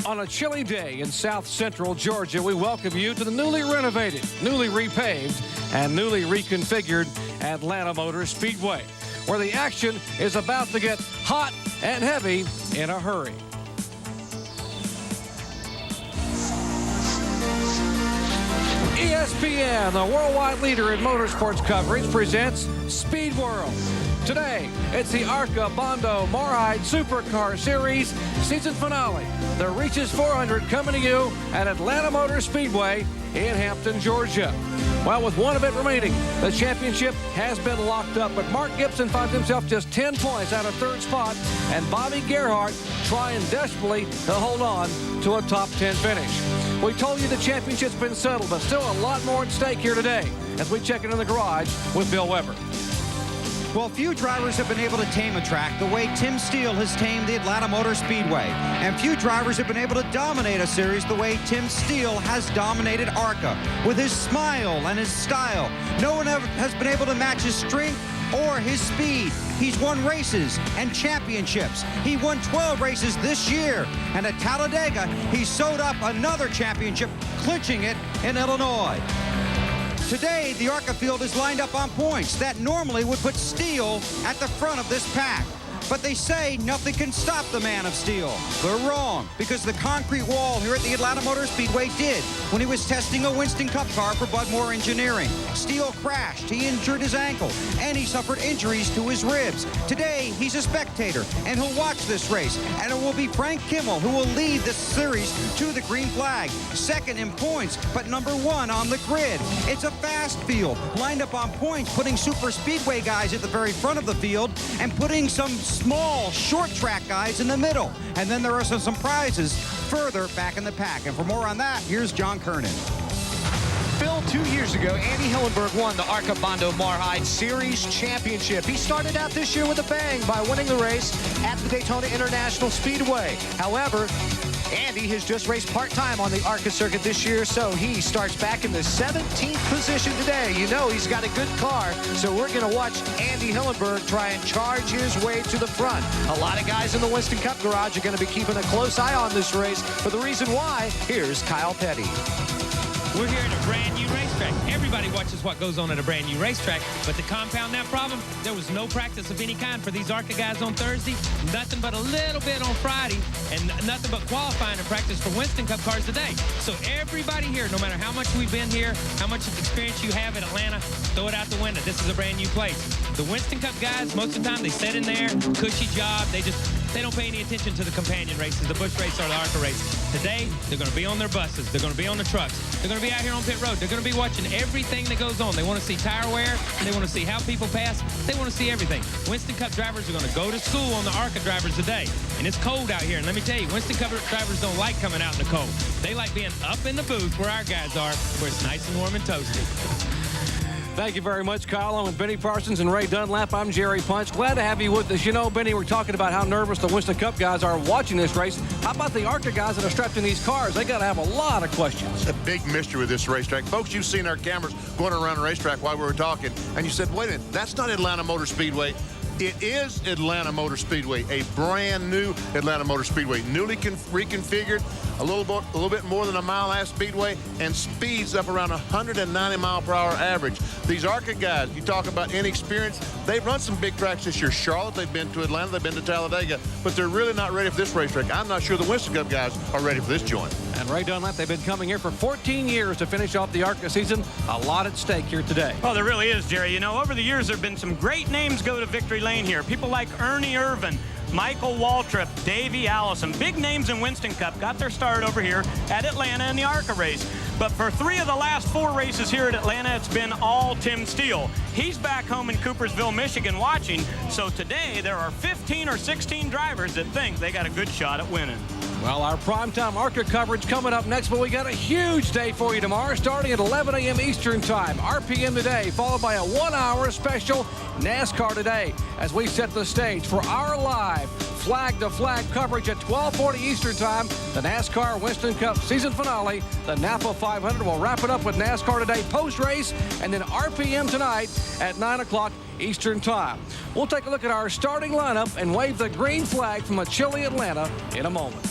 On a chilly day in South Central Georgia, we welcome you to the newly renovated, newly repaved, and newly reconfigured Atlanta Motor Speedway, where the action is about to get hot and heavy in a hurry. ESPN, the worldwide leader in motorsports coverage, presents Speed World. Today, it's the ARCA Bondo Mar-Hyde Supercar Series season finale. The Reese's 400 coming to you at Atlanta Motor Speedway in Hampton, Georgia. Well, with one event remaining, the championship has been locked up, but Mark Gibson finds himself just 10 points out of third spot, and Bobby Gerhardt trying desperately to hold on to a top 10 finish. We told you the championship's been settled, but still a lot more at stake here today as we check it in the garage with Bill Weber. Well, few drivers have been able to tame a track the way Tim Steele has tamed the Atlanta Motor Speedway. And few drivers have been able to dominate a series the way Tim Steele has dominated ARCA. With his smile and his style, no one ever has been able to match his strength or his speed. He's won races and championships. He won 12 races this year. And at Talladega, he sewed up another championship, clinching it in Illinois. Today, the ARCA field is lined up on points that normally would put Steele at the front of this pack. But they say nothing can stop the man of steel. They're wrong, because the concrete wall here at the Atlanta Motor Speedway did when he was testing a Winston Cup car for Budmore Engineering. Steele crashed, he injured his ankle, and he suffered injuries to his ribs. Today, he's a spectator, and he'll watch this race, and it will be Frank Kimmel who will lead this series to the green flag. Second in points, but number one on the grid. It's a fast field, lined up on points, putting super speedway guys at the very front of the field, and putting some small, short track guys in the middle. And then there are some surprises further back in the pack. And for more on that, here's John Kernan. Phil, 2 years ago, Andy Hillenburg won the ARCA Bondo Mar-Hyde Series Championship. He started out this year with a bang by winning the race at the Daytona International Speedway. However, Andy has just raced part-time on the ARCA circuit this year, so he starts back in the 17th position today. You know he's got a good car, so we're going to watch Andy Hillenburg try and charge his way to the front. A lot of guys in the Winston Cup garage are going to be keeping a close eye on this race. For the reason why, here's Kyle Petty. We're here at a brand new racetrack. Everybody watches what goes on at a brand new racetrack, but to compound that problem, there was no practice of any kind for these ARCA guys on Thursday, nothing but a little bit on Friday, and nothing but qualifying and practice for Winston Cup cars today. So everybody here, no matter how much we've been here, how much experience you have at Atlanta, throw it out the window. This is a brand new place. The Winston Cup guys, most of the time, they sit in there, cushy job, they don't pay any attention to the companion races, the Busch race or the ARCA race. Today, they're going to be on their buses. They're going to be on the trucks. They're going to be out here on pit road. They're going to be watching everything that goes on. They want to see tire wear. They want to see how people pass. They want to see everything. Winston Cup drivers are going to go to school on the ARCA drivers today. And it's cold out here. And let me tell you, Winston Cup drivers don't like coming out in the cold. They like being up in the booth where our guys are, where it's nice and warm and toasty. Thank you very much, Kyle. I'm with Benny Parsons and Ray Dunlap. I'm Jerry Punch. Glad to have you with us. You know, Benny, we're talking about how nervous the Winston Cup guys are watching this race. How about the ARCA guys that are strapped in these cars? They got to have a lot of questions. It's a big mystery with this racetrack. Folks, you've seen our cameras going around the racetrack while we were talking, and you said, wait a minute, that's not Atlanta Motor Speedway. It is Atlanta Motor Speedway, a brand new Atlanta Motor Speedway, newly reconfigured, a little bit more than a mile-and-a-half speedway, and speeds up around 190 mile-per-hour average. These ARCA guys, you talk about inexperience, they've run some big tracks this year. Charlotte, they've been to Atlanta, they've been to Talladega, but they're really not ready for this racetrack. I'm not sure the Winston Cup guys are ready for this joint. And Ray Dunlap, they've been coming here for 14 years to finish off the ARCA season. A lot at stake here today. Oh, there really is, Jerry. You know, over the years, there have been some great names go to victory lane here. People like Ernie Irvin, Michael Waltrip, Davey Allison. Big names in Winston Cup got their start over here at Atlanta in the ARCA race. But for 3 of the last 4 races here at Atlanta, it's been all Tim Steele. He's back home in Coopersville, Michigan watching. So today, there are 15 or 16 drivers that think they got a good shot at winning. Well, our primetime ARCA coverage coming up next, but we got a huge day for you tomorrow, starting at 11 a.m. Eastern Time, RPM today, followed by a 1-hour special NASCAR Today, as we set the stage for our live flag-to-flag coverage at 12:40 Eastern Time, the NASCAR Winston Cup season finale, the Napa 500. We'll wrap it up with NASCAR Today post-race, and then RPM tonight at 9 o'clock Eastern Time. We'll take a look at our starting lineup and wave the green flag from a chilly Atlanta in a moment.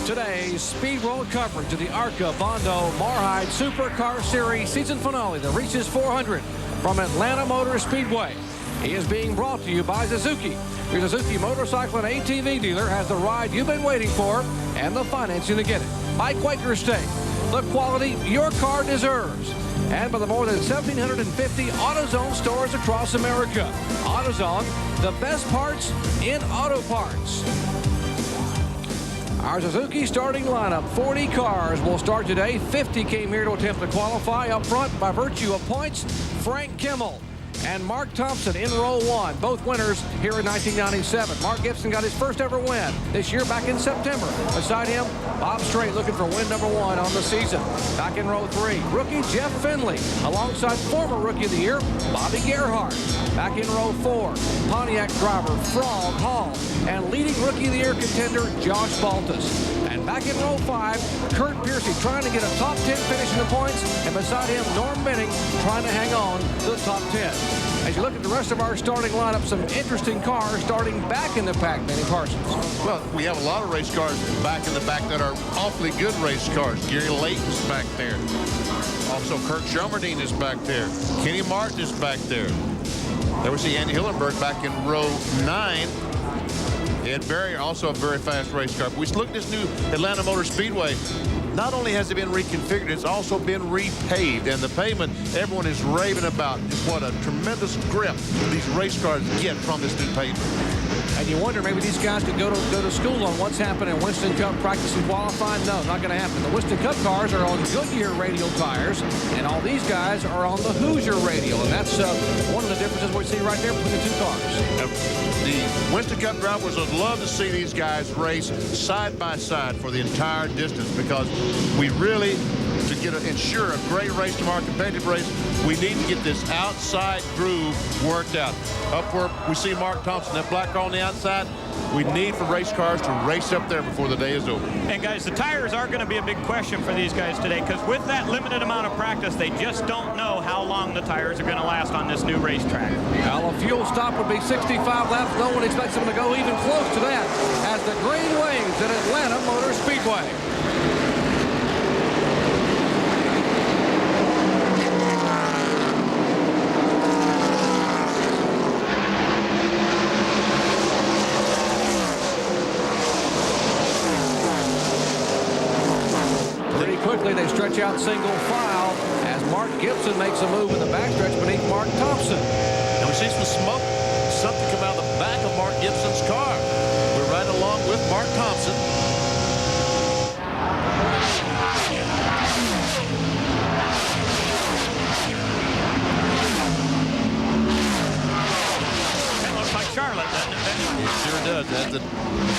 Today's Speed World coverage of the ARCA Bondo Mar-Hyde Supercar Series season finale, the Reese's 400 from Atlanta Motor Speedway. He is being brought to you by Suzuki. Your Suzuki motorcycle and ATV dealer has the ride you've been waiting for and the financing to get it. By Quaker State, the quality your car deserves. And by the more than 1,750 AutoZone stores across America. AutoZone, the best parts in auto parts. Our Suzuki starting lineup, 40 cars will start today. 50 came here to attempt to qualify. Up front, by virtue of points, Frank Kimmel and Mark Thompson in row one, both winners here in 1997. Mark Gibson got his first ever win this year back in September. Beside him, Bob Strait looking for win number one on the season. Back in row three, rookie Jeff Finley alongside former rookie of the year, Bobby Gerhardt. Back in row four, Pontiac driver Frog Hall and leading rookie of the year contender Josh Baltus. And back in row five, Kurt Piercy trying to get a top 10 finish in the points, and beside him, Norm Benning trying to hang on to the top 10. As you look at the rest of our starting lineup, some interesting cars starting back in the pack, Benny Parsons. Well, we have a lot of race cars back in the back that are awfully good race cars. Gary Layton's back there. Also, Kurt Shelmerdine is back there. Kenny Martin is back there. There we see Andy Hillenberg back in row 9. Ed Barrier, also a very fast race car. But we look at this new Atlanta Motor Speedway. Not only has it been reconfigured, it's also been repaved. And the pavement, everyone is raving about just what a tremendous grip these race cars get from this new pavement. And you wonder, maybe these guys could go to school on what's happening in Winston Cup practice and qualifying. No, not going to happen. The Winston Cup cars are on Goodyear radial tires, and all these guys are on the Hoosier radial. And that's one of the differences we see right there between the two cars. The Winston Cup drivers would love to see these guys race side by side for the entire distance, because we really, to ensure a great race tomorrow, competitive race, we need to get this outside groove worked out. Up where we see Mark Thompson, that black car on the outside, we need for race cars to race up there before the day is over. And guys, the tires are going to be a big question for these guys today, because with that limited amount of practice, they just don't know how long the tires are going to last on this new racetrack. Well, a fuel stop would be 65 laps. No one expects them to go even close to that as the green waves at Atlanta Motor Speedway. They stretch out single file as Mark Gibson makes a move in the backstretch beneath Mark Thompson. And we see some smoke, something come out of the back of Mark Gibson's car. We're right along with Mark Thompson. That looks like Charlotte, doesn't it? It sure does. That's a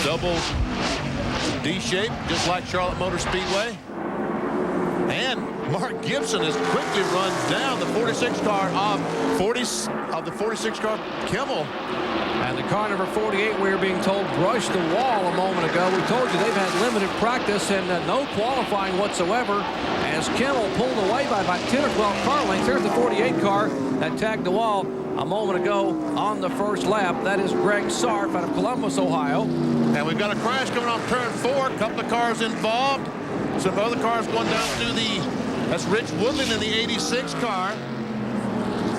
double D shape, just like Charlotte Motor Speedway. And Mark Gibson has quickly run down the 46 car of the 46 car Kimmel. And the car number 48, we were being told, brushed the wall a moment ago. We told you they've had limited practice and no qualifying whatsoever as Kimmel pulled away by about 10 or 12 car lengths. Here's the 48 car that tagged the wall a moment ago on the first lap. That is Greg Sarf out of Columbus, Ohio. And we've got a crash coming on turn 4. A couple of cars involved. Some other cars going down through that's Rich Woodland in the 86 car.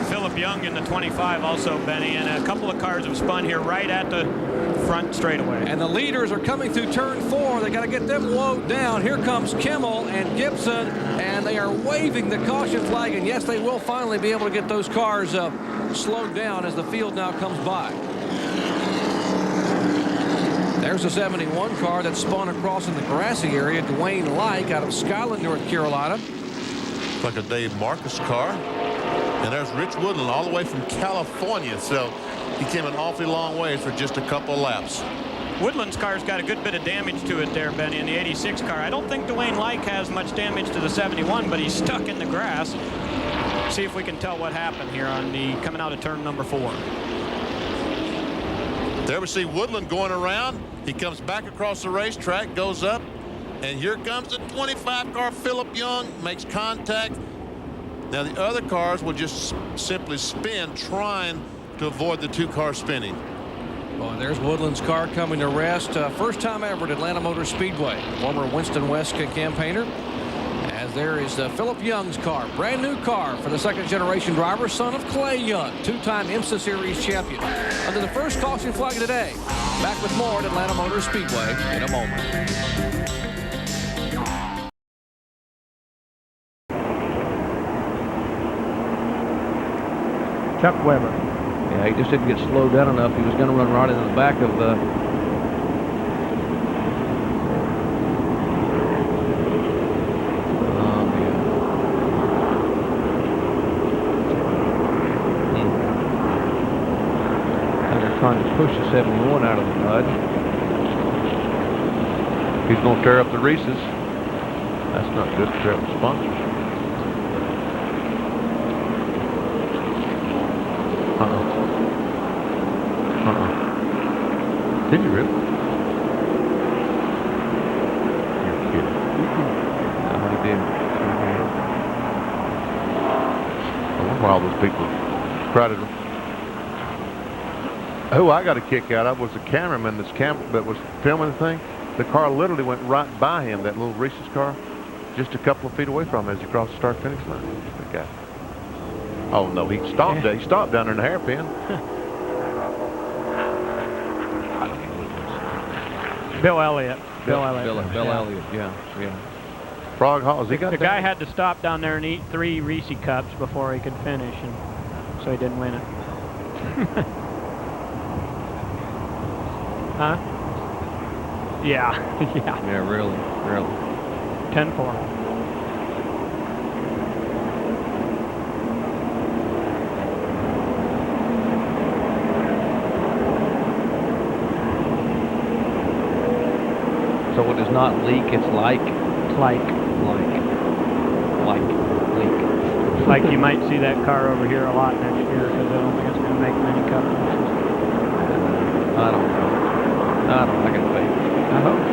Philip Young in the 25 also, Benny, and a couple of cars have spun here right at the front straightaway. And the leaders are coming through turn 4. They got to get them low down. Here comes Kimmel and Gibson, and they are waving the caution flag. And yes, they will finally be able to get those cars slowed down as the field now comes by. There's a 71 car that spun across in the grassy area. Dwayne Like out of Skyland, North Carolina. Like a Dave Marcus car. And there's Rich Woodland all the way from California. So he came an awfully long way for just a couple of laps. Woodland's car's got a good bit of damage to it there, Benny, in the 86 car. I don't think Dwayne Like has much damage to the 71, but he's stuck in the grass. See if we can tell what happened here on the coming out of turn number 4. There we see Woodland going around. He comes back across the racetrack, goes up, and here comes the 25 car Philip Young, makes contact Now the other cars will just simply spin, trying to avoid the 2 cars spinning. Well, there's Woodland's car coming to rest. First time ever at Atlanta Motor Speedway. Former Winston West campaigner. As there is Philip Young's car. Brand new car for the second generation driver, son of Clay Young, 2-time IMSA Series champion. Under the first caution flag today. Back with more at Atlanta Motor Speedway in a moment. Chuck Weber. Yeah, he just didn't get slowed down enough. He was going to run right into the back of the... trying to push the 71 out of the mud. He's going to tear up the Reese's. That's not good to tear up the sponsors. Did you really? You're kidding. No, he did. I wonder why all those people crowded him. Who I got a kick out of was the cameraman that was filming the thing. The car literally went right by him, that little Reese's car, just a couple of feet away from him as he crossed the start-finish line. The guy. Oh, no, he stopped. Yeah. He stopped down there in the hairpin. Bill Elliott. Bill Elliott, yeah. Frog Halls. The guy had to stop down there and eat 3 Reese cups before he could finish, and so he didn't win it. Huh? Yeah. Yeah, really. 10-4. So it is not leak, it's like Leak. leak. Like you might see that car over here a lot next year because I don't think it's going to make many cup finishes. I don't know. I got faith. I hope.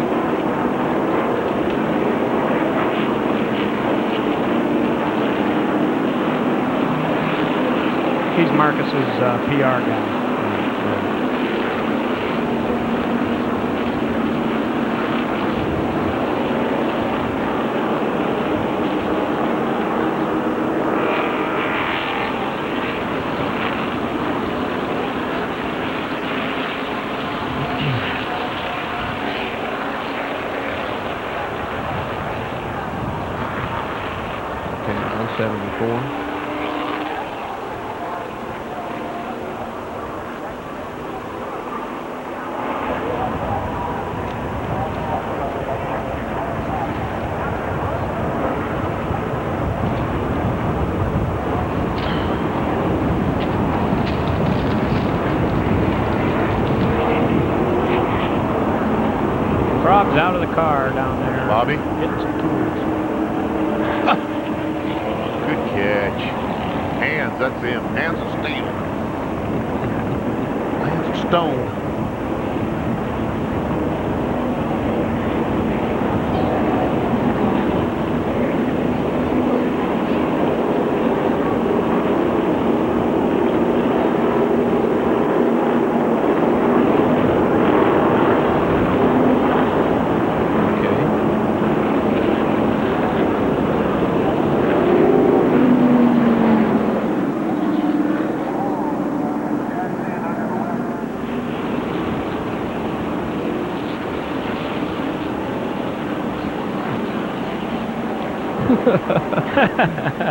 He's Marcus's PR guy. Okay, 174. Rob's out of the car down there. Bobby? Getting some tools. Good catch. Hands, that's him. Hands of steel. Hands of stone.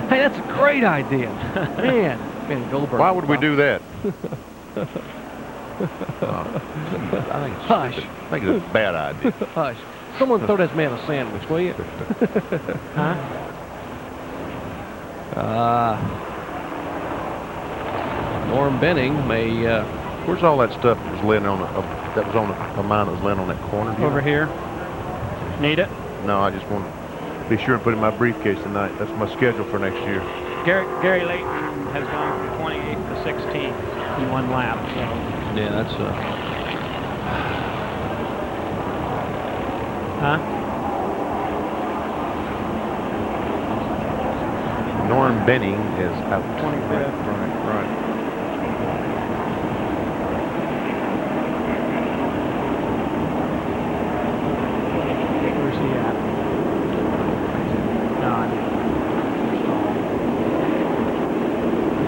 Hey, that's a great idea. Man, Goldberg. Why would we do that? Hush. I think it's a bad idea. Hush. Someone throw this man a sandwich, will you? Huh? Norm Benning may... Where's all that stuff that was laying on that was on mine that was laying on that corner? Over here. Need it? No, I just want to be sure and put it in my briefcase tonight. That's my schedule for next year. Gary Layton has gone from 28th to 16th in 1 lap. So. Yeah, that's... Huh? Norm Benning is out. 25th. Right. Where's he at?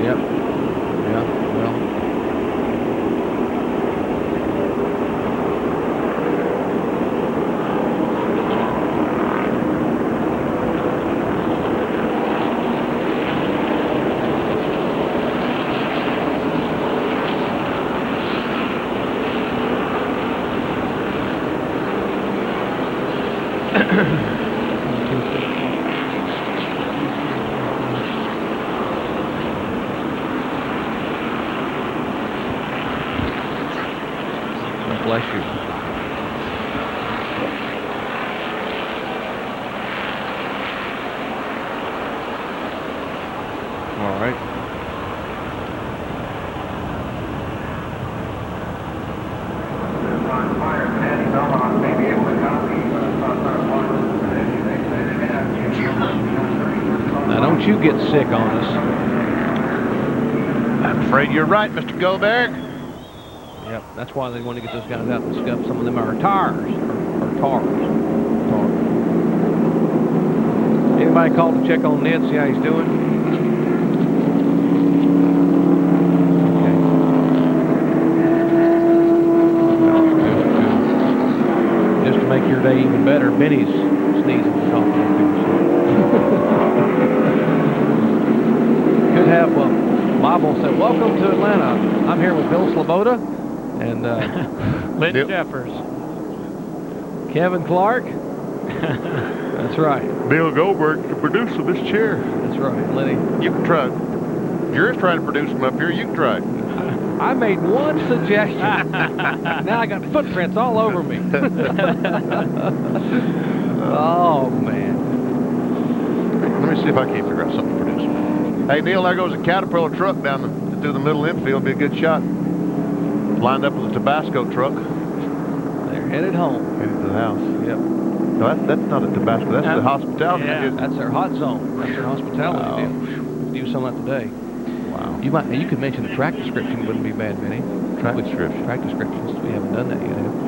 Yep. Yeah. Well. Bless you. All right. Now don't you get sick on us. I'm afraid you're right, Mr. Goldberg. Yep, that's why they want to get those guys out and scuff. Some of them are tires, or cars. Anybody called to check on Ned, see how he's doing? Okay. Good. Just to make your day even better, Benny's sneezing and coughing. Could have, Bible said, welcome to Atlanta. I'm here with Bill Sloboda. And Lynn Jeffers. Kevin Clark. That's right. Bill Goldberg, the producer of this chair. That's right, Lenny. You can try. You're trying to produce them up here. You can try. I made one suggestion. Now I got footprints all over me. Oh, man. Let me see if I can't figure out something to produce. Hey, Neil, there goes a Caterpillar truck down through the middle infield. Be a good shot. Lined up with a Tabasco truck. They're headed home. Headed to the house. Yep. No, that's not a Tabasco. That's the hospitality. Yeah. That's their hot zone. That's their hospitality deal. Do some of that today. Wow. You could mention the track description. Wouldn't be bad, Benny. Track description. Track descriptions. We haven't done that yet, have we?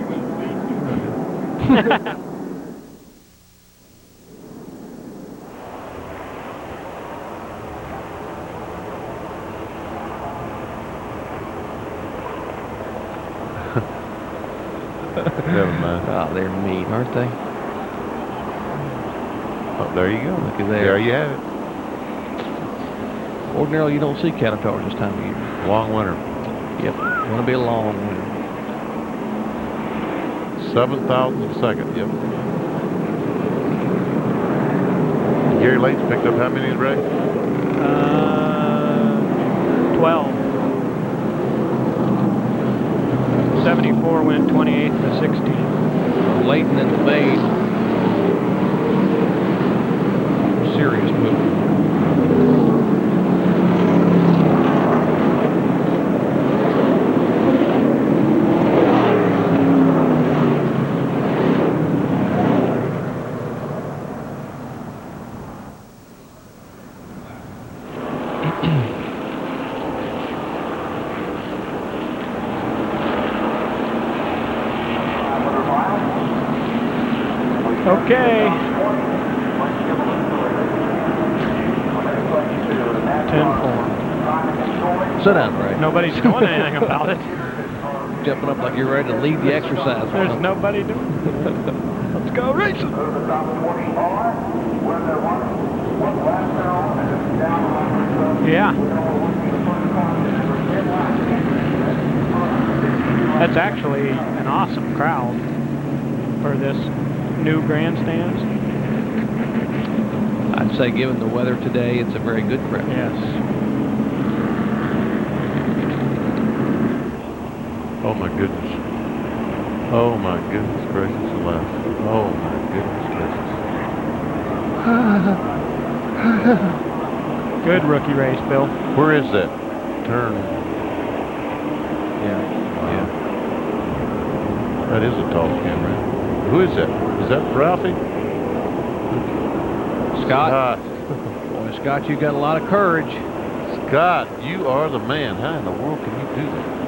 Never mind. Oh, they're mean, aren't they? Oh, there you go. Look at there. There you have it. Ordinarily, you don't see caterpillars this time of year. Long winter. Yep. Going to be a long winter. 7,000 a second. Yep. Gary Late's picked up how many, Ray? 12. 74 went 28 to 16. Leighton and the Maid. Serious move. Okay. 10-4. Sit down, Ray. Nobody's doing anything about it. Jumping up like you're ready to lead the exercise. There's nobody doing it. Let's go racing. Yeah. That's actually an awesome crowd for this new grandstands. I'd say given the weather today, it's a very good crowd. Yes. Oh my goodness. Oh my goodness gracious alive. Oh my goodness gracious. Good rookie race, Bill. Where is that turn? Yeah. That is a tall camera. Who is that? Is that Ralphie? Scott. Boy, Scott, you got a lot of courage. Scott, you are the man. How in the world can you do that?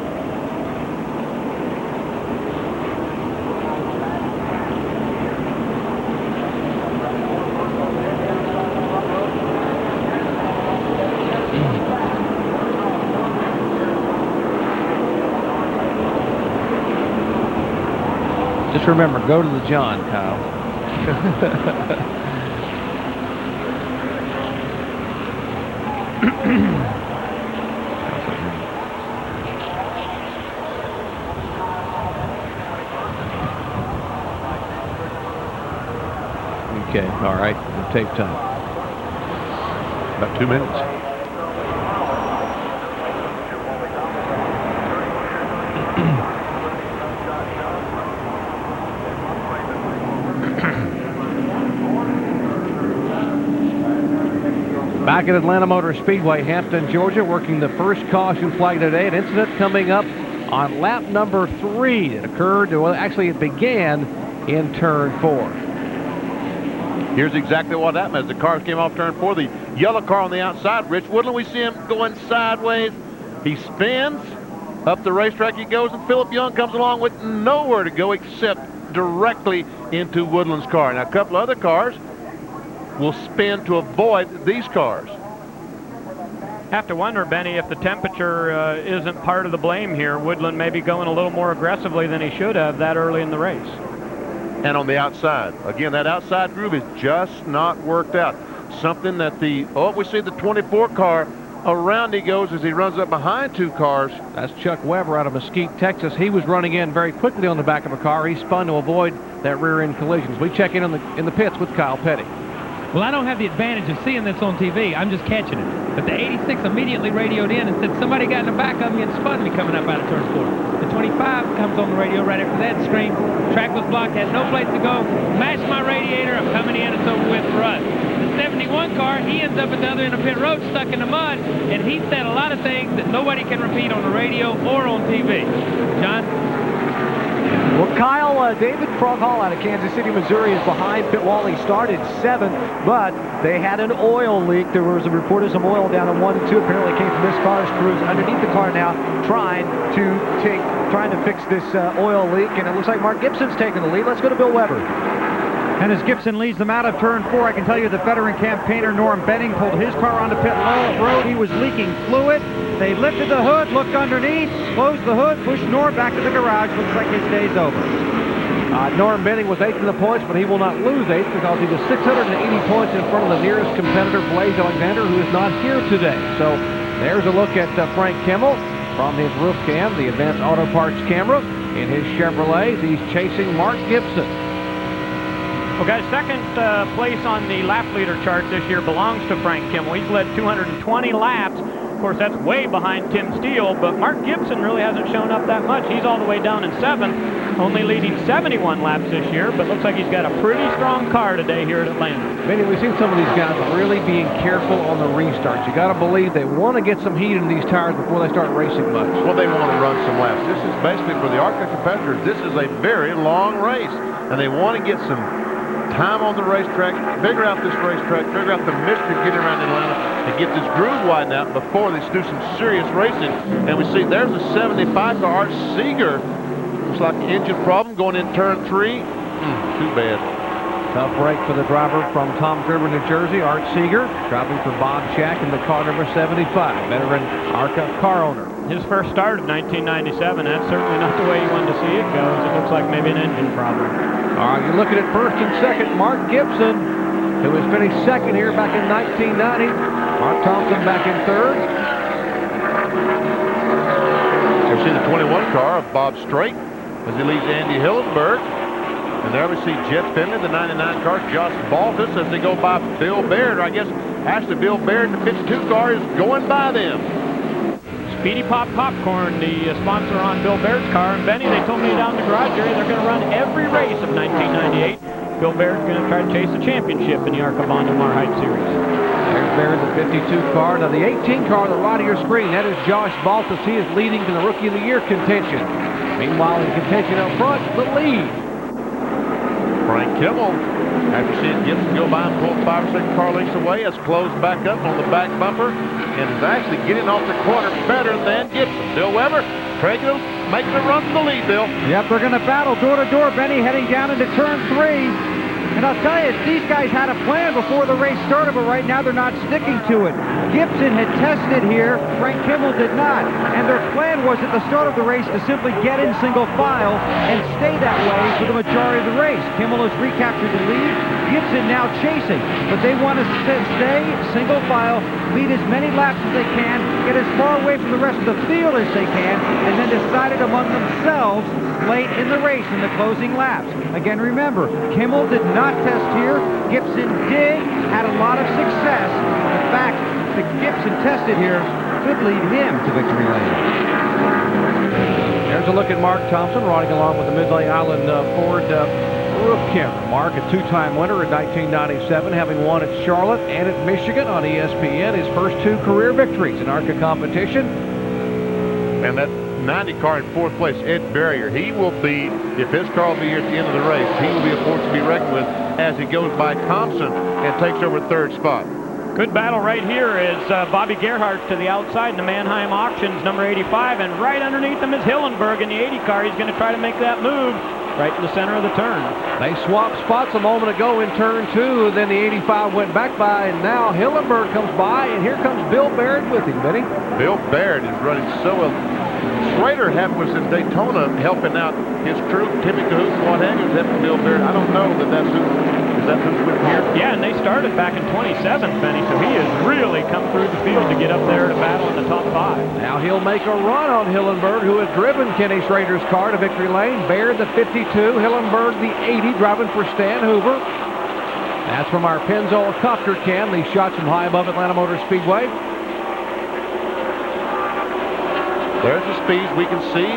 Just remember, go to the John, Kyle. Okay, all right, we'll take time. About 2 minutes. Back at Atlanta Motor Speedway, Hampton, Georgia, working the first caution flag today. An incident coming up on lap number 3. It occurred, well, actually it began in turn 4. Here's exactly what happened as the cars came off turn 4. The yellow car on the outside, Rich Woodland, we see him going sideways. He spins. Up the racetrack he goes, and Philip Young comes along with nowhere to go except directly into Woodland's car. Now, a couple other cars will spin to avoid these cars. Have to wonder, Benny, if the temperature isn't part of the blame here. Woodland may be going a little more aggressively than he should have that early in the race. And on the outside, again, that outside groove is just not worked out. Something that we see the 24 car, around he goes as he runs up behind 2 cars. That's Chuck Weber out of Mesquite, Texas. He was running in very quickly on the back of a car. He spun to avoid that rear end collisions. We check in the pits with Kyle Petty. Well, I don't have the advantage of seeing this on TV. I'm just catching it. But the 86 immediately radioed in and said somebody got in the back of me and spun me coming up out of turn 4. The 25 comes on the radio right after that and screams, track was blocked, had no place to go, mashed my radiator, I'm coming in, it's over with for us. The 71 car, he ends up at the other end of pit road stuck in the mud, and he said a lot of things that nobody can repeat on the radio or on TV. John? Well, Kyle, David Frog Hall out of Kansas City, Missouri is behind pit wall. He started 7th, but they had an oil leak. There was a report of some oil down in 1 and 2. Apparently came from this car's crews underneath the car now, trying to fix this oil leak. And it looks like Mark Gibson's taking the lead. Let's go to Bill Weber. And as Gibson leads them out of turn 4, I can tell you the veteran campaigner Norm Benning pulled his car onto pit road. He was leaking fluid. They lifted the hood, looked underneath, closed the hood, pushed Norm back to the garage. Looks like his day's over. Norm Benning was 8th in the points, but he will not lose 8th because he was 680 points in front of the nearest competitor, Blaze Alexander, who is not here today. So there's a look at Frank Kimmel from his roof cam, the Advanced Auto Parts camera, in his Chevrolet. He's chasing Mark Gibson. Well, guys, second place on the lap leader chart this year belongs to Frank Kimmel. He's led 220 laps. Of course, that's way behind Tim Steele, but Mark Gibson really hasn't shown up that much. He's all the way down in 7th, only leading 71 laps this year, but looks like he's got a pretty strong car today here at Atlanta. Benny, we've seen some of these guys really being careful on the restarts. You got to believe they want to get some heat in these tires before they start racing much. Well, they want to run some laps. This is basically for the ARCA competitors. This is a very long race, and they want to get some time on the racetrack, figure out this racetrack, figure out the mystery of getting around Atlanta, and get this groove widened out before they do some serious racing. And we see there's a 75 car, Art Seeger. Looks like an engine problem going in turn 3. Too bad. Tough break for the driver from Toms River, New Jersey, Art Seeger, driving for Bob Shack in the car number 75, veteran ARCA car owner. His first start of 1997, that's certainly not the way he wanted to see it go. It looks like maybe an engine problem. All right, you're looking at first and second, Mark Gibson, who was finished second here back in 1990. Mark Thompson back in 3rd. You see the 21 car of Bob Strait as he leads Andy Hillenberg. And there we see Jet Finley, the 99 car, Josh Baltus as they go by Bill Baird. Or I guess actually Bill Baird, the 52 car, is going by them. Speedy Pop Popcorn, the sponsor on Bill Baird's car. And Benny, they told me down in the garage area they're going to run every race of 1998. Bill Baird's going to try to chase the championship in the ARCA Bondo Mar-Hyde series. There's Baird, the 52 car. Now the 18 car on the right of your screen, that is Josh Baltus. He is leading to the Rookie of the Year contention. Meanwhile, in contention up front, the lead. Frank Kimmel, after seeing Gibson go by and pull 5 or 6 car lengths away, has closed back up on the back bumper and is actually getting off the corner better than Gibson. Bill Weber making a run for the lead, Bill. Yep, they're going to battle door to door, Benny, heading down into turn 3. And I'll tell you, these guys had a plan before the race started, but right now they're not sticking to it. Gibson had tested here, Frank Kimmel did not. And their plan was at the start of the race to simply get in single file and stay that way for the majority of the race. Kimmel has recaptured the lead, Gibson now chasing. But they want to stay single file, lead as many laps as they can, get as far away from the rest of the field as they can, and then decide it among themselves late in the race in the closing laps. Again, remember, Kimmel did not test here. Gibson did, had a lot of success. The fact that Gibson tested here could lead him to victory lane. There's a look at Mark Thompson riding along with the Midley Island Ford roof camera. Mark, a 2-time winner in 1997, having won at Charlotte and at Michigan on ESPN, his first 2 career victories in ARCA competition. And that 90 car in 4th place, Ed Barrier, he will be, if his car will be here at the end of the race, he will be a force to be reckoned with as he goes by Thompson and takes over 3rd spot. Good battle right here is Bobby Gerhardt to the outside in the Mannheim Auctions, number 85, and right underneath him is Hillenberg in the 80 car. He's going to try to make that move right in the center of the turn. They swapped spots a moment ago in turn 2, then the 85 went back by, and now Hillenberg comes by, and here comes Bill Baird with him, Benny. Bill Baird is running so well. Schrader was in Daytona helping out his crew. Timmy Cahoot and Watt Haggins helping Bill Baird. I don't know that that's who's with here. Yeah, and they started back in 27th, Benny, so he has really come through the field to get up there to battle in the top 5. Now he'll make a run on Hillenberg, who has driven Kenny Schrader's car to victory lane. Baird the 52, Hillenberg the 80, driving for Stan Hoover. That's from our Pennzoil copter cam. These shots from high above Atlanta Motor Speedway. There's the speeds we can see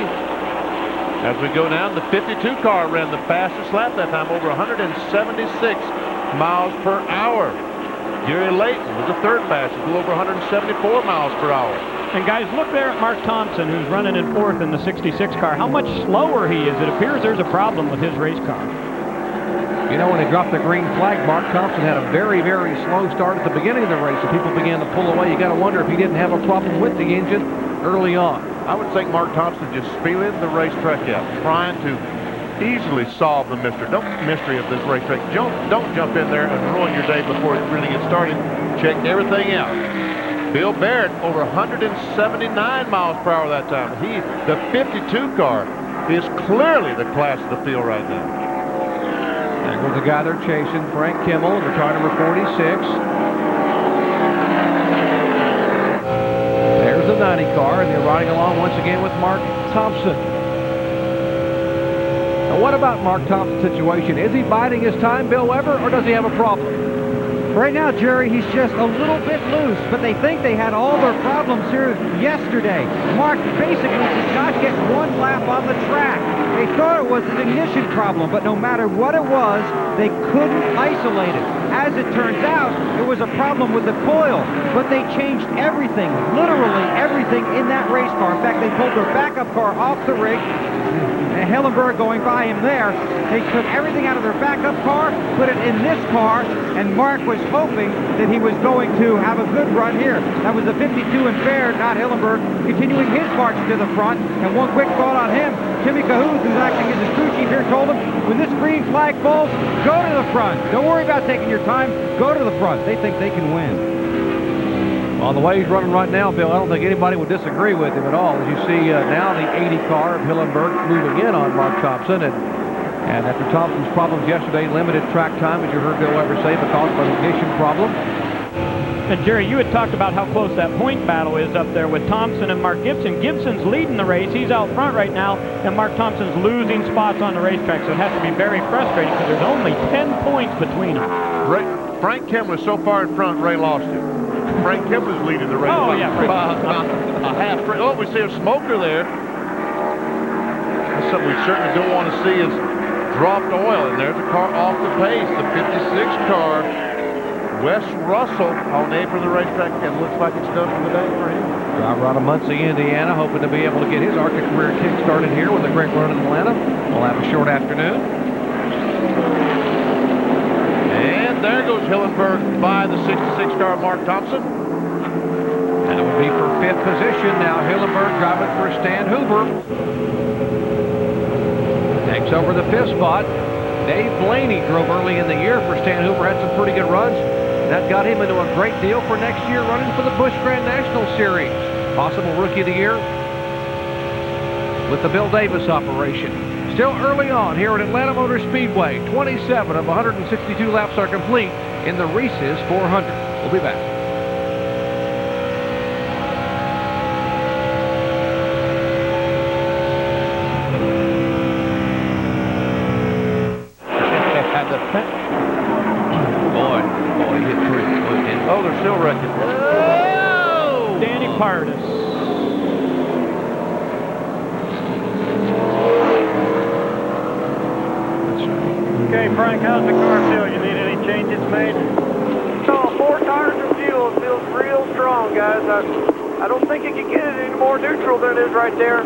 as we go down. The 52 car ran the fastest lap that time, over 176 miles per hour. Gary Layton was the 3rd fastest, a little over 174 miles per hour. And guys, look there at Mark Thompson, who's running in 4th in the 66 car. How much slower he is. It appears there's a problem with his race car. You know, when they dropped the green flag, Mark Thompson had a very, very slow start at the beginning of the race, and people began to pull away. You got to wonder if he didn't have a problem with the engine early on. I would think Mark Thompson just feeling the racetrack out, trying to easily solve the mystery of this racetrack. Don't jump in there and ruin your day before it really gets started. Check everything out. Bill Baird over 179 miles per hour that time. The 52 car is clearly the class of the field right now. There goes the guy they're chasing, Frank Kimmel, in the car number 46. There's the 90 car, and they're riding along once again with Mark Thompson. Now, what about Mark Thompson's situation? Is he biding his time, Bill Weber, or does he have a problem? Right now, Jerry, he's just a little bit loose, but they think they had all their problems here yesterday. Mark basically did not get 1 lap on the track. They thought it was an ignition problem, but no matter what it was, they couldn't isolate it. As it turns out, it was a problem with the coil, but they changed everything, literally everything in that race car. In fact, they pulled their backup car off the rig, and Hillenberg going by him there. They took everything out of their backup car, put it in this car, and Mark was hoping that he was going to have a good run here. That was the 52 in Baird, not Hillenberg, continuing his march to the front. And one quick thought on him, Timmy Cahoot, who's acting as his crew chief here, told him, when this green flag falls, go to the front. Don't worry about taking your time. Go to the front. They think they can win. On the way he's running right now, Bill, I don't think anybody would disagree with him at all. As you see now the 80 car of Hillenberg moving in on Mark Thompson. And after Thompson's problems yesterday, limited track time, as you heard Bill Weber say, because of an ignition problem. And Jerry, you had talked about how close that point battle is up there with Thompson and Mark Gibson. Gibson's leading the race. He's out front right now, and Mark Thompson's losing spots on the racetrack, so it has to be very frustrating because there's only 10 points between them. Frank Kimmel is so far in front, Ray lost him. Frank Kimmel is leading the race. Oh, yeah. By a half. Oh, we see a smoker there. That's something we certainly don't want to see is dropped oil, and there's a car off the pace, the 56 car. Wes Russell on the apron of the racetrack, and looks like it's done for the day for him. Driver out of Muncie, Indiana, hoping to be able to get his ARCA career kick started here with a great run in Atlanta. We'll have a short afternoon. And there goes Hillenberg by the 66 car Mark Thompson. That would be for 5th position. Now Hillenberg driving for Stan Huber. Takes over the 5th spot. Dave Blaney drove early in the year for Stan Huber, had some pretty good runs. That got him into a great deal for next year running for the Busch Grand National Series. Possible Rookie of the Year with the Bill Davis operation. Still early on here at Atlanta Motor Speedway. 27 of 162 laps are complete in the Reese's 400. We'll be back. Boy, he hit 3. Oh, they're still wrecking. Oh! Danny Pardis. Okay, Frank, how's the car feel? You need any changes made? So 4 tires of fuel. It feels real strong, guys. I don't think it can get it any more neutral than it is right there.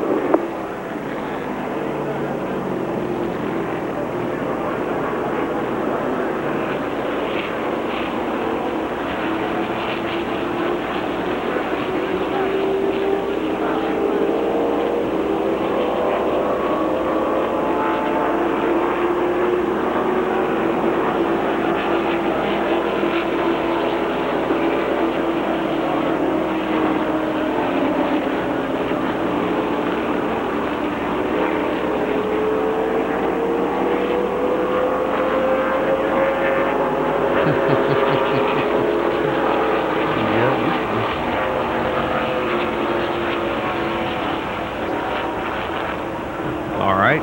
All right.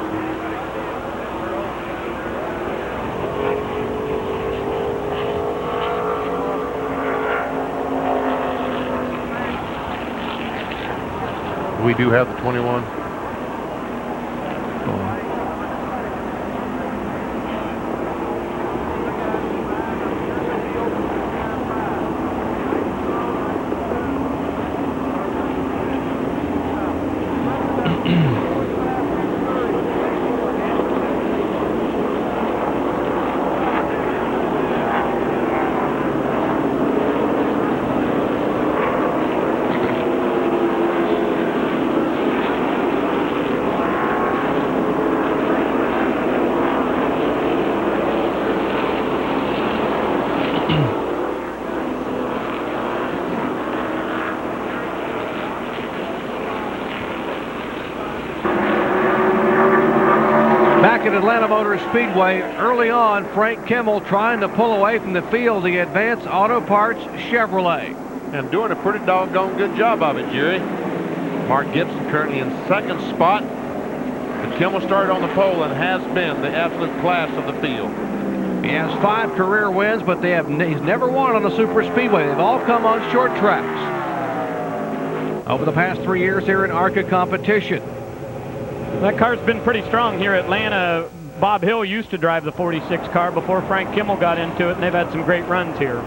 We do have the 21. Back at Atlanta Motor Speedway, early on, Frank Kimmel trying to pull away from the field, the Advance Auto Parts Chevrolet. And doing a pretty doggone good job of it, Jerry. Mark Gibson currently in 2nd spot. But Kimmel started on the pole and has been the absolute class of the field. He has 5 career wins, but he's never won on a super speedway. They've all come on short tracks over the past 3 years here in ARCA competition. That car's been pretty strong here at Atlanta. Bob Hill used to drive the 46 car before Frank Kimmel got into it, and they've had some great runs here.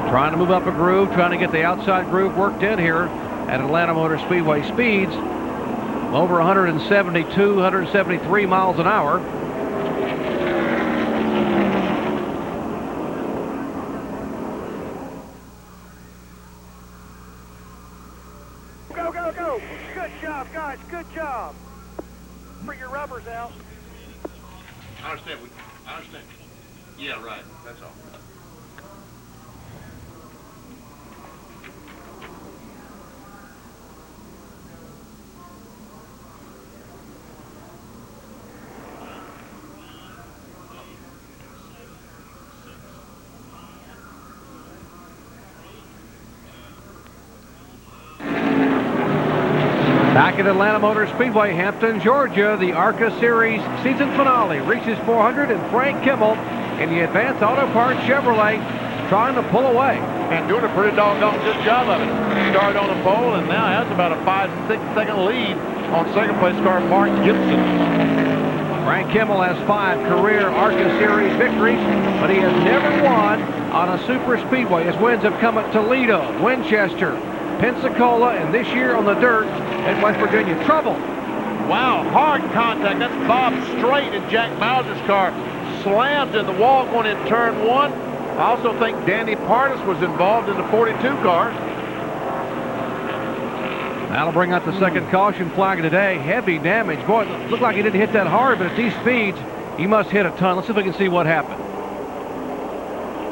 Trying to move up a groove, trying to get the outside groove worked in here at Atlanta Motor Speedway. Speeds over 172, 173 miles an hour. Go, go, go. Good job, guys. Good job. Bring your rubbers out. I understand. I understand. Yeah, right. That's all. Back at Atlanta Motor Speedway, Hampton, Georgia, the ARCA Series season finale. Reese's 400 and Frank Kimmel in the Advanced Auto Parts Chevrolet trying to pull away. And doing a pretty doggone good job of it. Started on the pole and now has about a 5-6 second lead on 2nd place car Mark Gibson. Frank Kimmel has 5 career ARCA Series victories, but he has never won on a super speedway. His wins have come at Toledo, Winchester, Pensacola, and this year on the dirt at West Virginia. Trouble Wow, hard contact. That's Bob Strait in Jack Bowser's car. Slams in the wall going in turn 1. I also think Danny Partis was involved in the 42 car. That'll bring out the second caution flag today. Heavy damage. Boy, it looked like he didn't hit that hard, but at these speeds, he must hit a ton. Let's see if we can see what happened.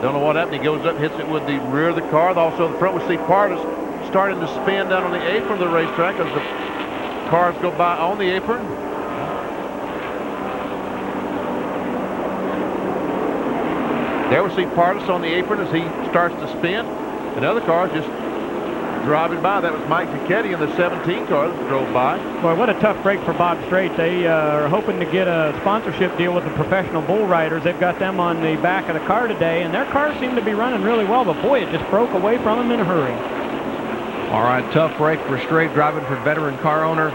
Don't know what happened. He goes up, hits it with the rear of the car. Also in the front, we see Partis starting to spin down on the apron of the racetrack as the cars go by on the apron. There we see Partis on the apron as he starts to spin. Another car just driving by. That was Mike Giacchetti in the 17 car that drove by. Boy, what a tough break for Bob Strait. They are hoping to get a sponsorship deal with the professional bull riders. They've got them on the back of the car today, and their cars seem to be running really well, but boy, it just broke away from them in a hurry. All right, tough break for Strait, driving for veteran car owner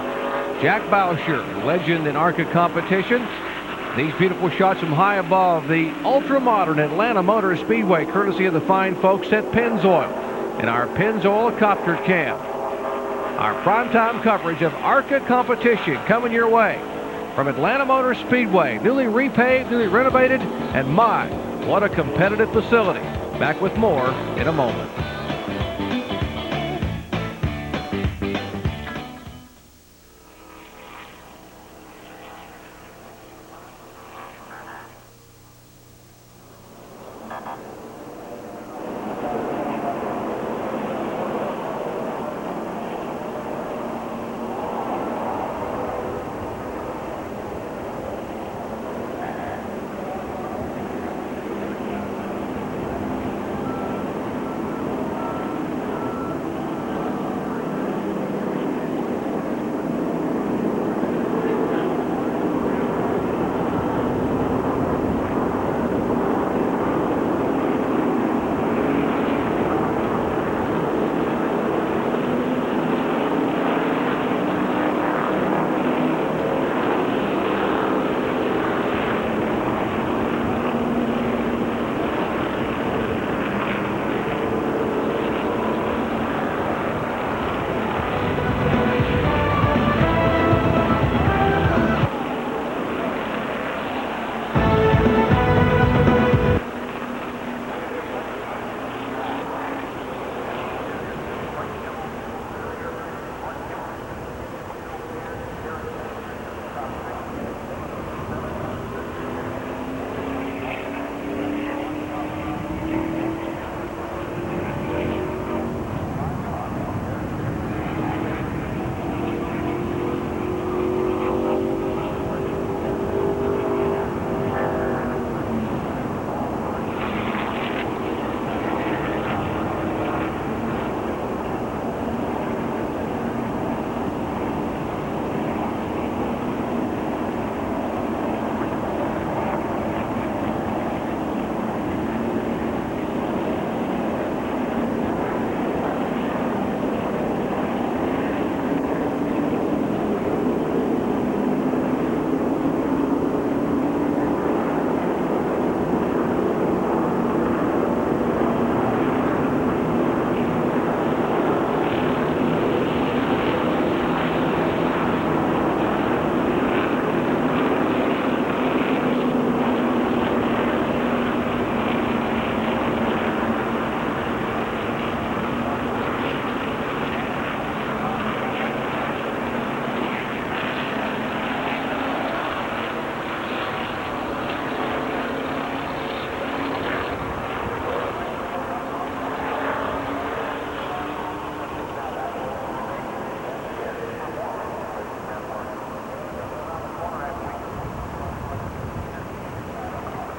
Jack Bowser, legend in ARCA competition. These beautiful shots from high above the ultra-modern Atlanta Motor Speedway, courtesy of the fine folks at Pennzoil in our Pennzoil Copter Cam. Our primetime coverage of ARCA competition coming your way from Atlanta Motor Speedway, newly repaved, newly renovated, and my, what a competitive facility. Back with more in a moment.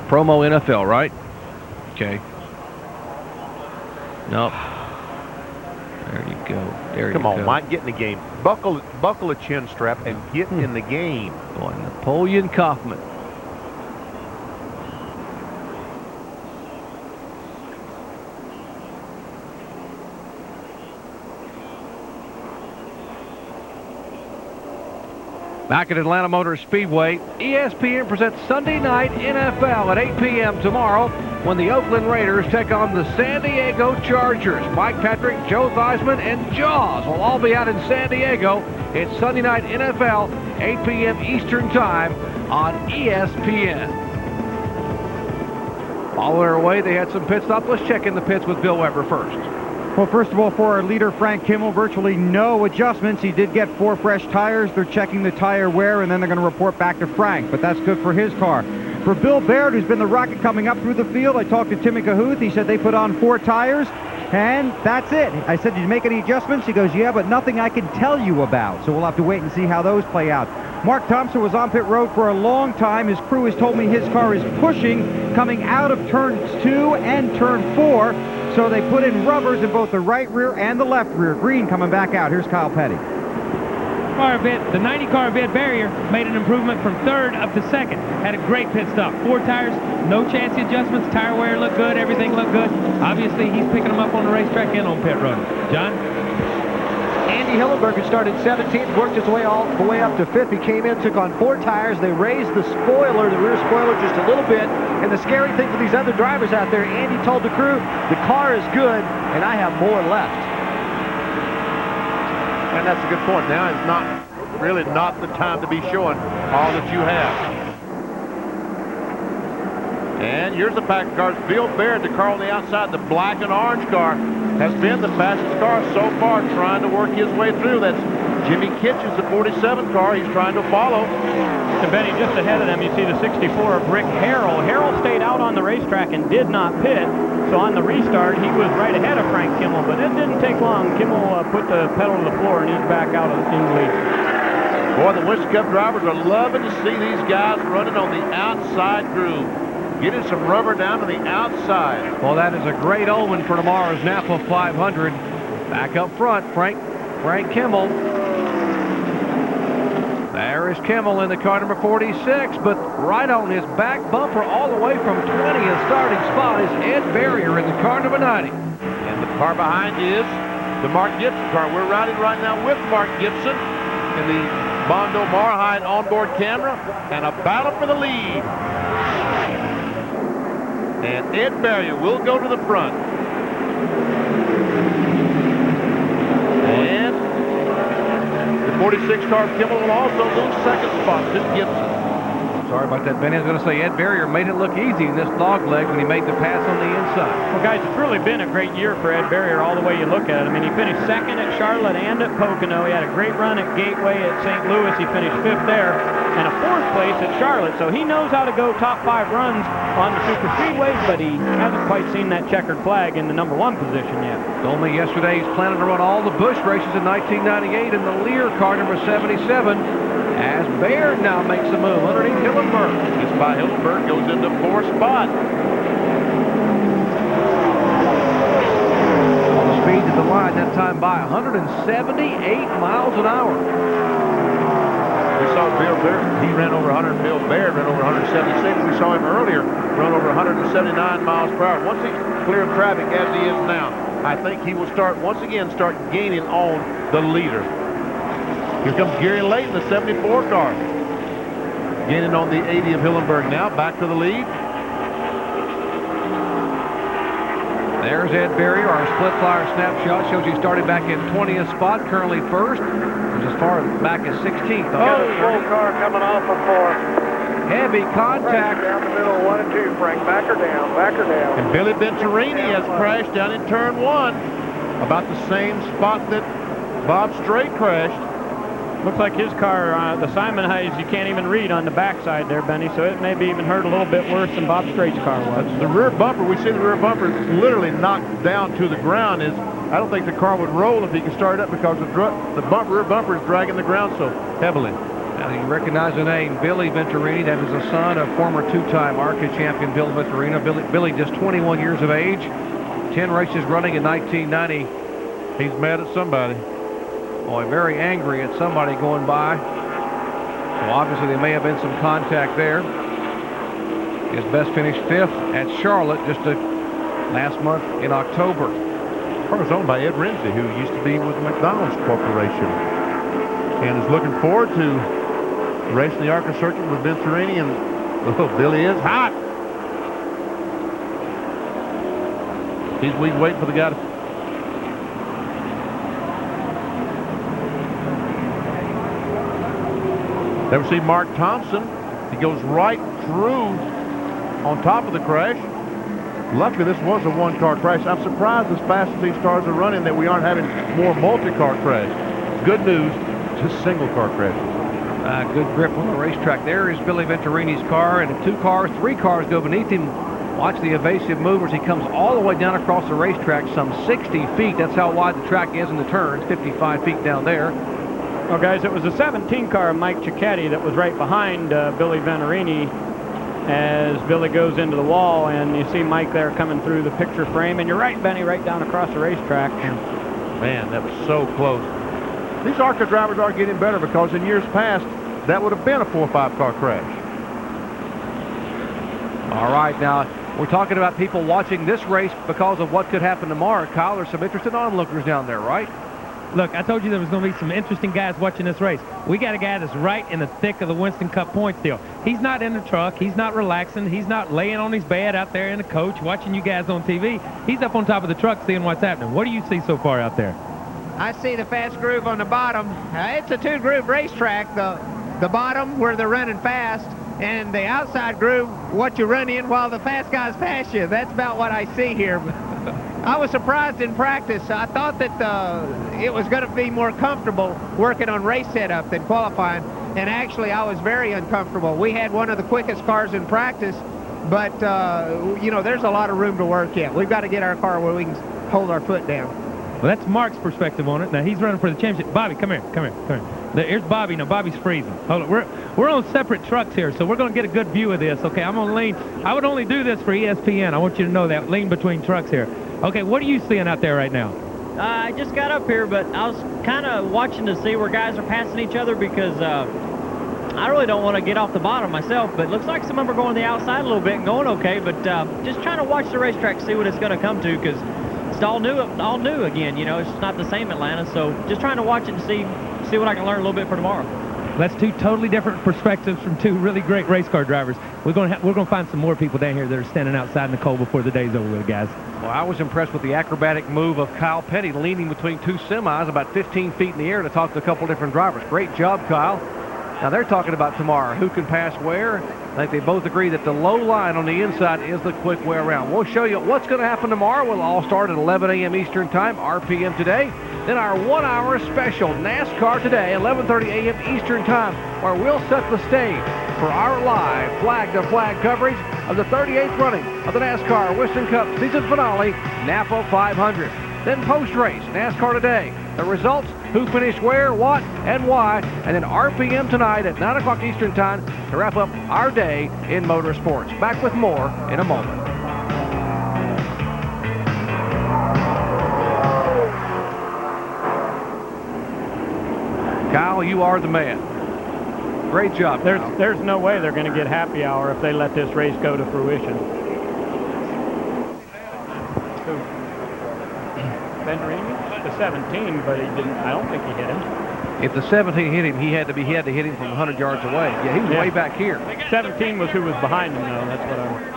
Promo NFL, right? Okay. Nope. There you go. There you go. Come on, Mike, get in the game. Buckle a chin strap and get in the game. Boy, Napoleon Kaufman. Back at Atlanta Motor Speedway, ESPN presents Sunday Night NFL at 8 p.m. tomorrow when the Oakland Raiders take on the San Diego Chargers. Mike Patrick, Joe Theismann, and Jaws will all be out in San Diego. It's Sunday Night NFL 8 p.m. Eastern Time on ESPN. While they're away, they had some pit stops. Let's check in the pits with Bill Weber first. Well, first of all, for our leader, Frank Kimmel, virtually no adjustments. He did get 4 fresh tires. They're checking the tire wear, and then they're going to report back to Frank, but that's good for his car. For Bill Baird, who's been the rocket coming up through the field, I talked to Timmy Cahuth. He said they put on 4 tires, and that's it. I said, did you make any adjustments? He goes, yeah, but nothing I can tell you about. So we'll have to wait and see how those play out. Mark Thompson was on pit road for a long time. His crew has told me his car is pushing coming out of turns 2 and turn 4. So they put in rubbers in both the right rear and the left rear. Green coming back out. Here's Kyle Petty. The 90 car of Ed Barrier made an improvement from 3rd up to 2nd. Had a great pit stop. 4 tires, no chance adjustments. Tire wear looked good. Everything looked good. Obviously, he's picking them up on the racetrack and on pit road. John? Andy Hillenberg had started 17th, worked his way all the way up to 5th. He came in, took on 4 tires. They raised the spoiler, the rear spoiler, just a little bit. And the scary thing for these other drivers out there, Andy told the crew, the car is good, and I have more left. And that's a good point. Now is not the time to be showing all that you have. And here's the pack of cars. Bill Baird, the car on the outside, the black and orange car, has been the fastest car so far, trying to work his way through. That's Jimmy Kitchens, the 47 car. He's trying to follow. And Benny, just ahead of them, you see the 64 of Rick Harrell. Harrell stayed out on the racetrack and did not pit. So on the restart, he was right ahead of Frank Kimmel, but it didn't take long. Kimmel put the pedal to the floor, and he's back out in the lead. Boy, the Winston Cup drivers are loving to see these guys running on the outside groove, getting some rubber down to the outside. Well, that is a great omen for tomorrow's Napa 500. Back up front, Frank Kimmel. There is Kimmel in the car number 46, but right on his back bumper all the way from 20th starting spot is Ed Barrier in the car number 90. And the car behind is the Mark Gibson car. We're riding right now with Mark Gibson in the Bondo Mar-Hyde onboard camera, and a battle for the lead. And Ed Barrier will go to the front. And the 46 car of Kimmel will also lose second spot to Gibson. Sorry about that, Benny. I was going to say Ed Barrier made it look easy in this dog leg when he made the pass on the inside. Well, guys, it's really been a great year for Ed Barrier all the way you look at it. I mean, he finished 2nd at Charlotte and at Pocono. He had a great run at Gateway at St. Louis. He finished 5th there and a 4th place at Charlotte. So he knows how to go top 5 runs on the super speedways, but he hasn't quite seen that checkered flag in the number 1 position yet. Told me yesterday he's planning to run all the Busch races in 1998 in the Lear car number 77. As Baird now makes a move underneath Hillenberg. Gets by Hillenberg, goes into 4th spot. On the speed to the line that time by 178 miles an hour. We saw Bill Baird, he ran over 100. Bill Baird ran over 176. We saw him earlier run over 179 miles per hour. Once he's clear of traffic as he is now, I think he will once again start gaining on the leader. Here comes Gary Layton, the 74 car. Gaining on the 80 of Hillenberg now, back to the lead. There's Ed Barrier. Our split flyer snapshot shows he started back in 20th spot, currently 1st. As far back as 16th. Full car coming off of 4. Heavy contact. Down the middle, 1 and 2, Frank. Back her down, back her down. And Billy Venturini has crashed down in turn 1. About the same spot that Bob Strait crashed. Looks like his car, the Simon Hayes, you can't even read on the backside there, Benny, so it maybe even hurt a little bit worse than Bob Strait's car was. The rear bumper, we see the rear bumper is literally knocked down to the ground. I don't think the car would roll if he could start it up because the rear bumper is dragging the ground so heavily. Now you recognize the name Billy Venturini. That is the son of former 2-time ARCA champion Bill Venturini. Billy just 21 years of age, 10 races running in 1990. He's mad at somebody. Boy, very angry at somebody going by. So obviously there may have been some contact there. His best finish 5th at Charlotte just last month in October. The car was owned by Ed Renzi, who used to be with the McDonald's Corporation, and is looking forward to racing the ARCA circuit with Venturini. And Billy is hot. He's waiting for the guy to... There we see Mark Thompson. He goes right through on top of the crash. Luckily, this was a one-car crash. I'm surprised as fast as these cars are running that we aren't having more multi-car crashes. Good news, just single-car crashes. Good grip on the racetrack. There is Billy Venturini's car, and 3 cars go beneath him. Watch the evasive movers. He comes all the way down across the racetrack, some 60 feet. That's how wide the track is in the turns, 55 feet down there. Well, guys, it was a 17 car of Mike Cicchetti that was right behind Billy Venturini as Billy goes into the wall, and you see Mike there coming through the picture frame. And you're right, Benny, right down across the racetrack. Man, that was so close. These ARCA drivers are getting better because in years past, that would have been a 4 or 5 car crash. All right, now we're talking about people watching this race because of what could happen tomorrow. Kyle, there's some interested onlookers down there, right? Look, I told you there was going to be some interesting guys watching this race. We got a guy that's right in the thick of the Winston Cup points deal. He's not in the truck. He's not relaxing. He's not laying on his bed out there in the coach watching you guys on TV. He's up on top of the truck seeing what's happening. What do you see so far out there? I see the fast groove on the bottom. It's a 2-groove racetrack. The bottom where they're running fast, and the outside groove, what you run in while the fast guys pass you. That's about what I see here. I was surprised in practice. I thought that it was going to be more comfortable working on race setup than qualifying, and actually I was very uncomfortable. We had one of the quickest cars in practice, but you know, there's a lot of room to work yet. We've got to get our car where we can hold our foot down. Well, that's Mark's perspective on it. Now he's running for the championship. Bobby, come here, come here, come here. Here's Bobby. Now Bobby's freezing. Hold on, we're on separate trucks here, so we're going to get a good view of this. Okay, I'm going to lean. I would only do this for ESPN. I want you to know that. Lean between trucks here. Okay, what are you seeing out there right now? I just got up here, but I was kind of watching to see where guys are passing each other because I really don't want to get off the bottom myself, but it looks like some of them are going the outside a little bit and going okay, but just trying to watch the racetrack, see what it's going to come to, because it's all new again, you know. It's not the same Atlanta, so just trying to watch it and see what I can learn a little bit for tomorrow. That's 2 totally different perspectives from 2 really great race car drivers. We're going to find some more people down here that are standing outside in the cold before the day's over with, guys. Well, I was impressed with the acrobatic move of Kyle Petty leaning between 2 semis about 15 feet in the air to talk to a couple different drivers. Great job, Kyle. Now they're talking about tomorrow, who can pass where. I think they both agree that the low line on the inside is the quick way around. We'll show you what's going to happen tomorrow. We'll all start at 11 a.m. Eastern Time, RPM today. Then our 1-hour special, NASCAR Today, 11:30 a.m. Eastern Time, where we'll set the stage for our live flag-to-flag coverage of the 38th running of the NASCAR Winston Cup season finale, Napa 500. Then post-race, NASCAR Today, the results, who finished where, what, and why, and then RPM tonight at 9 o'clock Eastern Time to wrap up our day in motorsports. Back with more in a moment. Kyle, you are the man. Great job. There's no way they're going to get happy hour if they let this race go to fruition. Venturini? The 17, but he didn't. I don't think he hit him. If the 17 hit him, he had to hit him from 100 yards away. Yeah, he was way back here. 17 was who was behind him, though. That's what I'm.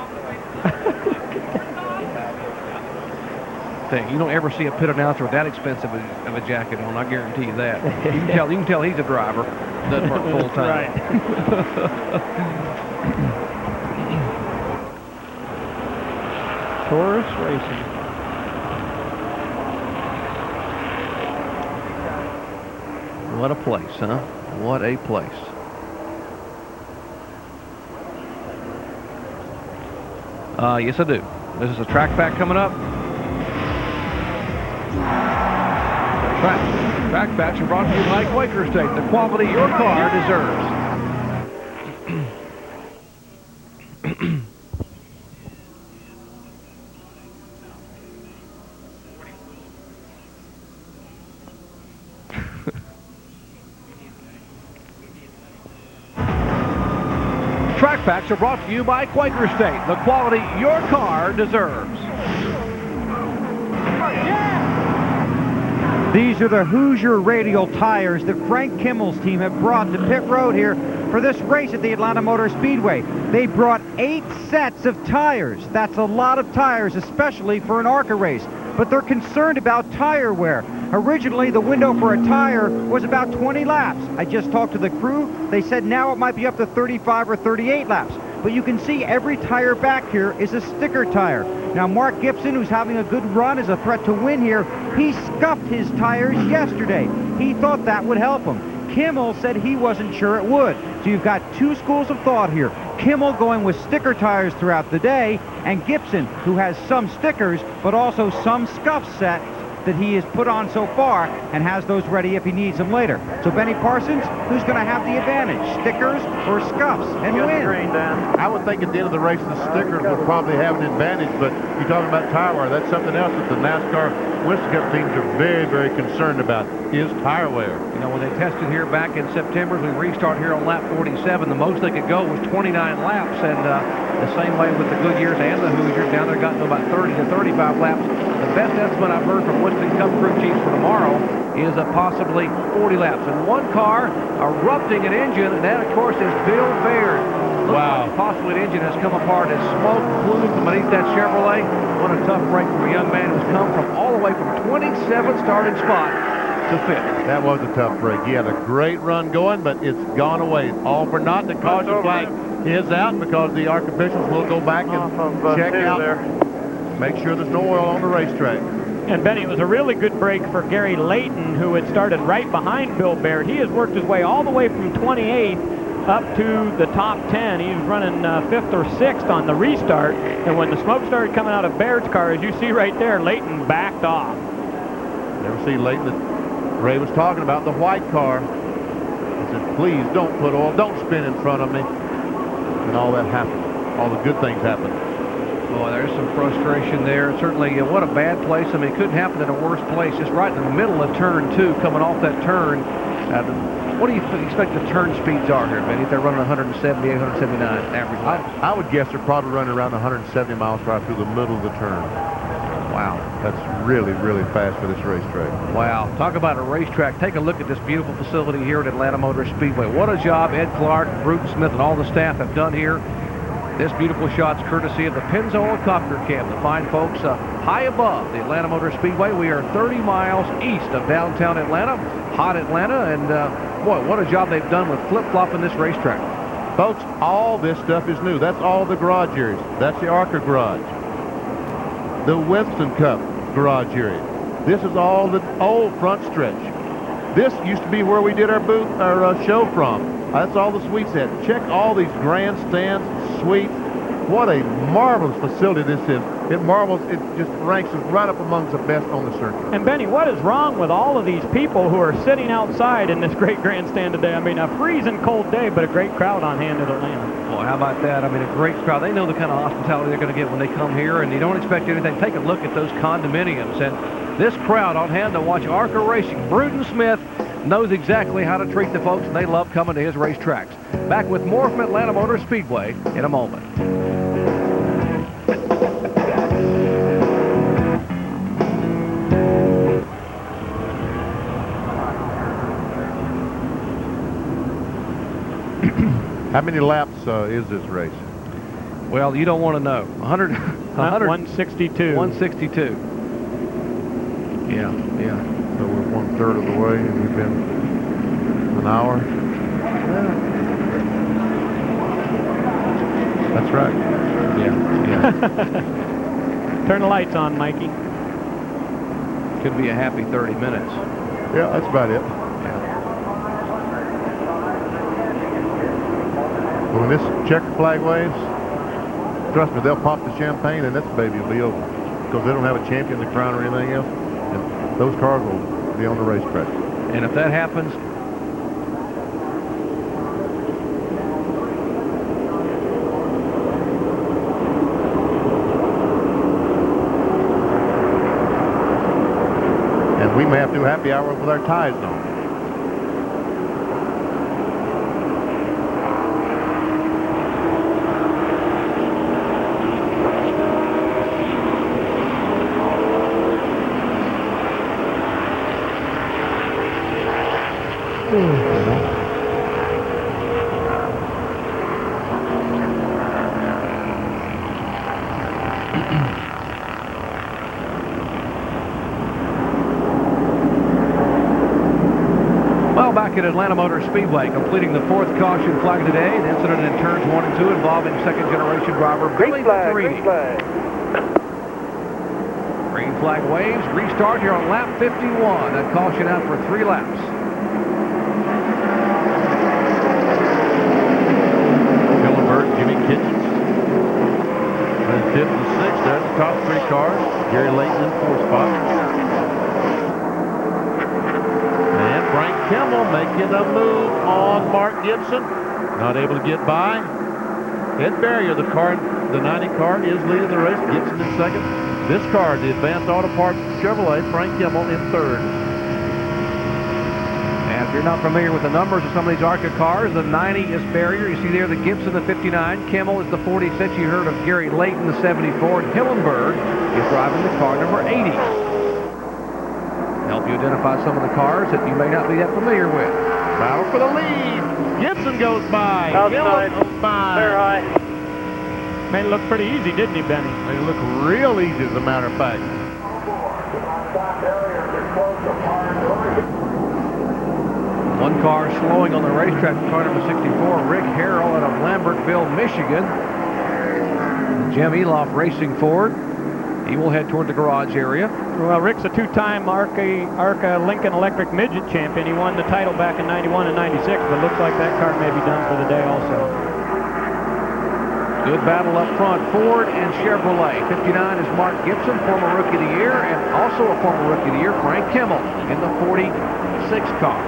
Thing. You don't ever see a pit announcer with that expensive of a jacket on. I guarantee you that. You can tell he's a driver. Doesn't work full time. Right. Taurus Racing. What a place, huh? What a place. Yes, I do. This is a track back coming up. Track backs are brought to you by Quaker Estate, the quality your car deserves. Track packs are brought to you by Quaker Estate, the quality your car deserves. These are the Hoosier radial tires that Frank Kimmel's team have brought to pit road here for this race at the Atlanta Motor Speedway. They brought 8 sets of tires. That's a lot of tires, especially for an ARCA race. But they're concerned about tire wear. Originally, the window for a tire was about 20 laps. I just talked to the crew. They said now it might be up to 35 or 38 laps. But you can see every tire back here is a sticker tire. Now, Mark Gibson, who's having a good run, is a threat to win here. He scuffed his tires yesterday. He thought that would help him. Kimmel said he wasn't sure it would. So you've got two schools of thought here. Kimmel going with sticker tires throughout the day, and Gibson, who has some stickers, but also some scuff sets that he has put on so far and has those ready if he needs them later. So Benny Parsons, who's going to have the advantage, stickers or scuffs, and win? I would think at the end of the race the stickers will probably have an advantage, but you're talking about tire wear. That's something else that the NASCAR Winston Cup teams are very, very concerned about, is tire wear. You know, when they tested here back in September, as we restart here on lap 47, the most they could go was 29 laps, and the same way with the Goodyears and the Hoosiers, down there got to about 30 to 35 laps. The best estimate I've heard from Winston Cup crew chiefs for tomorrow is possibly 40 laps. And one car erupting an engine, and that, of course, is Bill Baird. Wow. Like possibly an engine has come apart as smoke flew from beneath that Chevrolet. What a tough break from a young man who's come from all the way from 27th starting spot to 5th. That was a tough break. He had a great run going, but it's gone away. All for naught. The caution flag is out because the ARC officials will go back and check out there. Make sure there's no oil on the racetrack. And Benny, it was a really good break for Gary Layton, who had started right behind Bill Baird. He has worked his way all the way from 28th up to the top 10. He was running 5th or 6th on the restart. And when the smoke started coming out of Baird's car, as you see right there, Layton backed off. Never see Layton that Ray was talking about, the white car. He said, please don't put oil, don't spin in front of me. And all that happened. All the good things happened. Boy, there's some frustration there. Certainly, what a bad place. I mean, it couldn't happen in a worse place. Just right in the middle of turn 2, coming off that turn. What do you expect the turn speeds are here, Benny? If they're running 178, 179 average. I would guess they're probably running around 170 miles per hour through the middle of the turn. Wow. That's really, really fast for this racetrack. Wow. Talk about a racetrack. Take a look at this beautiful facility here at Atlanta Motor Speedway. What a job Ed Clark, Bruton Smith, and all the staff have done here. This beautiful shot's courtesy of the Pennzoil Helicopter Cam, the fine folks high above the Atlanta Motor Speedway. We are 30 miles east of downtown Atlanta, hot Atlanta, and boy, what a job they've done with flip-flopping this racetrack. Folks, all this stuff is new. That's all the garage areas. That's the ARCA garage. The Winston Cup garage area. This is all the old front stretch. This used to be where we did our booth, our show from. That's all the suites at. Check all these grandstands, suites. What a marvelous facility this is. It just ranks right up amongst the best on the circuit. And Benny, what is wrong with all of these people who are sitting outside in this great grandstand today? I mean, a freezing cold day, but a great crowd on hand at Atlanta. Well, how about that? I mean, a great crowd. They know the kind of hospitality they're going to get when they come here, and you don't expect anything. Take a look at those condominiums. And this crowd on hand to watch ARCA Racing. Bruton Smith knows exactly how to treat the folks, and they love coming to his racetracks. Back with more from Atlanta Motor Speedway in a moment. How many laps is this race? Well, you don't want to know. 162. 162. Yeah. So we're 1/3 of the way, and we've been an hour. That's right. Yeah. Turn the lights on, Mikey. Could be a happy 30 minutes. Yeah, that's about it. When this checker flag waves, trust me, they'll pop the champagne and this baby will be over. Because they don't have a champion, the crown, or anything else. And those cars will be on the racetrack. And if that happens, and we may have to do happy hour with our ties on. back at Atlanta Motor Speedway, completing the 4th caution flag today. An incident in turns 1 and 2 involving second-generation driver Billy Green flag. Green flag waves. Restart here on lap 51. That caution out for 3 laps. Hillenberg, Jimmy Kitchens. And 5th and 6th, there's the top 3 cars. Gary Layton in 4th spot. And Frank Kimmel making a move on Mark Gibson. Not able to get by. Ed Barrier, the 90 car, is leading the race. Gibson in 2nd. This car, the Advanced Auto Parts Chevrolet, Frank Kimmel in 3rd. And if you're not familiar with the numbers of some of these ARCA cars, the 90 is Barrier. You see there the Gibson, the 59. Kimmel is the 46. You heard of Gary Layton, the 74. And Hillenberg is driving the car number 80. Help you identify some of the cars that you may not be that familiar with. Battle for the lead. Gibson goes by. Outside. Goes by. Fair high. Made it look pretty easy, didn't he, Benny? They look real easy, as a matter of fact. One car slowing on the racetrack, car number 64, Rick Harrell out of Lambertville, Michigan. Jim Eloff racing forward. He will head toward the garage area. Well, Rick's a 2-time ARCA Lincoln Electric Midget champion. He won the title back in 91 and 96, but looks like that car may be done for the day also. Good battle up front, Ford and Chevrolet. 59 is Mark Gibson, former Rookie of the Year, and also a former Rookie of the Year, Frank Kimmel, in the 46 car.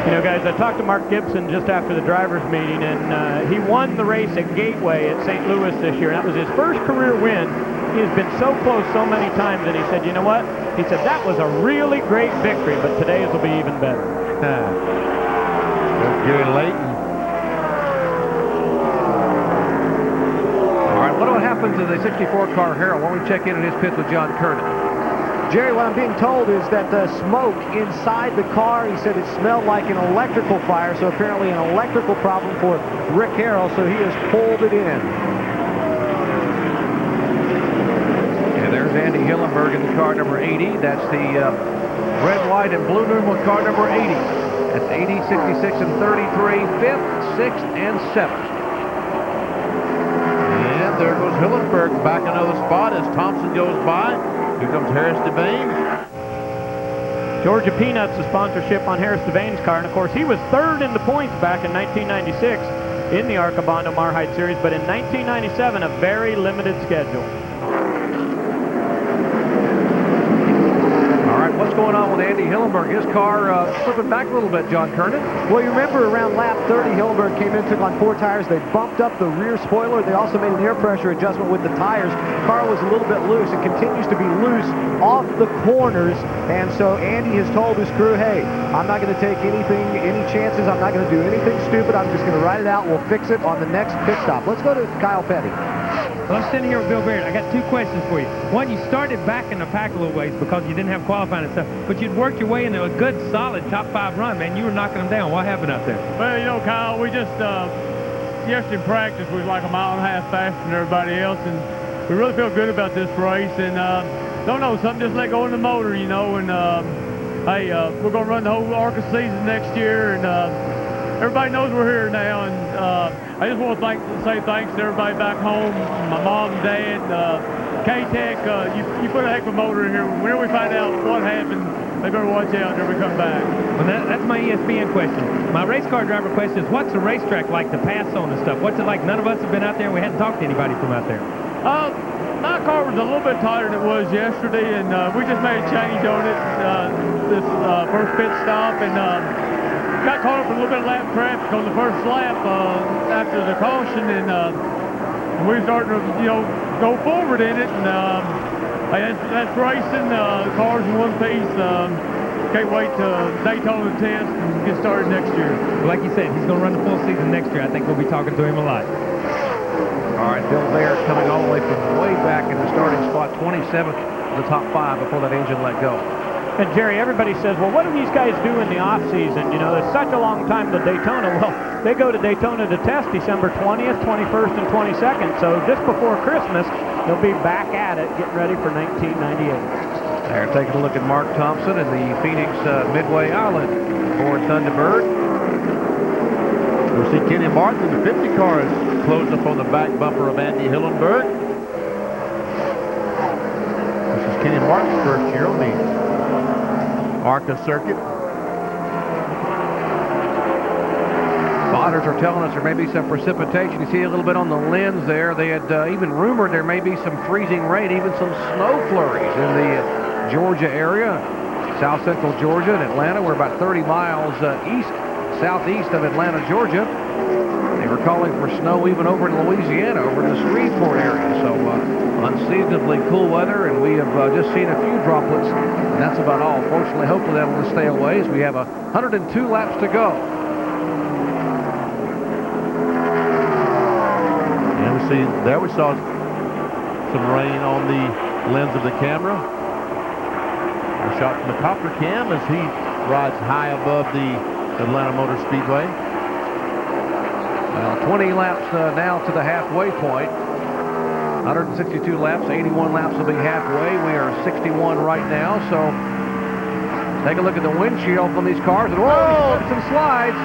You know, guys, I talked to Mark Gibson just after the drivers' meeting, and he won the race at Gateway at St. Louis this year. And that was his first career win. He has been so close so many times, and he said, you know what? He said, that was a really great victory, but today's will be even better. There's Gary Layton. All right, what happens to the 64 car Harrell? Why don't we check in at his pits with John Kernan? Jerry, what I'm being told is that the smoke inside the car, he said it smelled like an electrical fire, so apparently an electrical problem for Rick Harrell, so he has pulled it in. And there's Andy Hillenberg in the car number 80. That's the red, white, and blue numeral car number 80. That's 80, 66, and 33, 5th, 6th, and 7th. And there goes Hillenberg back another spot as Thompson goes by. Here comes Harris Devane. Georgia Peanuts, the sponsorship on Harris Devane's car. And, of course, he was 3rd in the points back in 1996 in the ARCA Bondo Mar-Hyde Series. But in 1997, a very limited schedule. All right, what's going on with Andy Hillenberg? His car slipping back a little bit, John Kernan. Well, you remember around lap 30, Hillenberg came in, took on 4 tires. They bumped up the rear spoiler. They also made an air pressure adjustment with the tires. The car was a little bit loose. It continues to be loose off the corners. And so Andy has told his crew, hey, I'm not going to take any chances. I'm not going to do anything stupid. I'm just going to ride it out. We'll fix it on the next pit stop. Let's go to Kyle Petty. Well, I'm standing here with Bill Barrett. I got 2 questions for you. One, you started back in the pack a little ways because you didn't have qualifying and stuff, but you'd worked your way into a good, solid top 5 run, man. You were knocking them down. What happened out there? Well, you know, Kyle, we just, yesterday in practice, we was like a mile and a half faster than everybody else, and we really feel good about this race, and don't know, something just let go in the motor, you know, and hey, we're going to run the whole ARCA season next year, and everybody knows we're here now, and I just want to say thanks to everybody back home, my mom and dad, K-Tech, you put a heck of a motor in here. Whenever we find out what happened, they better watch out until we come back. Well, that's my ESPN question. My race car driver question is, what's the racetrack like to pass on and stuff? What's it like? None of us have been out there, and we hadn't talked to anybody from out there. My car was a little bit tighter than it was yesterday, and we just made a change on it this first pit stop, and got caught up in a little bit of lap traffic on the first lap after the caution, and we were starting to, you know, go forward in it, and that's racing. The car's in one piece. Can't wait to Daytona test and get started next year. Well, like you said, he's going to run the full season next year. I think we'll be talking to him a lot. All right, Bill Baird coming all the way from way back in the starting spot, 27th of the top 5 before that engine let go. And, Jerry, everybody says, well, what do these guys do in the off-season? You know, there's such a long time to Daytona. Well, they go to Daytona to test December 20th, 21st, and 22nd. So just before Christmas, they'll be back at it, getting ready for 1998. They're taking a look at Mark Thompson in the Phoenix Midway Island for Thunderbird. We'll see Kenny Martin in the 50 car is closed up on the back bumper of Andy Hillenburg. This is Kenny Martin's first year on the ARCA circuit. Spotters are telling us there may be some precipitation. You see a little bit on the lens there. They had even rumored there may be some freezing rain, even some snow flurries in the Georgia area, south central Georgia and Atlanta. We're about 30 miles southeast of Atlanta, Georgia. They were calling for snow even over in Louisiana, over in the Shreveport area. So unseasonably cool weather, and we have just seen a few droplets, and that's about all. Fortunately, hopefully that'll just stay away as we have 102 laps to go. And there we saw some rain on the lens of the camera. A shot from the copper cam as he rides high above the Atlanta Motor Speedway. Well, 20 laps now to the halfway point. 162 laps, 81 laps will be halfway. We are 61 right now, so take a look at the windshield from these cars. And whoa, some slides.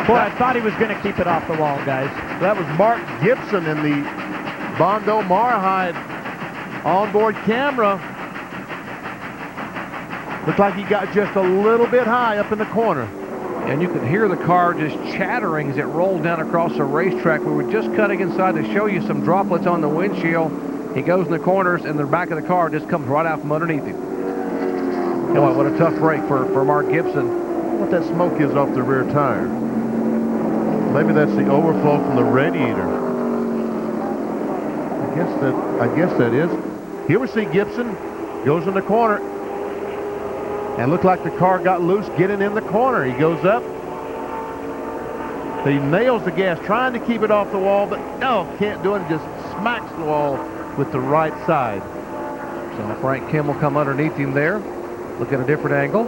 Boy, I thought he was going to keep it off the wall, guys. That was Mark Gibson in the Bondo Mar-Hyde onboard camera. Looked like he got just a little bit high up in the corner. And you could hear the car just chattering as it rolled down across the racetrack. We were just cutting inside to show you some droplets on the windshield. He goes in the corners, and the back of the car just comes right out from underneath him. Boy, what a tough break for Mark Gibson. What that smoke is off the rear tire. Maybe that's the overflow from the radiator. I guess that is. Here we see Gibson goes in the corner. And looked like the car got loose getting in the corner. He goes up. He nails the gas, trying to keep it off the wall, but no, can't do it. He just smacks the wall with the right side. So Frank Kim will come underneath him there. Look at a different angle.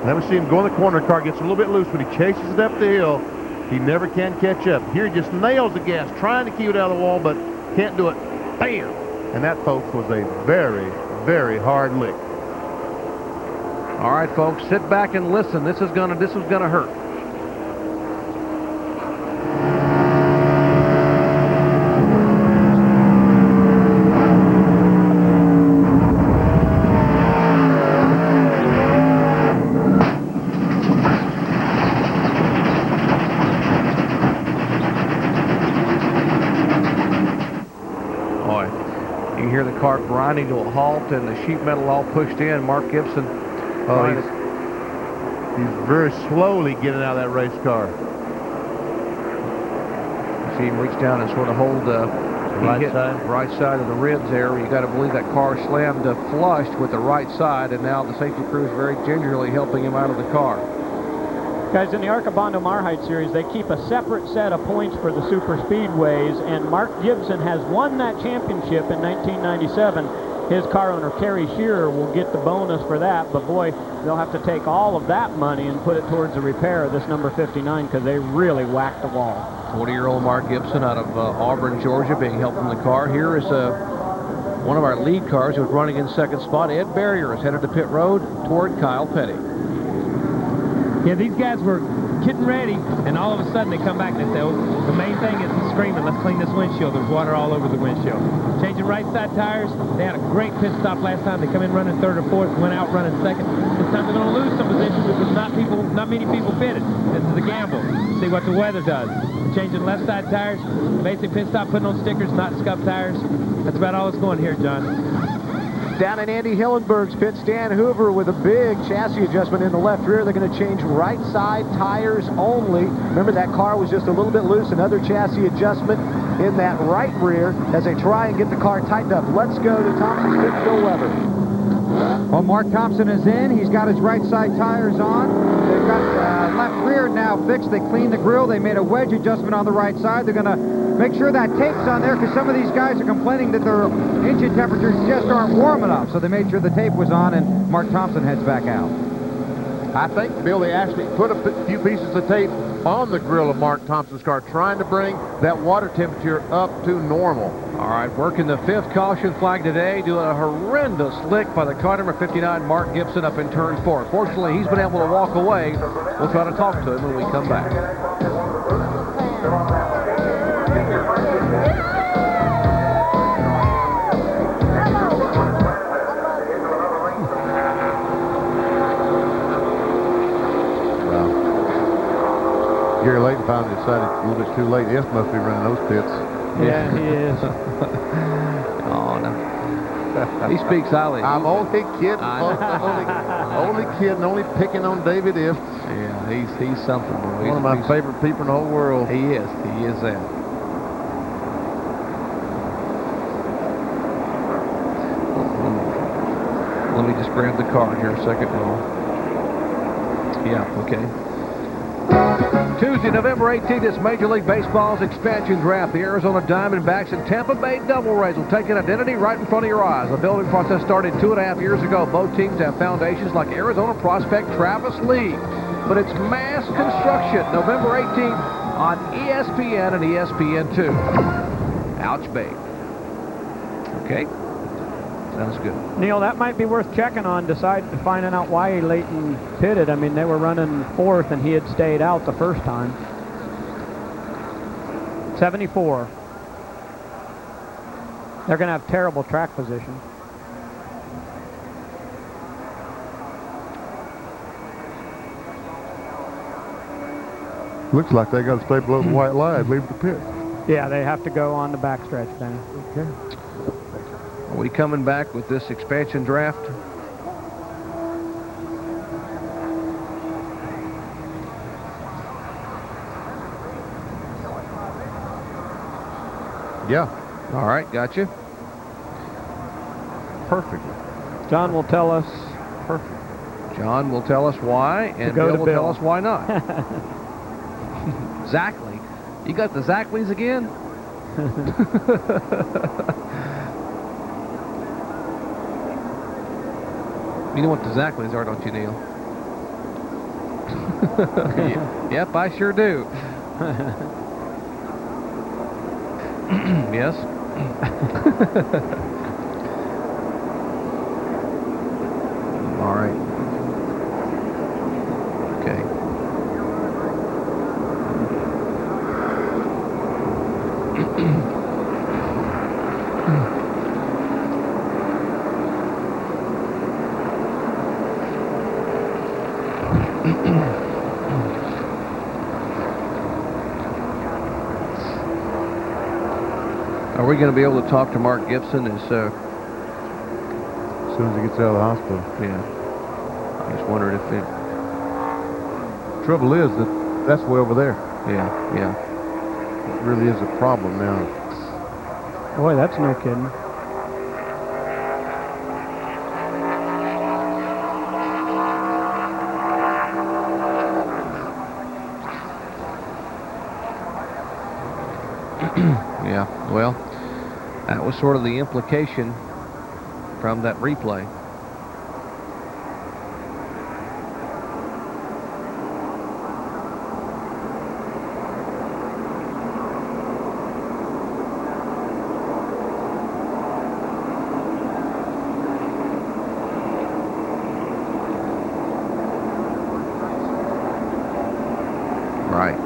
Then we see him go in the corner. The car gets a little bit loose. When he chases it up the hill, he never can catch up. Here he just nails the gas, trying to keep it out of the wall, but can't do it. Bam! And that, folks, was a very, very hard lick. All right, folks, sit back and listen. This is gonna hurt. Hear the car grinding to a halt and the sheet metal all pushed in. Mark Gibson. He's very slowly getting out of that race car. You see him reach down and sort of hold right side of the ribs there. You got to believe that car slammed flushed with the right side, and now the safety crew is very gingerly helping him out of the car. Guys, in the ARCA Bondo Mar-Hyde series, they keep a separate set of points for the super speedways, and Mark Gibson has won that championship in 1997. His car owner, Kerry Shearer, will get the bonus for that, but boy, they'll have to take all of that money and put it towards the repair of this number 59 because they really whacked the wall. 40-year-old Mark Gibson out of Auburn, Georgia, being helped from the car. Here is one of our lead cars who was running in second spot. Ed Barrier is headed to pit road toward Kyle Petty. Yeah, these guys were getting ready, and all of a sudden they come back and they say, oh, the main thing is screaming, let's clean this windshield. There's water all over the windshield. Changing right side tires. They had a great pit stop last time. They come in running third or fourth, went out running second. This time they're going to lose some position because not many people pitted. This is a gamble. See what the weather does. Changing left side tires. Basic pit stop, putting on stickers, not scuff tires. That's about all that's going here, John. Down in Andy Hillenburg's pit, Stan Hoover with a big chassis adjustment in the left rear. They're going to change right side tires only. Remember, that car was just a little bit loose. Another chassis adjustment in that right rear as they try and get the car tightened up. Let's go to Thompson's pit, Phil Weber. Well, Mark Thompson is in. He's got his right side tires on. They've got left rear now fixed. They cleaned the grill. They made a wedge adjustment on the right side. They're going to make sure that tape's on there because some of these guys are complaining that their engine temperatures just aren't warm enough. So they made sure the tape was on, and Mark Thompson heads back out. I think, Bill, they actually put a few pieces of tape on the grill of Mark Thompson's car, trying to bring that water temperature up to normal. All right, working the 5th caution flag today, doing a horrendous lick by the car number 59, Mark Gibson, up in turn 4. Fortunately, he's been able to walk away. We'll try to talk to him when we come back. Gary Layton finally decided a little bit too late. F must be running those pits. Yeah, he is. Oh, no. He speaks highly. I'm only kidding, folks. only kidding, only picking on David If. Yeah, he's something. Boy. One of my favorite people in the whole world. He is that. Let me just grab the card here a second. Yeah, okay. Tuesday, November 18th, it's Major League Baseball's expansion draft. The Arizona Diamondbacks and Tampa Bay Devil Rays will take an identity right in front of your eyes. The building process started 2.5 years ago. Both teams have foundations like Arizona prospect Travis Lee. But it's mass construction, November 18th on ESPN and ESPN2. Ouch, babe. Okay. Sounds good. Neil, that might be worth checking on, finding out why Layton pitted. I mean, they were running 4th, and he had stayed out the first time. 74. They're going to have terrible track position. Looks like they got to stay below the white line, leave the pit. Yeah, they have to go on the backstretch then. Okay. Are we coming back with this expansion draft? Yeah. All right, gotcha. Perfect. John will tell us. Perfect. John will tell us why, and Bill will tell us why not. Zackley. You got the Zackleys again? You know what the Zackleys are, don't you, Neil? Yep, I sure do. Yes. All right. Okay. Are we going to be able to talk to Mark Gibson as soon as he gets out of the hospital? Yeah. I just wondered if it... Trouble is that's way over there. Yeah, yeah. It really is a problem now. Boy, that's no kidding. Yeah, well, that was sort of the implication from that replay. Right.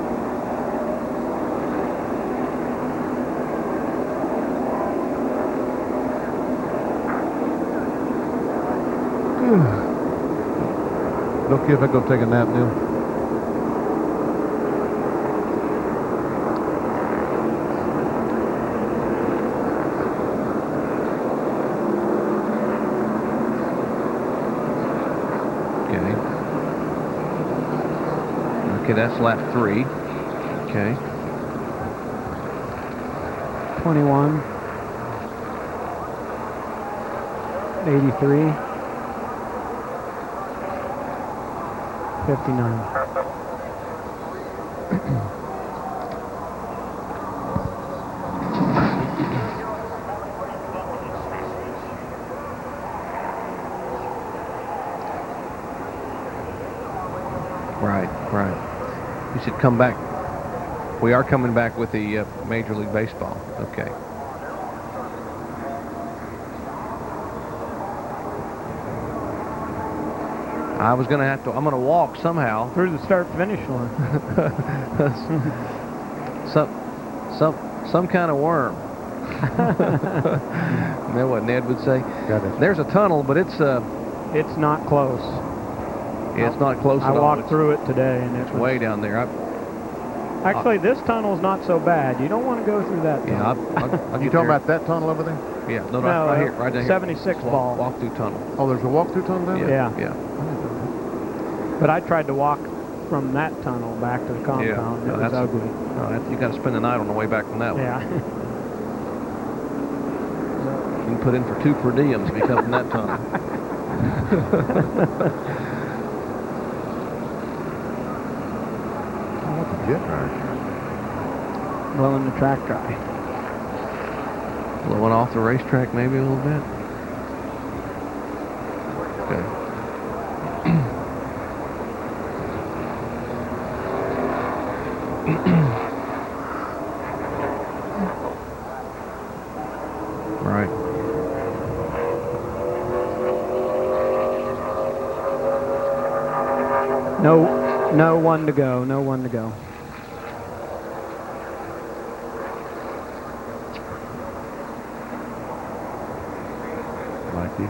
Don't care if I go take a nap, Neil. Okay. Okay, that's lap 3. Okay. 21. 83. 59. Right. You should come back. We are coming back with the Major League Baseball. Okay. I was going to have to, I'm going to walk somehow. Through the start-finish line. some kind of worm. Isn't that what Ned would say? There's a tunnel, but it's not close. Yeah, it's not close at all. I walked through it today, and it's way down there. Actually, this tunnel's not so bad. You don't want to go through that tunnel. Yeah, you talking about that tunnel over there? Yeah, no, right here, right down here. 76 ball. Walk-through tunnel. Oh, there's a walk-through tunnel down there? Yeah. But I tried to walk from that tunnel back to the compound. It was ugly. No, you got to spend the night on the way back from that one. Yeah. You can put in for 2 per diems if you come from that tunnel. Jet dryer. Blowing the track dry. Blowing off the racetrack maybe a little bit. Okay. Right. No one to go. No one to go. Mikey.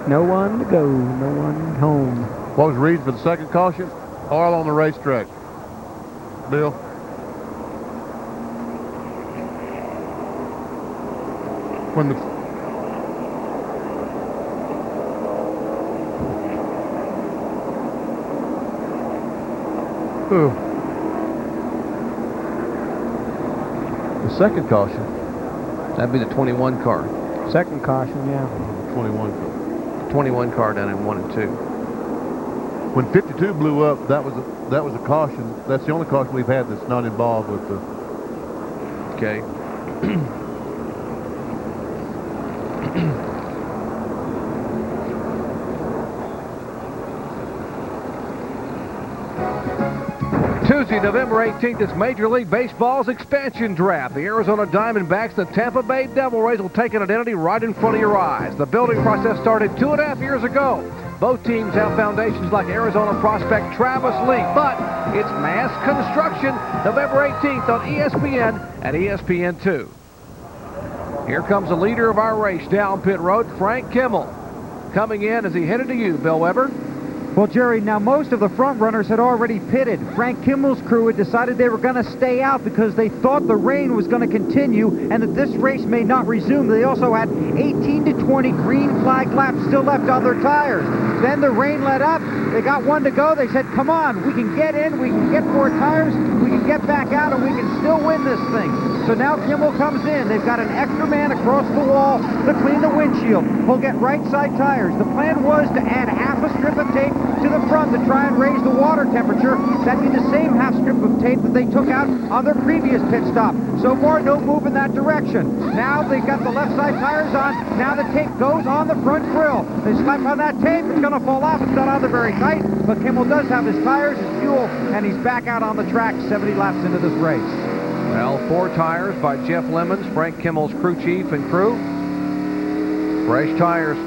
No one to go. No one home. What was Reese for the second caution? Oil on the racetrack. Bill? When the second caution. That'd be the 21 car. Second caution, yeah. 21 car. 21 car down in 1 and 2. When 52 blew up, that was a caution. That's the only caution we've had that's not involved with the. Okay. Tuesday, November 18th is Major League Baseball's expansion draft. The Arizona Diamondbacks, the Tampa Bay Devil Rays will take an identity right in front of your eyes. The building process started 2.5 years ago. Both teams have foundations like Arizona prospect Travis Lee, but it's mass construction November 18th on ESPN and ESPN2. Here comes the leader of our race down pit road, Frank Kimmel. Coming in as he headed to you, Bill Weber. Well, Jerry, now most of the front runners had already pitted. Frank Kimmel's crew had decided they were going to stay out because they thought the rain was going to continue and that this race may not resume. They also had 18 to 20 green flag laps still left on their tires. Then the rain let up. They got 1 to go. They said, come on, we can get in, we can get 4 tires, we can get back out, and we can still win this thing. So now Kimmel comes in. They've got an extra man across the wall to clean the windshield. He'll get right side tires. The plan was to add half a strip of tape to the front to try and raise the water temperature. That'd be the same half strip of tape that they took out on their previous pit stop. So far, no move in that direction. Now they've got the left side tires on. Now the tape goes on the front grill. They slap on that tape. It's going to fall off. It's not on there very tight, but Kimmel does have his tires, his fuel, and he's back out on the track 70 laps into this race. Well, 4 tires by Jeff Lemons, Frank Kimmel's crew chief and crew. Fresh tires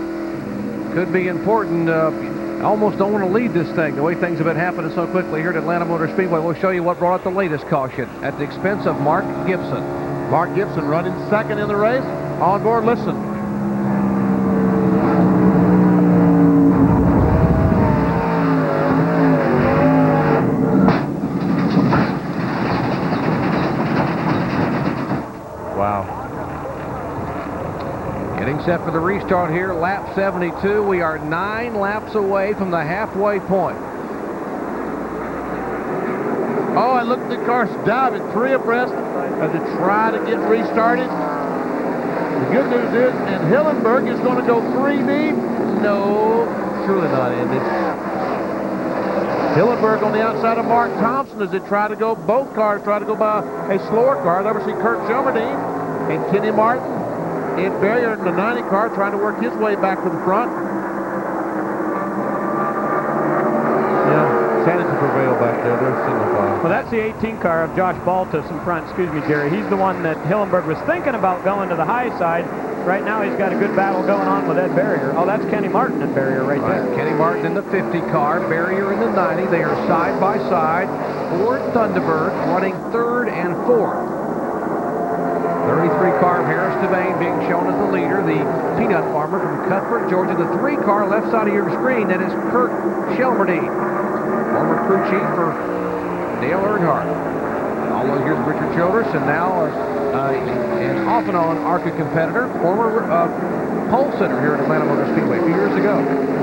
could be important. I almost don't want to lead this thing, the way things have been happening so quickly here at Atlanta Motor Speedway. We'll show you what brought out the latest caution at the expense of Mark Gibson. Mark Gibson running second in the race. On board, listen. Wow. Getting set for the restart here, lap 72. We are 9 laps away from the halfway point. Oh, and look at the cars diving 3 abreast as they try to get restarted. The good news is, and Hillenberg is going to go 3 deep. No, surely not, Andy. Hillenberg on the outside of Mark Thompson as they try to go, both cars try to go by a slower car. There we see Kurt Shelmerdine and Kenny Martin. Ed Barrier in the 90 car trying to work his way back to the front. Yeah, sanity prevails. they're single file. Well, that's the 18 car of Josh Baltus in front. Excuse me, Jerry. He's the one that Hillenberg was thinking about going to the high side. Right now, he's got a good battle going on with Ed Barrier. Oh, that's Kenny Martin and Barrier right there. Kenny Martin in the 50 car, Barrier in the 90. They are side by side. Ford Thunderbird running third and fourth. 33 car of Harris Devane being shown as the leader. The peanut farmer from Cuthbert, Georgia. The 3 car left side of your screen, that is Kurt Shelmerdine, former crew chief for Dale Earnhardt. Although here's Richard Childress, and now an off and on ARCA competitor, former pole sitter here at Atlanta Motor Speedway a few years ago.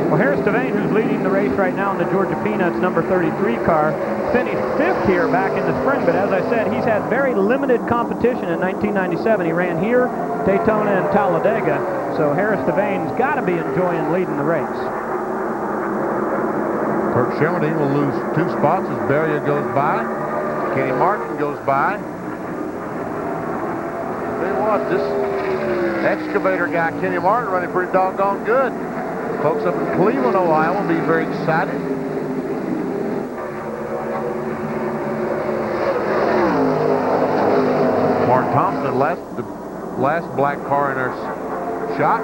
Well, Harris Devane, who's leading the race right now in the Georgia Peanuts number 33 car, finished 5th here back in the spring, but as I said, he's had very limited competition in 1997. He ran here, Daytona, and Talladega, so Harris Devane's got to be enjoying leading the race. Kurt Shelmerdine will lose 2 spots as Barrier goes by. Kenny Martin goes by. Tell you what, this excavator guy, Kenny Martin, running pretty doggone good. Folks up in Cleveland, Ohio, will be very excited. Mark Thompson, the last black car in our shot.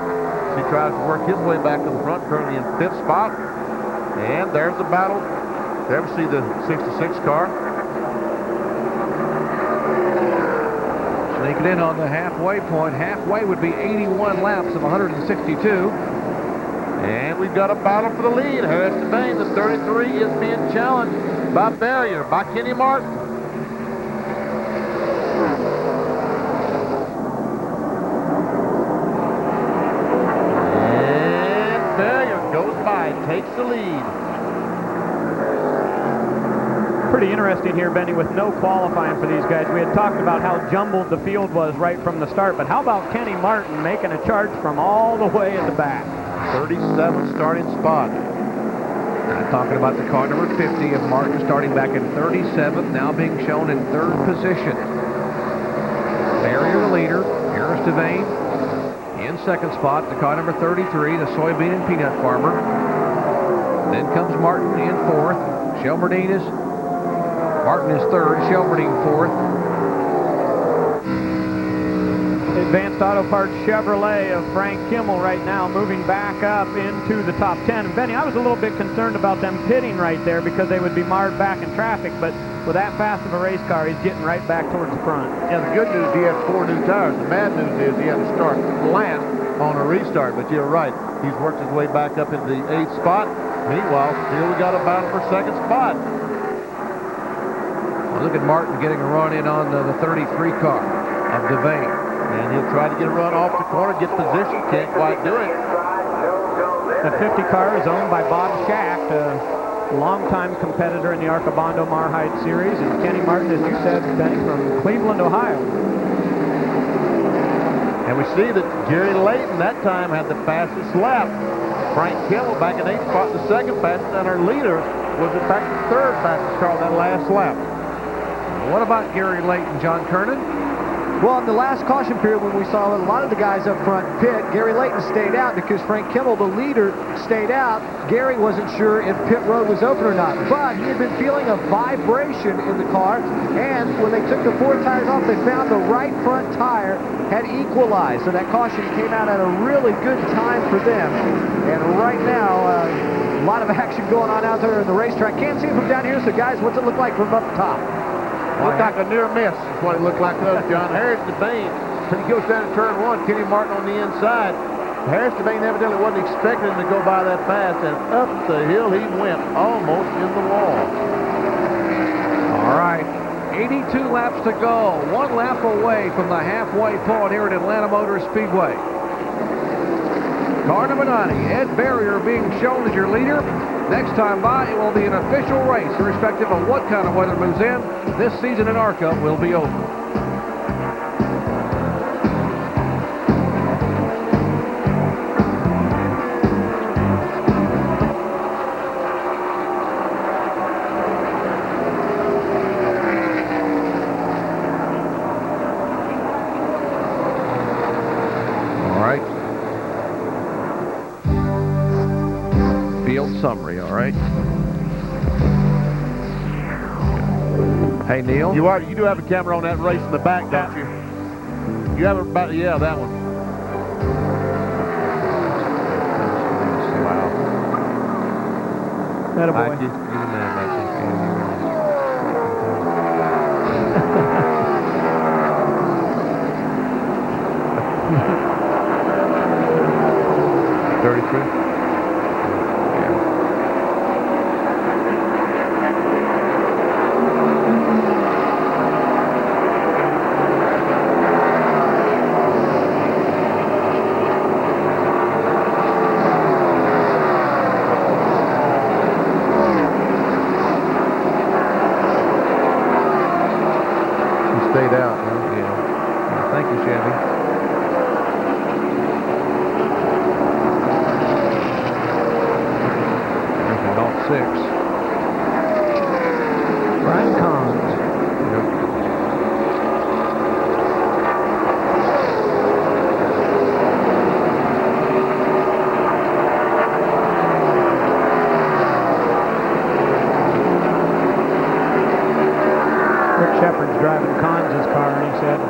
He tries to work his way back to the front, currently in 5th spot. And there's the battle. There we see the 66 car. Sneaking in on the halfway point. Halfway would be 81 laps of 162. And we've got a battle for the lead. Harris Devane, the 33, is being challenged by Barrier, by Kenny Martin. And Barrier goes by, takes the lead. Pretty interesting here, Benny, with no qualifying for these guys. We had talked about how jumbled the field was right from the start, but how about Kenny Martin making a charge from all the way at the back? 37 starting spot. I'm talking about the car number 50 of Martin starting back in 37th, now being shown in 3rd position. Barrier the leader, Harris Devane in 2nd spot, the car number 33, the soybean and peanut farmer. Then comes Martin in 4th. Martin is 3rd, Shelmerdine 4th. Advanced Auto Parts Chevrolet of Frank Kimmel right now moving back up into the top 10. And Benny, I was a little bit concerned about them pitting right there because they would be marred back in traffic, but with that fast of a race car, he's getting right back towards the front. Yeah, the good news, he has 4 new tires. The bad news is he had to start last on a restart, but you're right. He's worked his way back up into the 8th spot. Meanwhile, here we got a battle for 2nd spot. Well, look at Martin getting a run in on the 33 car of Devane. And he'll try to get a run off the corner, get position, can't quite do it. The 50 car is owned by Bob Schacht, a longtime competitor in the ARCA Bondo Mar-Hyde series, and Kenny Martin, as you said, Benny, from Cleveland, Ohio. And we see that Jerry Layton that time had the fastest lap. Frank Kimmel back in 8th spot, the 2nd fastest, and our leader was in fact the 3rd fastest car on that last lap. What about Gary Layton, John Kernan? Well, in the last caution period when we saw a lot of the guys up front pit, Gary Layton stayed out because Frank Kimmel, the leader, stayed out. Gary wasn't sure if pit road was open or not, but he had been feeling a vibration in the car, and when they took the 4 tires off, they found the right front tire had equalized, so that caution came out at a really good time for them. And right now, a lot of action going on out there in the racetrack. Can't see it from down here, so guys, what's it look like from up top? Looked like a near miss is what it looked like to us, John. Harris Devane, when he goes down to turn 1, Kenny Martin on the inside. Harris Devane evidently wasn't expecting him to go by that fast, and up the hill he went, almost in the wall. All right, 82 laps to go, 1 lap away from the halfway point here at Atlanta Motor Speedway. Car number 90, Ed Barrier being shown as your leader. Next time by, it will be an official race, irrespective of what kind of weather moves in. This season in ARCA will be over. Summary, all right? Hey, Neil. You do have a camera on that race in the back, don't you? You have about, yeah, that one. Wow. That a boy. Mikey, you're the man, Mikey. Stayed out, huh? Yeah. Thank you, Chevy. There's an 06. Brian Collins. Shepard's driving Collins' car, and he said,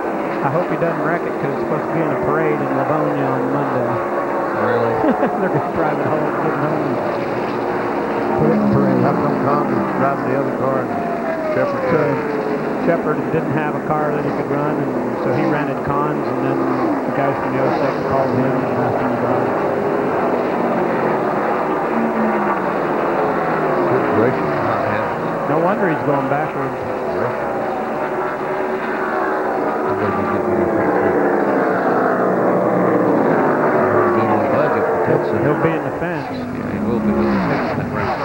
I hope he doesn't wreck it because it's supposed to be in a parade in Livonia on Monday. Really? They're going to drive it home, getting home and put it in the parade. How come Collins was driving the other car and Shepard? Shepard didn't have a car that he could run, and so he rented Collins, and then the guys from the 06 called him and asked him to drive. No wonder he's going backwards. He'll be in the fence. Yeah, he will be with the fence in that race.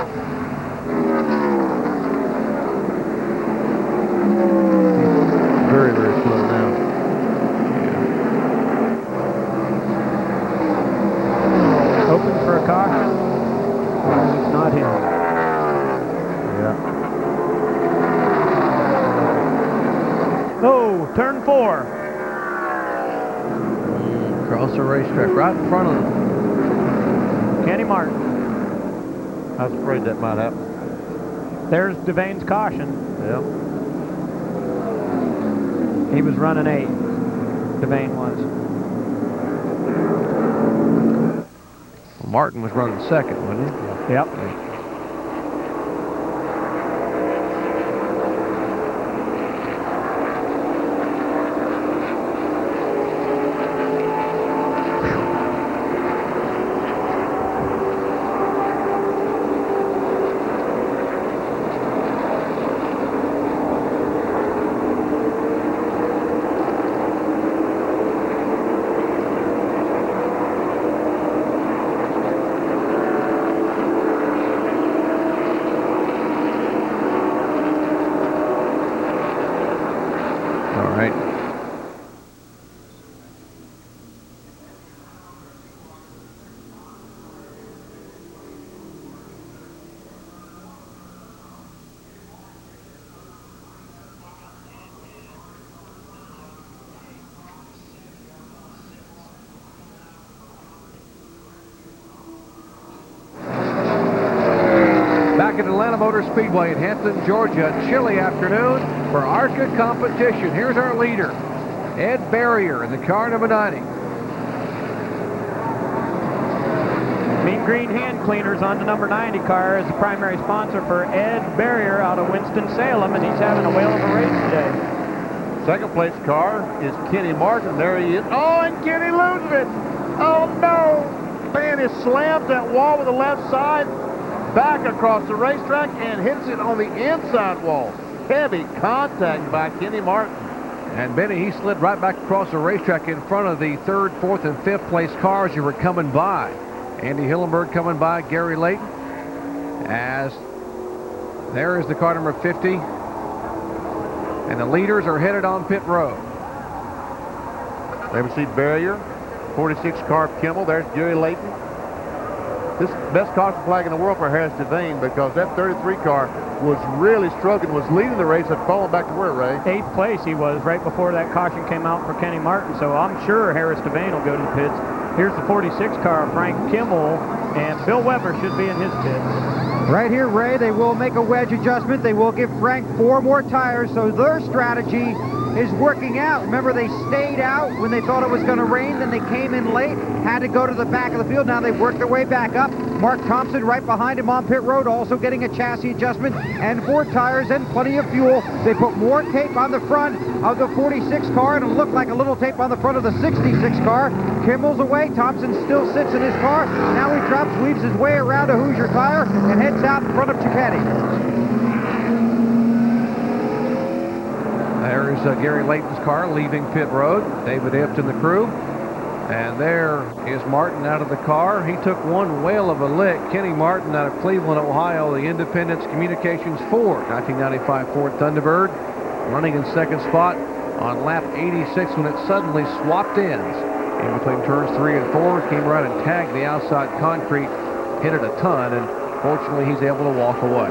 Very, very slow now. Open for a caution. It's not him. Yeah. Oh, turn 4. Across the racetrack, right in front of them. Kenny Martin. I was afraid that might happen. There's Devane's caution. Yeah. He was running 8. Devane was. Well, Martin was running second, wasn't he? Yep. Back at Atlanta Motor Speedway in Hampton, Georgia, chilly afternoon for ARCA competition. Here's our leader, Ed Barrier in the car number 90. Mean Green Hand Cleaners on the number 90 car is the primary sponsor for Ed Barrier out of Winston-Salem, and he's having a whale of a race today. Second place car is Kenny Martin. There he is. Oh, and Kenny loses it. Oh, no. Man, he slams that wall with the left side back across the racetrack and hits it on the inside wall. Heavy contact by Kenny Martin. And Benny, he slid right back across the racetrack in front of the 3rd, 4th, and 5th place cars who were coming by. Andy Hillenberg coming by, Gary Layton. As there is the car number 50. And the leaders are headed on pit road. They see Barrier, 46 car Kimmel. There's Jerry Layton. This best caution flag in the world for Harris Devane because that 33 car was really struggling, was leading the race, had fallen back to where, Ray? 8th place he was right before that caution came out for Kenny Martin, so I'm sure Harris Devane will go to the pits. Here's the 46 car, Frank Kimmel, and Bill Weber should be in his pit. Right here, Ray, they will make a wedge adjustment. They will give Frank 4 more tires, so their strategy is working out. Remember, they stayed out when they thought it was going to rain, then they came in late, had to go to the back of the field. Now they've worked their way back up. Mark Thompson right behind him on pit road, also getting a chassis adjustment and 4 tires and plenty of fuel. They put more tape on the front of the 46 car, and it looked like a little tape on the front of the 66 car. Kimmel's away. Thompson still sits in his car. Now he drops, weaves his way around a Hoosier tire, and heads out in front of Ciupetti. There's Gary Layton's car leaving pit road. David Ipton, the crew. And there is Martin out of the car. He took one whale of a lick. Kenny Martin out of Cleveland, Ohio, the Independence Communications Ford, 1995 Ford Thunderbird, running in second spot on lap 86 when it suddenly swapped ends. In between turns 3 and 4, came around and tagged the outside concrete, hit it a ton, and fortunately he's able to walk away.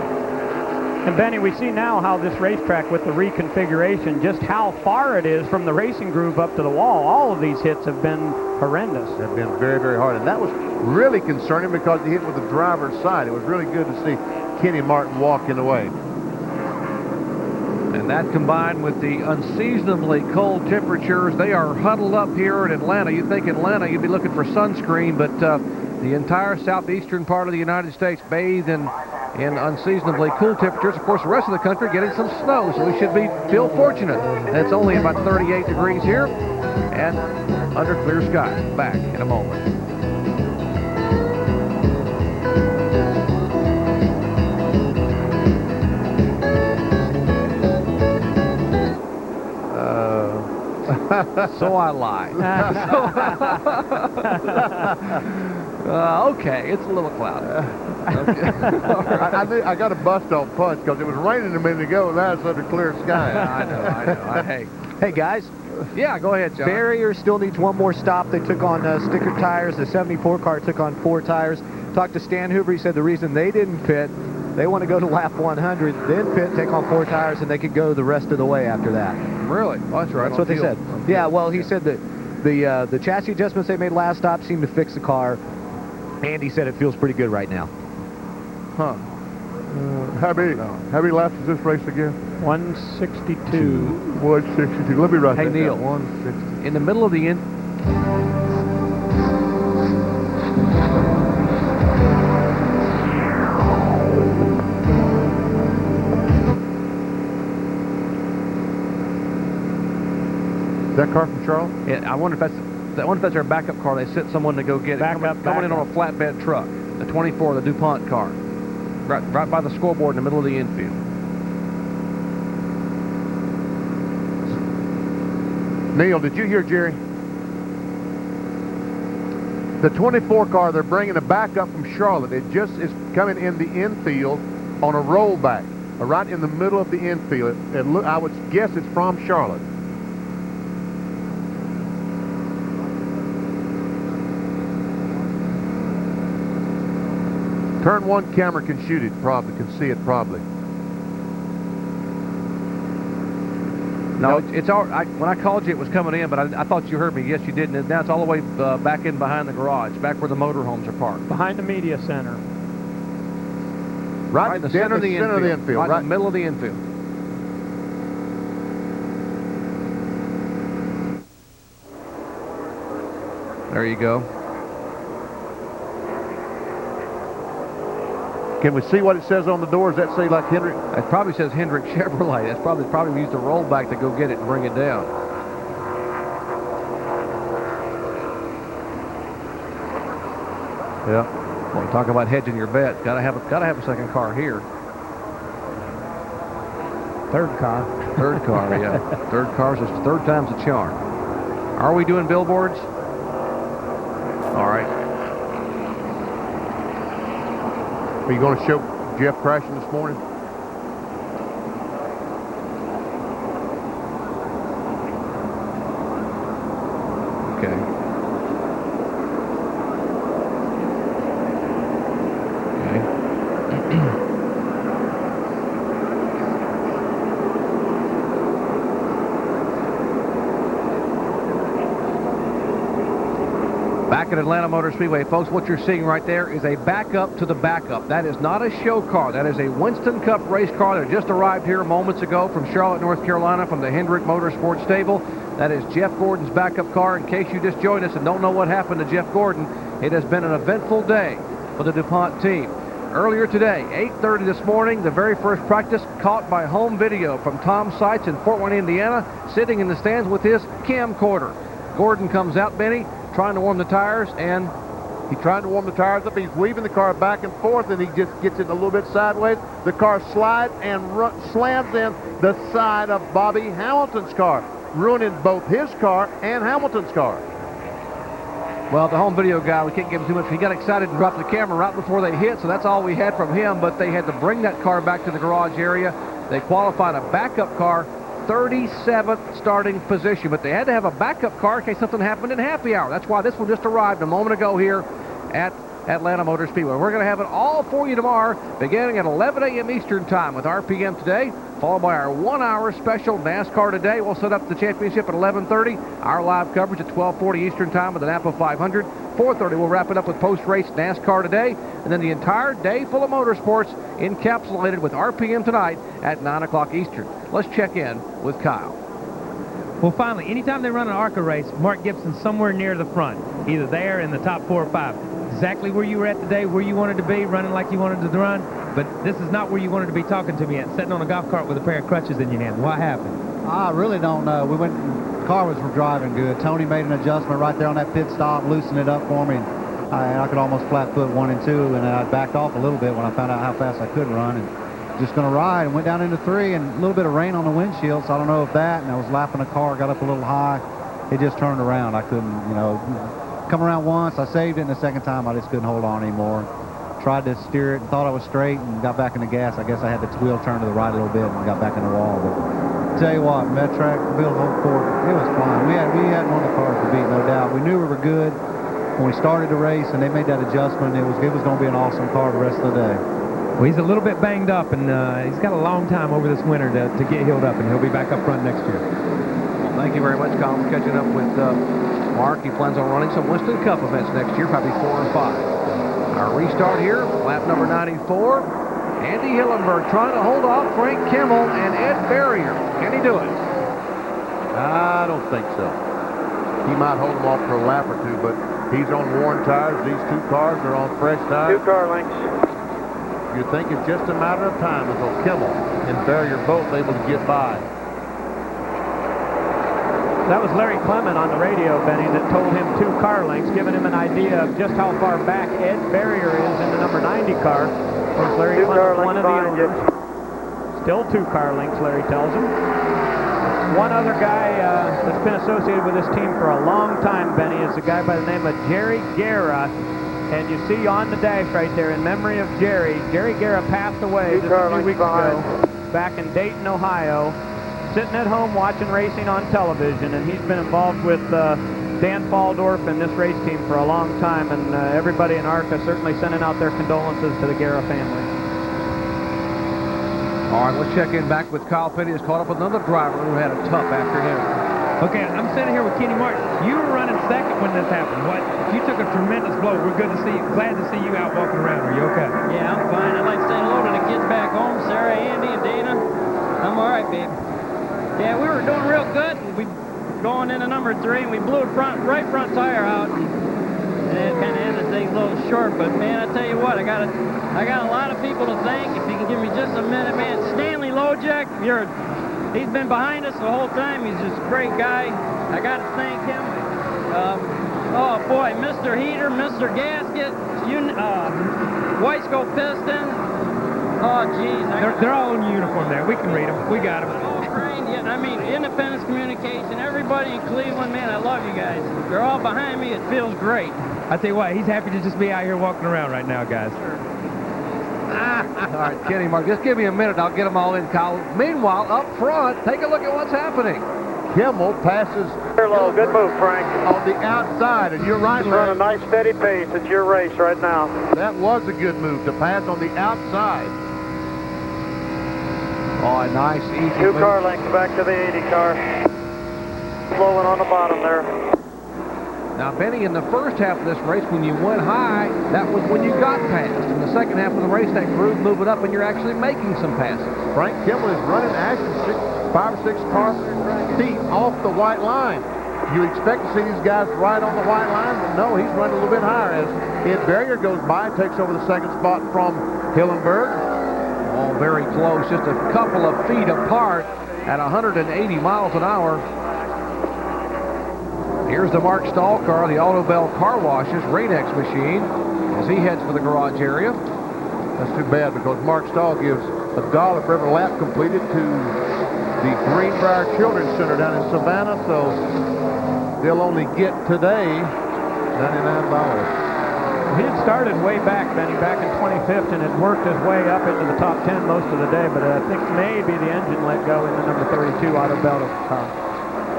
And Benny, we see now how this racetrack with the reconfiguration, just how far it is from the racing groove up to the wall. All of these hits have been horrendous. They've been very, very hard. And that was really concerning because he hit with the driver's side. It was really good to see Kenny Martin walking away. And that combined with the unseasonably cold temperatures, they are huddled up here in Atlanta. You'd think Atlanta, you'd be looking for sunscreen, but the entire southeastern part of the United States bathed in unseasonably cool temperatures. Of course, the rest of the country getting some snow, so we should feel fortunate. It's only about 38 degrees here and under clear skies. Back in a moment. So I lied. Okay, it's a little cloudy. Okay. I got a bust on punch because it was raining a minute ago and now it's under clear sky. I know. Hey, guys. Yeah, go ahead, John. Barrier still needs one more stop. They took on sticker tires. The 74 car took on 4 tires. Talked to Stan Hoover. He said the reason they didn't pit, they want to go to lap 100, then pit, take on 4 tires, and they could go the rest of the way after that. Really? Oh, that's right. That's what they said. Yeah, well, he said that the chassis adjustments they made last stop seemed to fix the car, and he said it feels pretty good right now. Huh. How many laps is this race again? 162. 162. Let me write Hey, that Neil. down. 160. In the middle of the end. Is that car from Charlotte? Yeah, I wonder if that's their backup car. They sent someone to go get it. Coming in on a flatbed truck, the 24, the DuPont car, right by the scoreboard in the middle of the infield. Neil, did you hear Jerry? The 24 car, they're bringing a backup from Charlotte. It just is coming in the infield on a rollback, right in the middle of the infield. I would guess it's from Charlotte. Turn 1 camera can shoot it, probably, can see it, probably. No, it's all right. When I called you, it was coming in, but I thought you heard me. Yes, you did. And now it's all the way back in behind the garage, back where the motorhomes are parked. Behind the media center. Right in the center of the infield. Right in the middle of the infield. There you go. Can we see what it says on the door? Does that say like Hendrick? It probably says Hendrick Chevrolet. That's probably used a rollback to go get it and bring it down. Yeah. Well, talk about hedging your bet. Gotta have a second car here. Third car. Third car, yeah. Third time's a charm. Are we doing billboards? All right. Are you going to show Jeff crashing this morning? Okay. Back at Atlanta Motor Speedway. Folks, what you're seeing right there is a backup to the backup. That is not a show car. That is a Winston Cup race car that just arrived here moments ago from Charlotte, North Carolina, from the Hendrick Motorsports stable. That is Jeff Gordon's backup car. In case you just joined us and don't know what happened to Jeff Gordon, it has been an eventful day for the DuPont team. Earlier today, 8:30 this morning, the very first practice caught by home video from Tom Seitz in Fort Wayne, Indiana, sitting in the stands with his camcorder. Gordon comes out, Benny, trying to warm the tires, and he's trying to warm the tires up. He's weaving the car back and forth, and he just gets it a little bit sideways. The car slides and slams in the side of Bobby Hamilton's car, ruining both his car and Hamilton's car. Well, the home video guy, we can't give him too much. He got excited and dropped the camera right before they hit, so that's all we had from him, but they had to bring that car back to the garage area. They qualified a backup car, 37th starting position, but they had to have a backup car in case something happened in happy hour. That's why this one just arrived a moment ago here at Atlanta Motor Speedway. We're going to have it all for you tomorrow, beginning at 11 a.m. Eastern Time with RPM today, followed by our 1-hour special NASCAR today. We'll set up the championship at 11:30. Our live coverage at 12:40 Eastern Time with the Napa 500. 4:30, we'll wrap it up with post-race NASCAR today, and then the entire day full of motorsports encapsulated with RPM tonight at 9 o'clock Eastern. Let's check in with Kyle. Well, finally, anytime they run an ARCA race, Mark Gibson's somewhere near the front, either there in the top 4 or 5. Exactly where you were at today, where you wanted to be, running like you wanted to run, but this is not where you wanted to be talking to me at, sitting on a golf cart with a pair of crutches in your hand. What happened? I really don't know. The car was driving good. Tony made an adjustment right there on that pit stop, loosened it up for me, and I could almost flat foot 1 and 2, and I backed off a little bit when I found out how fast I could run, and just going to ride, and went down into 3, and a little bit of rain on the windshield, so I don't know if that, and I was lapping a car, got up a little high. It just turned around. I couldn't, come around once. I saved it, and the second time I just couldn't hold on anymore. Tried to steer it and thought I was straight and got back in the gas. I guess I had the wheel turned to the right a little bit and got back in the wall. But tell you what, Met-Track, Bill Hopecourt, it was fun. We had one of the cars to beat, no doubt. We knew we were good when we started the race, and they made that adjustment. It was going to be an awesome car the rest of the day. Well, he's a little bit banged up, and he's got a long time over this winter to get healed up, and he'll be back up front next year. Well, thank you very much, Colin, for catching up with Mark. He plans on running some Winston Cup events next year, probably 4 and 5. Our restart here, lap number 94. Andy Hillenberg trying to hold off Frank Kimmel and Ed Barrier. Can he do it? I don't think so. He might hold them off for a lap or 2, but he's on worn tires. These 2 cars are on fresh tires. 2 car lengths. You think it's just a matter of time until Kimmel and Barrier both able to get by. That was Larry Clement on the radio, Benny, that told him 2 car lengths, giving him an idea of just how far back Ed Barrier is in the number 90 car. Of course, Larry Clement, one of the owners. Still 2 car lengths, Larry tells him. One other guy that's been associated with this team for a long time, Benny, is a guy by the name of Jerry Guerra. And you see on the dash right there, in memory of Jerry Guerra passed away just a few weeks ago back in Dayton, Ohio. Sitting at home watching racing on television, and he's been involved with Dan Faldorf and this race team for a long time, and everybody in ARCA certainly sending out their condolences to the Guerra family. All right, let's check in back with Kyle Petty, who's caught up with another driver who had a tough afternoon. Okay, I'm sitting here with Kenny Martin. You were running second when this happened. What? You took a tremendous blow. We're good to see you. Glad to see you out walking around. Are you okay? Yeah, I'm fine. I'd like to say hello to the kids back home, Sarah, Andy, and Dana. I'm all right, babe. Yeah, we were doing real good. We going into number 3, and we blew a right front tire out, and it kind of ended things a little short. But man, I tell you what, I got a lot of people to thank. If you can give me just a minute, man. Stanley Lojek, he's been behind us the whole time. He's just a great guy. I got to thank him. Oh boy, Mr. Heater, Mr. Gasket, Weisco Piston. Oh geez, they're all in uniform there. We can read them. We got them. I mean, Independence Communication, everybody in Cleveland, man, I love you guys. They're all behind me. It feels great. I tell you what, he's happy to just be out here walking around right now, guys. All right, Kenny, Mark, just give me a minute. I'll get them all in, Kyle. Meanwhile, up front, take a look at what's happening. Kimmel passes. Hello, good move, Frank. On the outside, and you're right, Larry. Run a nice steady pace. It's your race right now. That was a good move to pass on the outside. Oh, a nice, easy 2 move. car lengths back to the 80 car. Slowing on the bottom there. Now, Benny, in the first half of this race, when you went high, that was when you got passed. In the second half of the race, that groove moving up, and you're actually making some passes. Frank Kimmel is running actually 5 or 6 cars deep off the white line. You expect to see these guys right on the white line, but no, he's running a little bit higher as Ed Barrier goes by, takes over the second spot from Hillenberg. All very close, just a couple of feet apart at 180 miles an hour. Here's the Mark Stahl car, the Auto Bell Car Washes Rain-X machine, as he heads for the garage area. That's too bad because Mark Stahl gives $1 for every lap completed to the Greenbrier Children's Center down in Savannah, so they'll only get today $99. He had started way back, Benny, back in 25th, and had worked his way up into the top 10 most of the day, but I think maybe the engine let go in the number 32 Auto Bell car.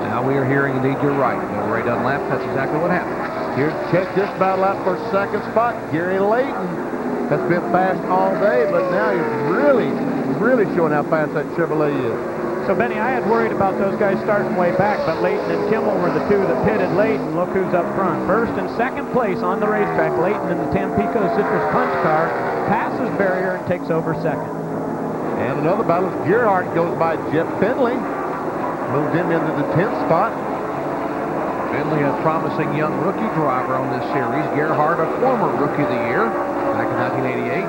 Now we are hearing, indeed, you're right. No Ray Dunlap, that's exactly what happened. Here to check this battle out for second spot, Gary Layton has been fast all day, but now he's really showing how fast that Chevrolet is. So, Benny, I had worried about those guys starting way back, but Layton and Kimmel were the two that pitted Layton. Look who's up front. First and second place on the racetrack. Layton in the Tampico Citrus Punch car passes Barrier and takes over second. And another battle, Gerhardt goes by Jeff Finley. Moves him into the 10th spot. Finley, a promising young rookie driver on this series. Gerhardt, a former Rookie of the Year back in 1988.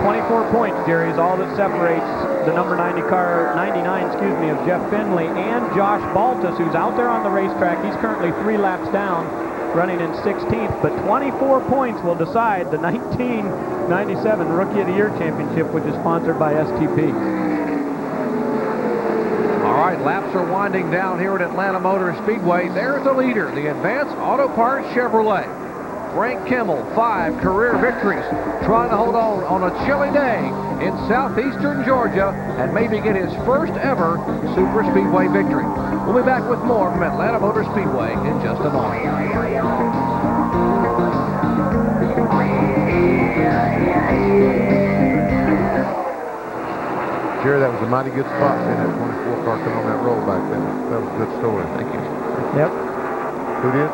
24 points, Jerry, is all that separates the number 99 of Jeff Finley and Josh Baltus, who's out there on the racetrack. He's currently 3 laps down, running in 16th, but 24 points will decide the 1997 Rookie of the Year Championship, which is sponsored by STP. All right, laps are winding down here at Atlanta Motor Speedway. There's the leader, the Advanced Auto Parts Chevrolet. Frank Kimmel, 5 career victories, trying to hold on a chilly day in southeastern Georgia and maybe get his first ever Super Speedway victory. We'll be back with more from Atlanta Motor Speedway in just a moment. Jerry, that was a mighty good spot in that 24 car coming on that roll back then. That was a good story. Thank you. Yep. Who did?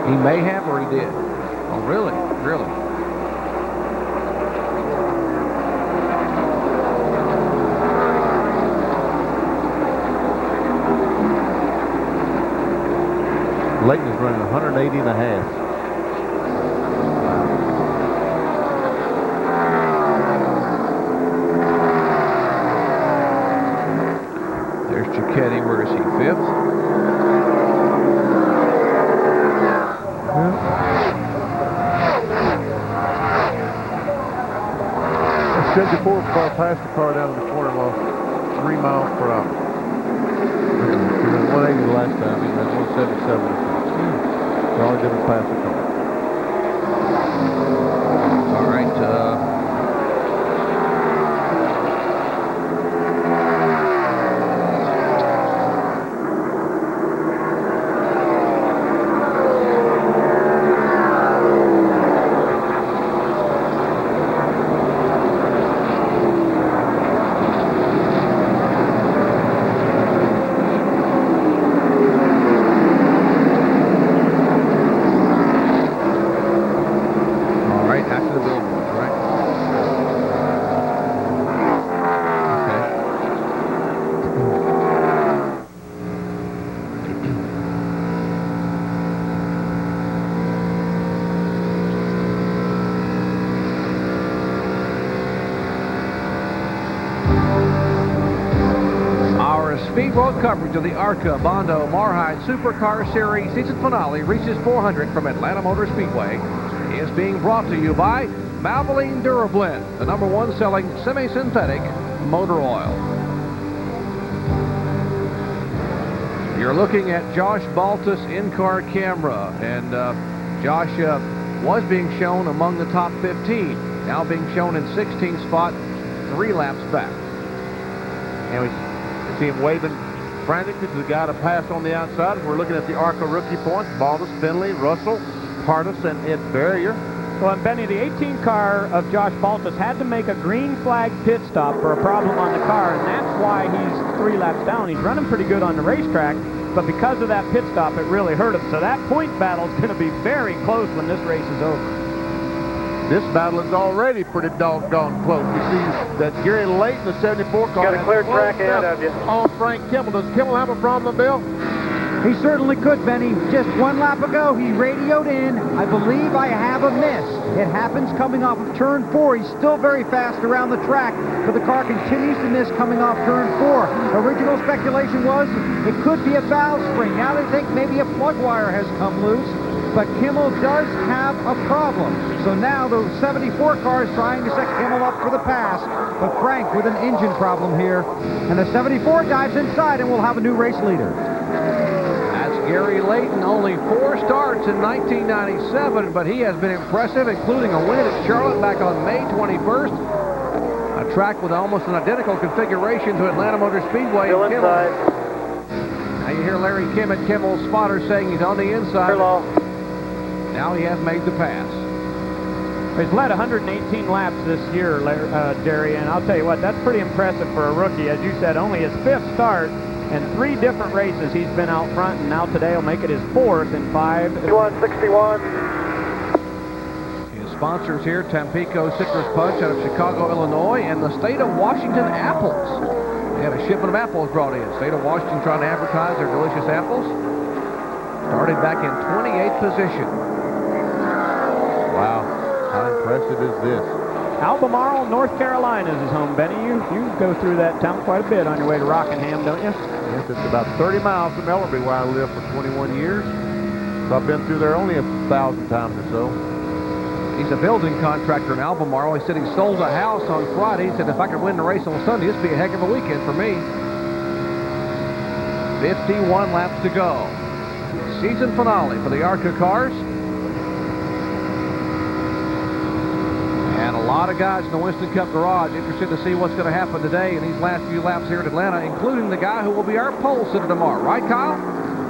He may have, or he did. Oh, really? Really? Layton is running 180 and a half. There's Cicchetti. Where is he? 5th? The 74 car passed the car down in the corner, lost 3 miles per hour. He ran 180 the last time, he ran 177 this time. So all he did was pass the car. All right. Speedway coverage of the ARCA Bondo Mar-Hyde Supercar Series season finale Reese's 400 from Atlanta Motor Speedway is being brought to you by Valvoline DuraBlend, the #1 selling semi-synthetic motor oil. You're looking at Josh Baltus in-car camera, and Josh was being shown among the top 15, now being shown in 16th spot, 3 laps back. And we see him waving frantically to the guy to pass on the outside. We're looking at the ARCA rookie points. Baltus, Finley, Russell, Pardus, and Ed Barrier. Well, and Benny, the 18 car of Josh Baltus had to make a green flag pit stop for a problem on the car, and that's why he's 3 laps down. He's running pretty good on the racetrack, but because of that pit stop, it really hurt him. So that point battle is going to be very close when this race is over. This battle is already pretty doggone close. You see that Gary Layton, the 74 car, Got a clear track ahead of you. On Frank Kimmel. Does Kimmel have a problem, Bill? He certainly could, Benny. Just one lap ago, he radioed in, I believe I have a miss. It happens coming off of turn 4. He's still very fast around the track, but the car continues to miss coming off turn 4. Original speculation was it could be a valve spring. Now they think maybe a plug wire has come loose, but Kimmel does have a problem. So now the 74 car is trying to set Kimmel up for the pass, but Frank with an engine problem here, and the 74 dives inside and we'll have a new race leader. Gary Layton, only 4 starts in 1997, but he has been impressive, including a win at Charlotte back on May 21st. A track with almost an identical configuration to Atlanta Motor Speedway. Still inside. Now you hear Larry Kim at Kimmel's spotter saying he's on the inside. Hello. Now he has made the pass. He's led 118 laps this year, Jerry, and I'll tell you what, that's pretty impressive for a rookie. As you said, only his 5th start. In 3 different races, he's been out front, and now today will make it his 4th in 5. 61. His sponsors here, Tampico Citrus Punch out of Chicago, Illinois, and the state of Washington apples. They had a shipment of apples brought in. State of Washington trying to advertise their delicious apples. Started back in 28th position. Wow, how impressive is this? Albemarle, North Carolina is his home, Benny. You go through that town quite a bit on your way to Rockingham, don't you? Yes, it's about 30 miles from Ellerby, where I lived for 21 years. So I've been through there only 1,000 times or so. He's a building contractor in Albemarle. He said he sold a house on Friday. He said if I could win the race on Sunday, this would be a heck of a weekend for me. 51 laps to go. Season finale for the ARCA cars. And a lot of guys in the Winston Cup garage interested to see what's going to happen today in these last few laps here at Atlanta, including the guy who will be our pole sitter tomorrow. Right, Kyle?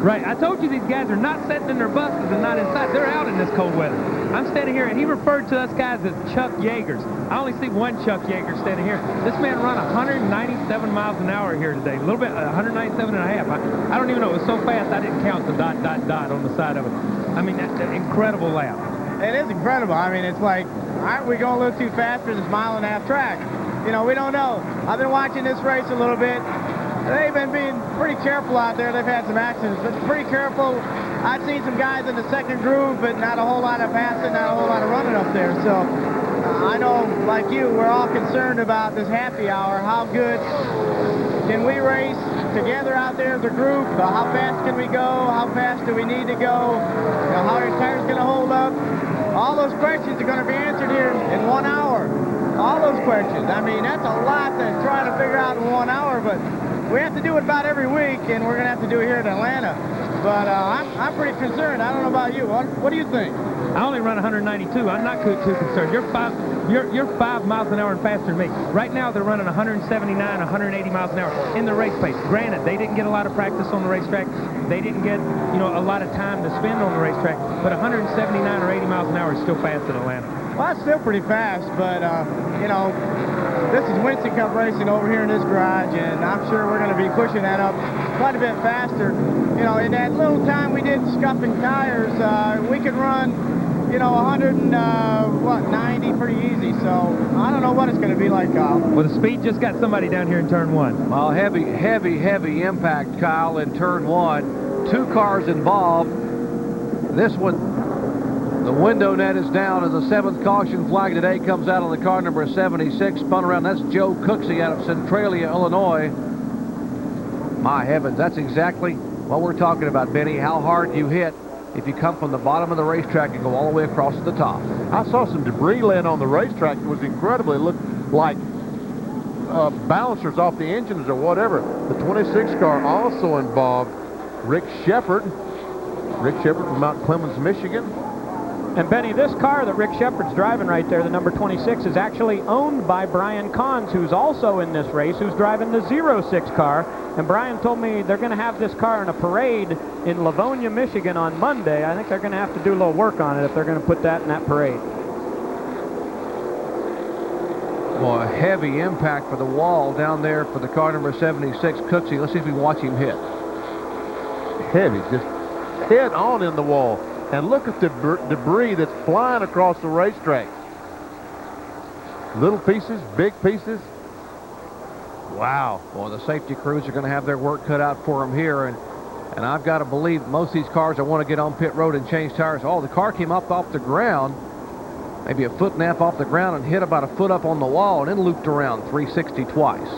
Right. I told you these guys are not sitting in their buses and not inside. They're out in this cold weather. I'm standing here, and he referred to us guys as Chuck Yeagers. I only see one Chuck Yeager standing here. This man run 197 miles an hour here today. A little bit, 197 and a half. I don't even know. It was so fast I didn't count the ... on the side of it. I mean, that's an incredible lap. It is incredible. I mean, it's like, aren't we going a little too fast for this 1.5 mile track? You know, we don't know. I've been watching this race a little bit. They've been being pretty careful out there. They've had some accidents, but pretty careful. I've seen some guys in the second groove, but not a whole lot of passing, not a whole lot of running up there. So I know, like you, we're all concerned about this happy hour. How good can we race together out there as a group? How fast can we go? How fast do we need to go? You know, how are your tires going to hold up? All those questions are going to be answered here in 1 hour. All those questions. I mean, that's a lot to try to figure out in 1 hour, but we have to do it about every week, and we're going to have to do it here in Atlanta. But I'm pretty concerned. I don't know about you. What do you think? I only run 192. I'm not too concerned. You're 5 miles an hour faster than me. Right now, they're running 179, 180 miles an hour in the race pace. Granted, they didn't get a lot of practice on the racetrack. They didn't get, you know, a lot of time to spend on the racetrack. But 179 or 80 miles an hour is still fast in Atlanta. Well, that's still pretty fast, but, you know, this is Winston Cup racing over here in this garage, and I'm sure we're going to be pushing that up quite a bit faster. You know, in that little time we did scuffing tires, we could run, you know, 90 pretty easy. So I don't know what it's going to be like, Kyle. Well, the speed just got somebody down here in turn 1. Well, heavy impact, Kyle, in turn 1. 2 cars involved. This one, the window net is down as the 7th caution flag today comes out on the car number 76. Spun around. That's Joe Cooksey out of Centralia, Illinois. My heavens, that's exactly what we're talking about, Benny. How hard you hit if you come from the bottom of the racetrack and go all the way across to the top. I saw some debris laying on the racetrack. It was incredible. It looked like balancers off the engines or whatever. The 26 car also involved Rick Shepard. Rick Shepard from Mount Clemens, Michigan. And Benny, this car that Rick Shepard's driving right there, the number 26, is actually owned by Brian Kahns, who's also in this race, who's driving the 06 car. And Brian told me they're going to have this car in a parade in Livonia, Michigan on Monday. I think they're going to have to do a little work on it if they're going to put that in that parade. Well, a heavy impact for the wall down there for the car number 76, Cooksey. Let's see if we can watch him hit. heavy, just head on in the wall. And look at the debris that's flying across the racetrack. Little pieces, big pieces. Wow. Well, the safety crews are going to have their work cut out for them here. And I've got to believe most of these cars that want to get on pit road and change tires. Oh, the car came up off the ground, maybe a foot and a half off the ground, and hit about a foot up on the wall, and then looped around 360 twice.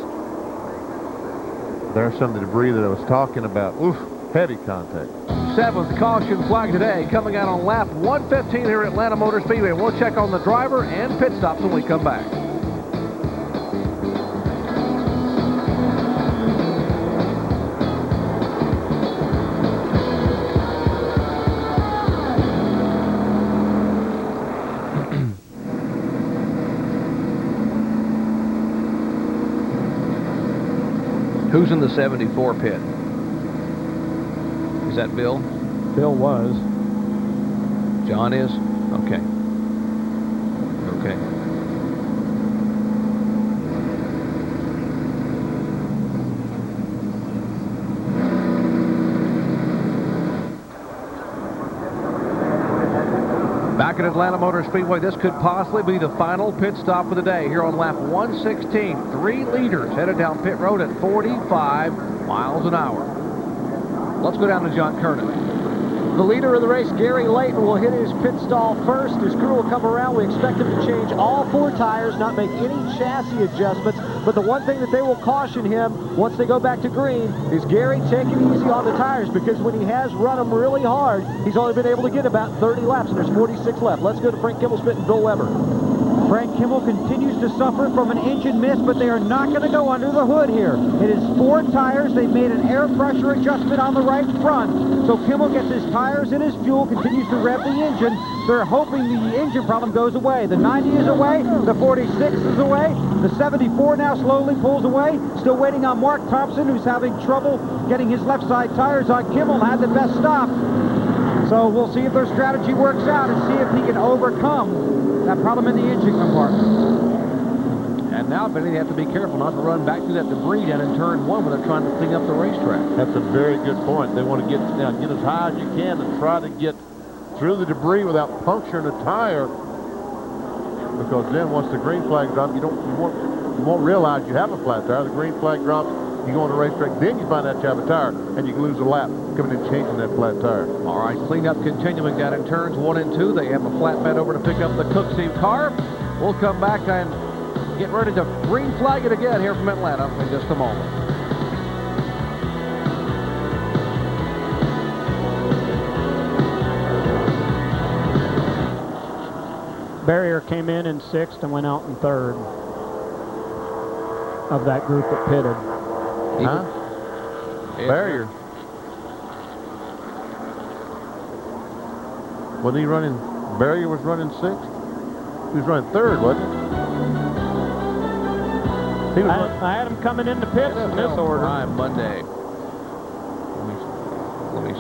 There's some of the debris that I was talking about. Oof, heavy contact. 7th caution flag today, coming out on lap 115 here at Atlanta Motor Speedway. We'll check on the driver and pit stops when we come back. Who's in the 74 pit? Is that Bill? Bill was. John is? Okay. Okay. Back at Atlanta Motor Speedway, this could possibly be the final pit stop of the day here on lap 116. 3 leaders headed down pit road at 45 miles an hour. Let's go down to John Kernan. The leader of the race, Gary Layton, will hit his pit stall first. His crew will come around. We expect him to change all 4 tires, not make any chassis adjustments. But the one thing that they will caution him once they go back to green is Gary, take it easy on the tires, because when he has run them really hard, he's only been able to get about 30 laps, and there's 46 left. Let's go to Frank Kimmelspit and Bill Weber. Frank Kimmel continues to suffer from an engine miss, but they are not going to go under the hood here. It is 4 tires. They've made an air pressure adjustment on the right front. So Kimmel gets his tires and his fuel, continues to rev the engine. They're hoping the engine problem goes away. The 90 is away. The 46 is away. The 74 now slowly pulls away. Still waiting on Mark Thompson, who's having trouble getting his left side tires on. Kimmel had the best stop. So we'll see if their strategy works out and see if he can overcome that problem in the engine compartment. And now, Benny, they have to be careful not to run back through that debris down in turn 1 when they're trying to clean up the racetrack. That's a very good point. They want to get as high as you can and try to get through the debris without puncturing a tire, because then once the green flag drops, you won't realize you have a flat tire. The green flag drops, you go on the racetrack, then you find out you have a tire, and you can lose a lap coming in changing that flat tire. All right, cleanup continuing down in turns 1 and 2. They have a flatbed over to pick up the Cooksey car. We'll come back and get ready to green flag it again here from Atlanta in just a moment. Barrier came in 6th and went out in 3rd of that group that pitted. Huh? Barrier. Wasn't he running? Barrier was running 6th? He was running 3rd, wasn't he? I had him coming into pits in this order. Prime Monday. Let me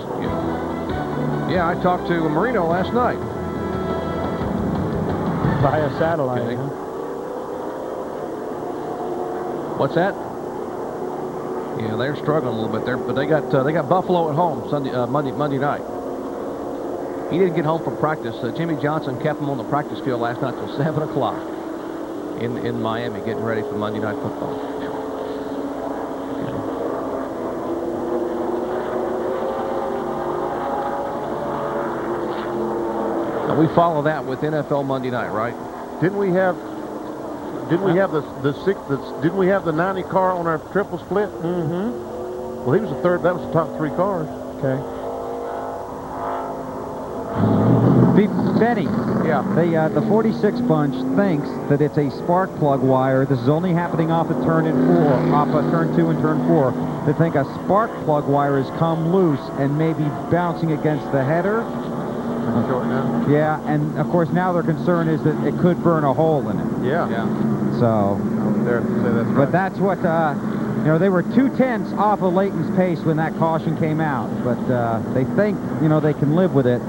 yeah, I talked to Marino last night. Via satellite. Okay. Huh? What's that? Yeah, they're struggling a little bit there, but they got Buffalo at home Monday night. He didn't get home from practice. Jimmy Johnson kept him on the practice field last night till 7 o'clock in Miami, getting ready for Monday Night Football. Now we follow that with NFL Monday Night, right? Didn't we have the 90 car on our triple split? Mm-hmm. Well, he was the 3rd. That was the top 3 cars. Okay. Benny, yeah. The 46 bunch thinks that it's a spark plug wire. This is only happening off of turn 2 and turn 4. They think a spark plug wire has come loose and maybe bouncing against the header. Short now. Yeah, and of course now their concern is that it could burn a hole in it. Yeah. So. But that's what they were 2/10 off of Layton's pace when that caution came out. But they think they can live with it.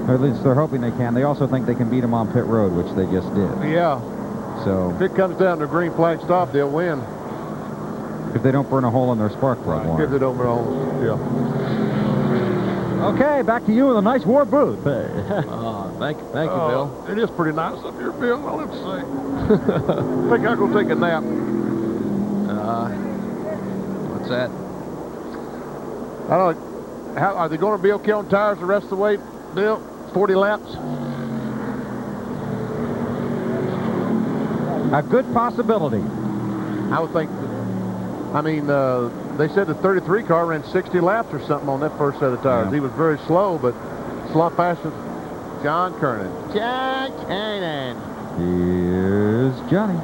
Or at least they're hoping they can. They also think they can beat him on pit road, which they just did. Yeah. So if it comes down to green flag stop, they'll win. If they don't burn a hole in their spark plug wire. If they don't burn a hole, yeah. Okay, back to you in the nice warm booth. Thank you, Bill. It is pretty nice up here, Bill. I'll have to say. I think I'll go take a nap. What's that? I don't know. How, are they going to be okay on tires the rest of the way, Bill? 40 laps? A good possibility. I would think. I mean, they said the 33 car ran 60 laps or something on that first set of tires. Yeah. He was very slow, but it's a lot faster than John Kernan. John Kernan. Here's Johnny.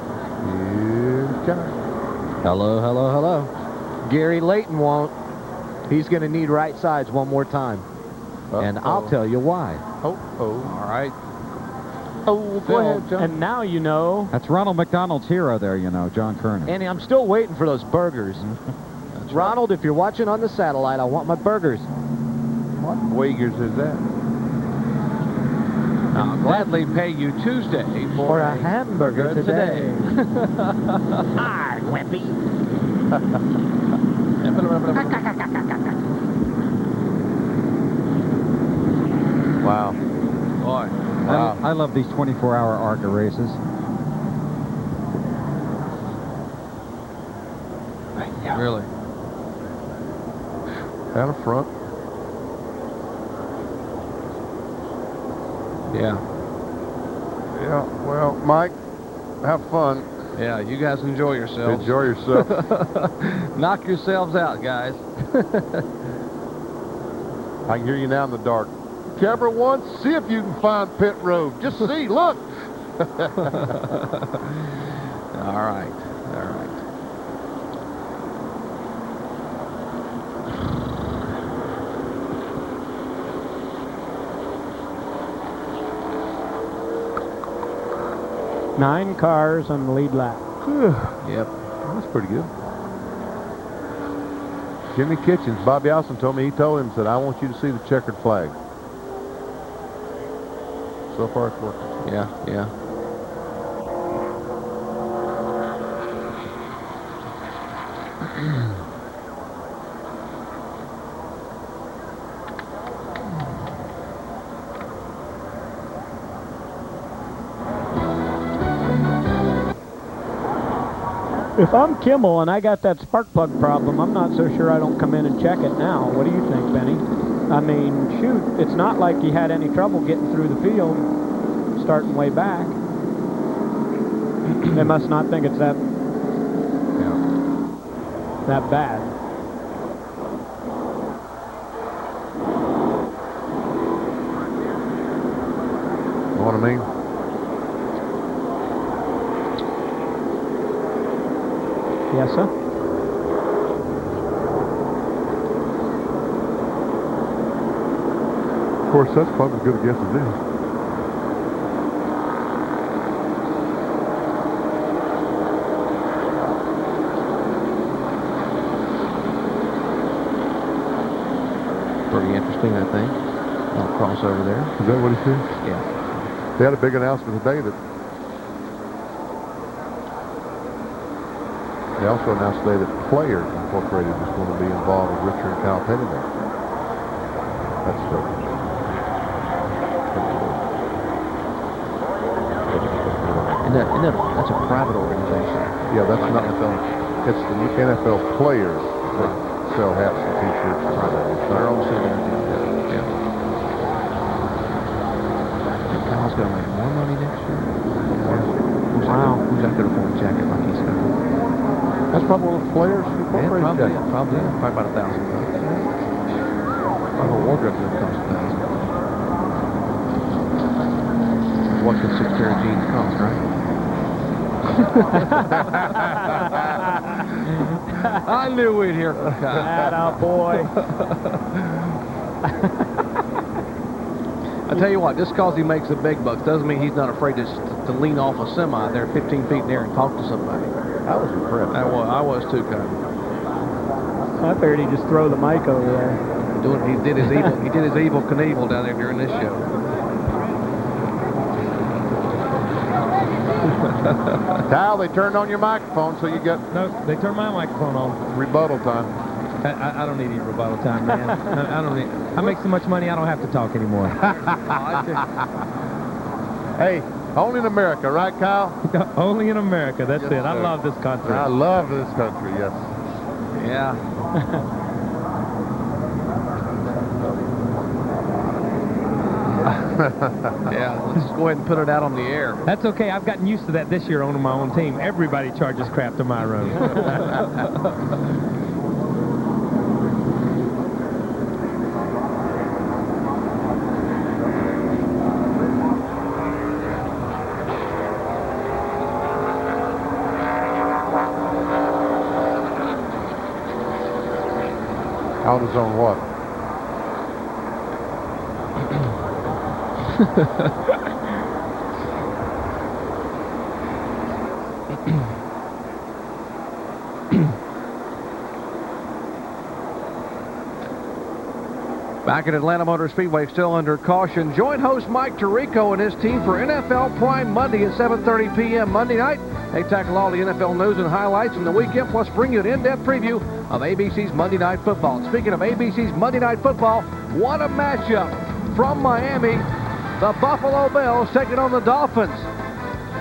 Here's Johnny. Hello, hello, hello. Gary Layton won't. He's going to need right sides one more time. And I'll tell you why. All right. Oh, go ahead, John. And now you know. That's Ronald McDonald's hero there, you know, John Kernan. Andy, I'm still waiting for those burgers. Ronald, if you're watching on the satellite, I want my burgers. What Wagers is that? I'll gladly pay you Tuesday For a hamburger today. Hi, Wimpy. Wow. Boy. Wow. I love these 24-hour ARCA races. Really? Out of front. Yeah. Yeah. Well, Mike, have fun. Yeah, you guys enjoy yourselves. Enjoy yourself. Knock yourselves out, guys. I can hear you now in the dark. Camera one, see if you can find pit road. Just see, look. All right. All right. Nine cars on the lead lap. Yep. That's pretty good. Jimmy Kitchens, Bobby Allison told me, he told him, said, I want you to see the checkered flag. So far it's working. Yeah, yeah. If I'm Kimmel and I got that spark plug problem, I'm not so sure I don't come in and check it now. What do you think, Benny? I mean, shoot, it's not like he had any trouble getting through the field, starting way back. They must not think it's that bad. You know what I mean? Yes, sir. Of course, that's probably as good a guess as this. Pretty interesting, I think. I'll cross over there. Is that what he said? Yeah. They had a big announcement today that they also announced today that Players Incorporated is going to be involved with Richard and Kyle Petty there. That's so. That's a private organization. Yeah, that's like not NFL. It's the NFL players that sell hats and T-shirts. They're also going to do that. Yeah. And Kyle's going to make more money next year. Wow. Who's out there for a jacket like he's got? That's probably one of the Players Incorporated Probably jackets. about $1,000. My whole wardrobe doesn't cost $1,000. What can 6 pair of jeans cost, right? I knew we'd hear from Kyle. Atta boy. I tell you what, just because he makes the big bucks doesn't mean he's not afraid to lean off a semi there 15 feet in the air and talk to somebody. I was impressed. I was too, kind of. I figured he'd just throw the mic over there. He did his evil Knievel down there during this show. Kyle, they turned on your microphone, so you got... No, they turned my microphone on. Rebuttal time. I don't need any rebuttal time, man. I don't need. I make so much money, I don't have to talk anymore. Hey, only in America, right, Kyle? Only in America. That's Yes, it. I sir. love this country. I love this country. Yes. Yeah. Yeah, let's just go ahead and put it out on the air. That's okay. I've gotten used to that this year owning my own team. Everybody charges crap to my room. Out is on what? Back at Atlanta Motor Speedway, still under caution. Join host Mike Tirico and his team for NFL Prime Monday at 7:30 p.m. Monday night. They tackle all the NFL news and highlights from the weekend, plus bring you an in-depth preview of ABC's Monday Night Football. Speaking of ABC's Monday Night Football, what a matchup from Miami. The Buffalo Bills taking on the Dolphins.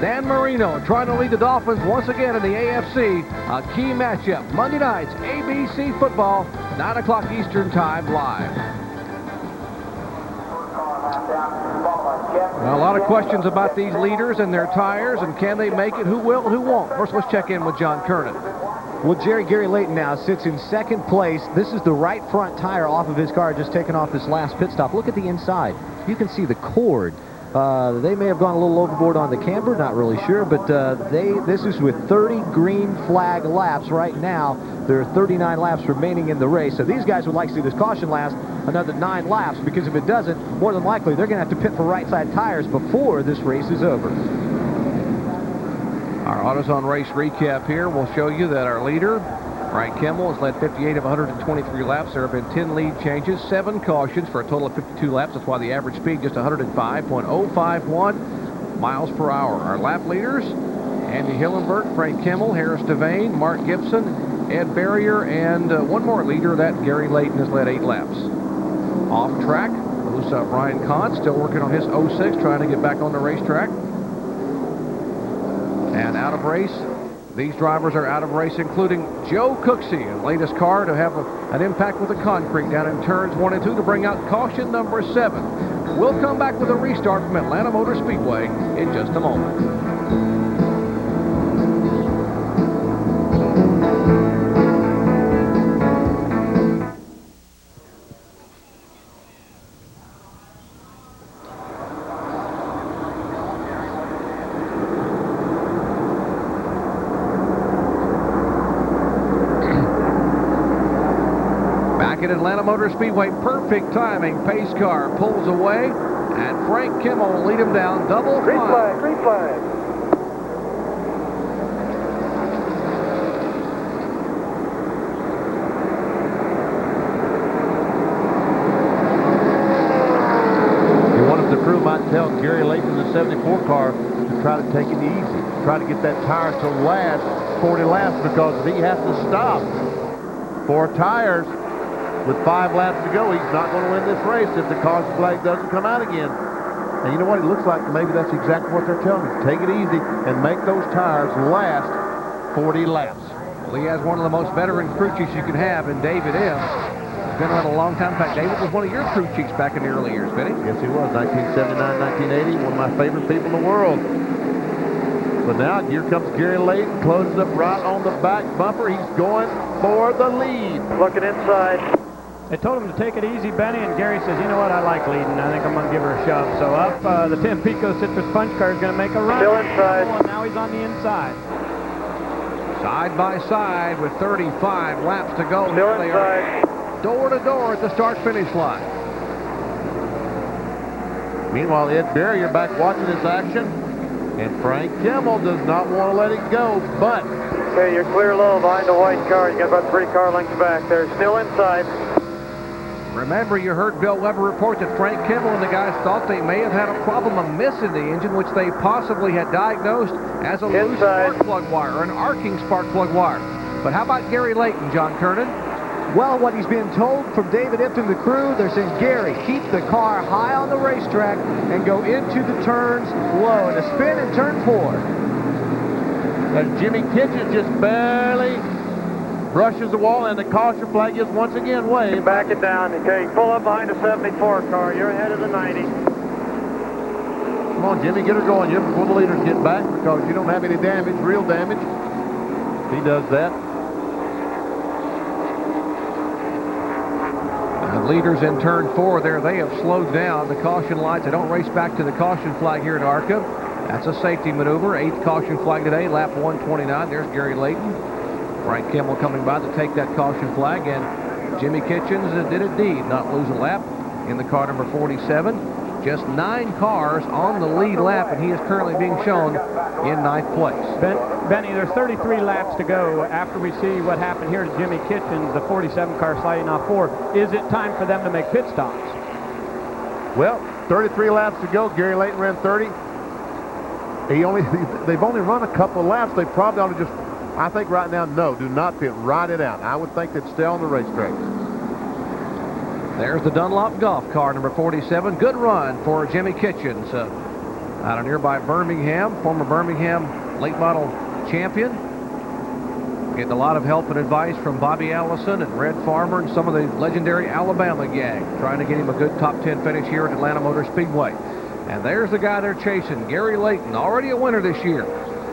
Dan Marino trying to lead the Dolphins once again in the AFC. A key matchup. Monday nights, ABC Football, 9 o'clock Eastern Time, live. Now, a lot of questions about these leaders and their tires, and can they make it? Who will and who won't? First, let's check in with John Kernan. Well, Gary Layton now sits in second place. This is the right front tire off of his car, just taken off this last pit stop. Look at the inside. You can see the cord. They may have gone a little overboard on the camber, not really sure, but this is with 30 green flag laps right now. There are 39 laps remaining in the race, so these guys would like to see this caution last another 9 laps, because if it doesn't, more than likely they're going to have to pit for right side tires before this race is over. Our AutoZone race recap here will show you that our leader, Frank Kimmel, has led 58 of 123 laps. There have been 10 lead changes, 7 cautions for a total of 52 laps. That's why the average speed just 105.051 miles per hour. Our lap leaders, Andy Hillenberg, Frank Kimmel, Harris Devane, Mark Gibson, Ed Barrier, and one more leader, that Gary Layton, has led 8 laps. Off track, who's Brian Kahn, still working on his 06, trying to get back on the racetrack. And out of race, these drivers are out of race, including Joe Cooksey, the latest car to have an impact with the concrete down in turns 1 and 2 to bring out caution number 7. We'll come back with a restart from Atlanta Motor Speedway in just a moment. At Atlanta Motor Speedway, perfect timing. Pace car pulls away, and Frank Kimmel will lead him down. Double Green flag. flag, green flag. You wanted the crew might tell Gary Layton in the 74 car to try to take it easy, try to get that tire to last 40 laps, because if he has to stop 4 tires with 5 laps to go, he's not going to win this race if the caution flag doesn't come out again. And you know what? It looks like maybe that's exactly what they're telling him. Take it easy and make those tires last 40 laps. Well, he has one of the most veteran crew chiefs you can have in David M. He's been around a long time. In fact, David was one of your crew chiefs back in the early years, Benny. Yes, he was. 1979, 1980, one of my favorite people in the world. But now here comes Gary Layton, closes up right on the back bumper. He's going for the lead. Looking inside. They told him to take it easy, Benny, and Gary says, you know what, I like leading. I think I'm going to give her a shove. So up, the Tampico Citrus Punch car is going to make a run. Still inside. And now he's on the inside. Side by side with 35 laps to go. Still Here they inside. are, door to door at the start-finish line. Meanwhile, Ed Barrier back watching this action, and Frank Kimmel does not want to let it go, but... Okay, you're clear low behind the white car. You got about 3 car lengths back there. Still inside. Remember, you heard Bill Weber report that Frank Kimmel and the guys thought they may have had a problem of missing the engine, which they possibly had diagnosed as a loose spark plug wire, an arcing spark plug wire. But how about Gary Layton, John Kernan? Well, what he's been told from David Ipton, the crew, they're saying, Gary, keep the car high on the racetrack and go into the turns low. And a spin in turn 4. And Jimmy Kitchens just barely brushes the wall, and the caution flag is once again waved. Back it down. Okay, pull up behind the 74 car. You're ahead of the 90. Come on, Jimmy, get her going here before the leaders get back, because you don't have any damage, real damage. He does that. The leaders in turn 4 there, they have slowed down the caution lights. They don't race back to the caution flag here at ARCA. That's a safety maneuver. 8th caution flag today, lap 129. There's Gary Layton. Frank Kimmel coming by to take that caution flag, and Jimmy Kitchens did indeed not lose a lap in the car number 47. Just 9 cars on the lead lap, and he is currently being shown in 9th place. Benny, there's 33 laps to go after we see what happened here to Jimmy Kitchens, the 47 car sliding off 4. Is it time for them to make pit stops? Well, 33 laps to go. Gary Layton ran 30. They've only run a couple of laps. They probably ought to just, I think right now, no, do not pit. Ride it out. I would think they'd stay on the racetrack. There's the Dunlop Golf car, number 47. Good run for Jimmy Kitchens out of nearby Birmingham, former Birmingham late model champion. Getting a lot of help and advice from Bobby Allison and Red Farmer and some of the legendary Alabama gang, trying to get him a good top 10 finish here at Atlanta Motor Speedway. And there's the guy they're chasing, Gary Layton, already a winner this year.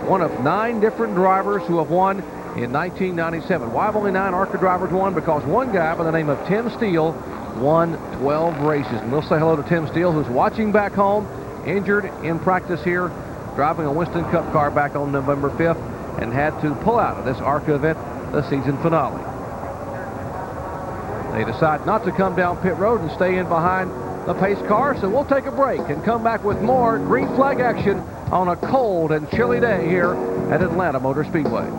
One of 9 different drivers who have won in 1997. Why have only 9 ARCA drivers won? Because one guy by the name of Tim Steele won 12 races. And we'll say hello to Tim Steele, who's watching back home, injured in practice here, driving a Winston Cup car back on November 5th, and had to pull out of this ARCA event, the season finale. They decide not to come down pit road and stay in behind the pace car, so we'll take a break and come back with more green flag action on a cold and chilly day here at Atlanta Motor Speedway.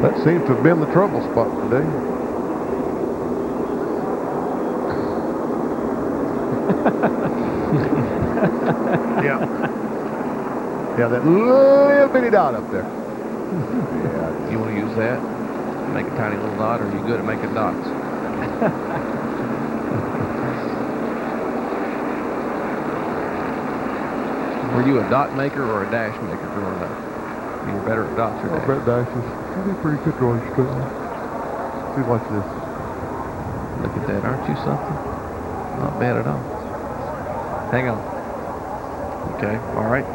That seems to have been the trouble spot today. Yeah, that little bitty dot up there. Yeah, you want to use that? Make a tiny little dot, or are you good at making dots? Were you a dot maker or a dash maker growing up? You were better at dots or dashes? Better dashes. I'd be pretty good drawing straight. See, watch this. Look at that. Aren't you something? Not bad at all. Hang on. Okay. All right.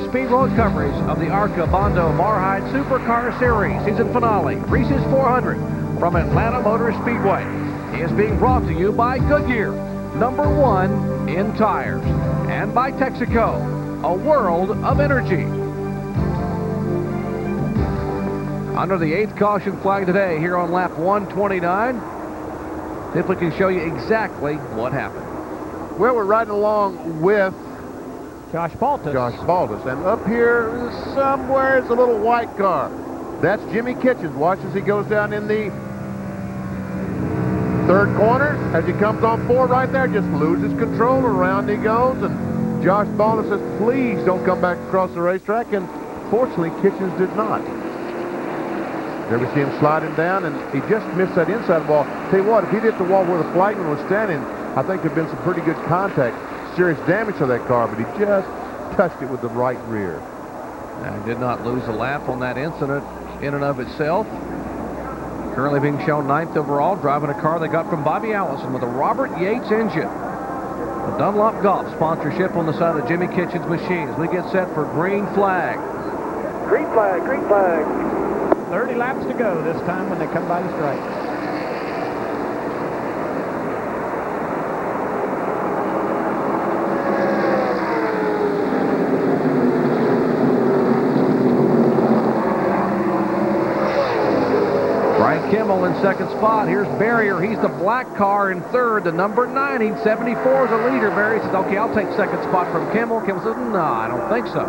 Speed Road coverage of the ARCA Bondo Mar-Hyde Supercar Series season finale, Reese's 400 from Atlanta Motor Speedway, is being brought to you by Goodyear, #1 in tires, and by Texaco, a world of energy. Under the 8th caution flag today here on lap 129, see if we can show you exactly what happened. Well, we're riding along with Josh Baltus. And up here somewhere is a little white car. That's Jimmy Kitchens. Watch as he goes down in the 3rd corner. As he comes on 4 right there, just loses control. Around he goes. And Josh Baltus says, please don't come back across the racetrack. And fortunately, Kitchens did not. There we see him sliding down, and he just missed that inside wall. Tell you what, if he'd hit the wall where the flagman was standing, I think there'd been some pretty good contact. Serious damage to that car, but he just touched it with the right rear. And did not lose a lap on that incident in and of itself. Currently being shown 9th overall, driving a car they got from Bobby Allison with a Robert Yates engine. The Dunlop Golf sponsorship on the side of Jimmy Kitchens' machine as we get set for green flag. Green flag, green flag. 30 laps to go this time when they come by the stripe. Kimmel in second spot. Here's Barrier. He's the black car in third. The number 90, 74 is the leader. Barrier says, okay, I'll take second spot from Kimmel. Kimmel says, no, I don't think so.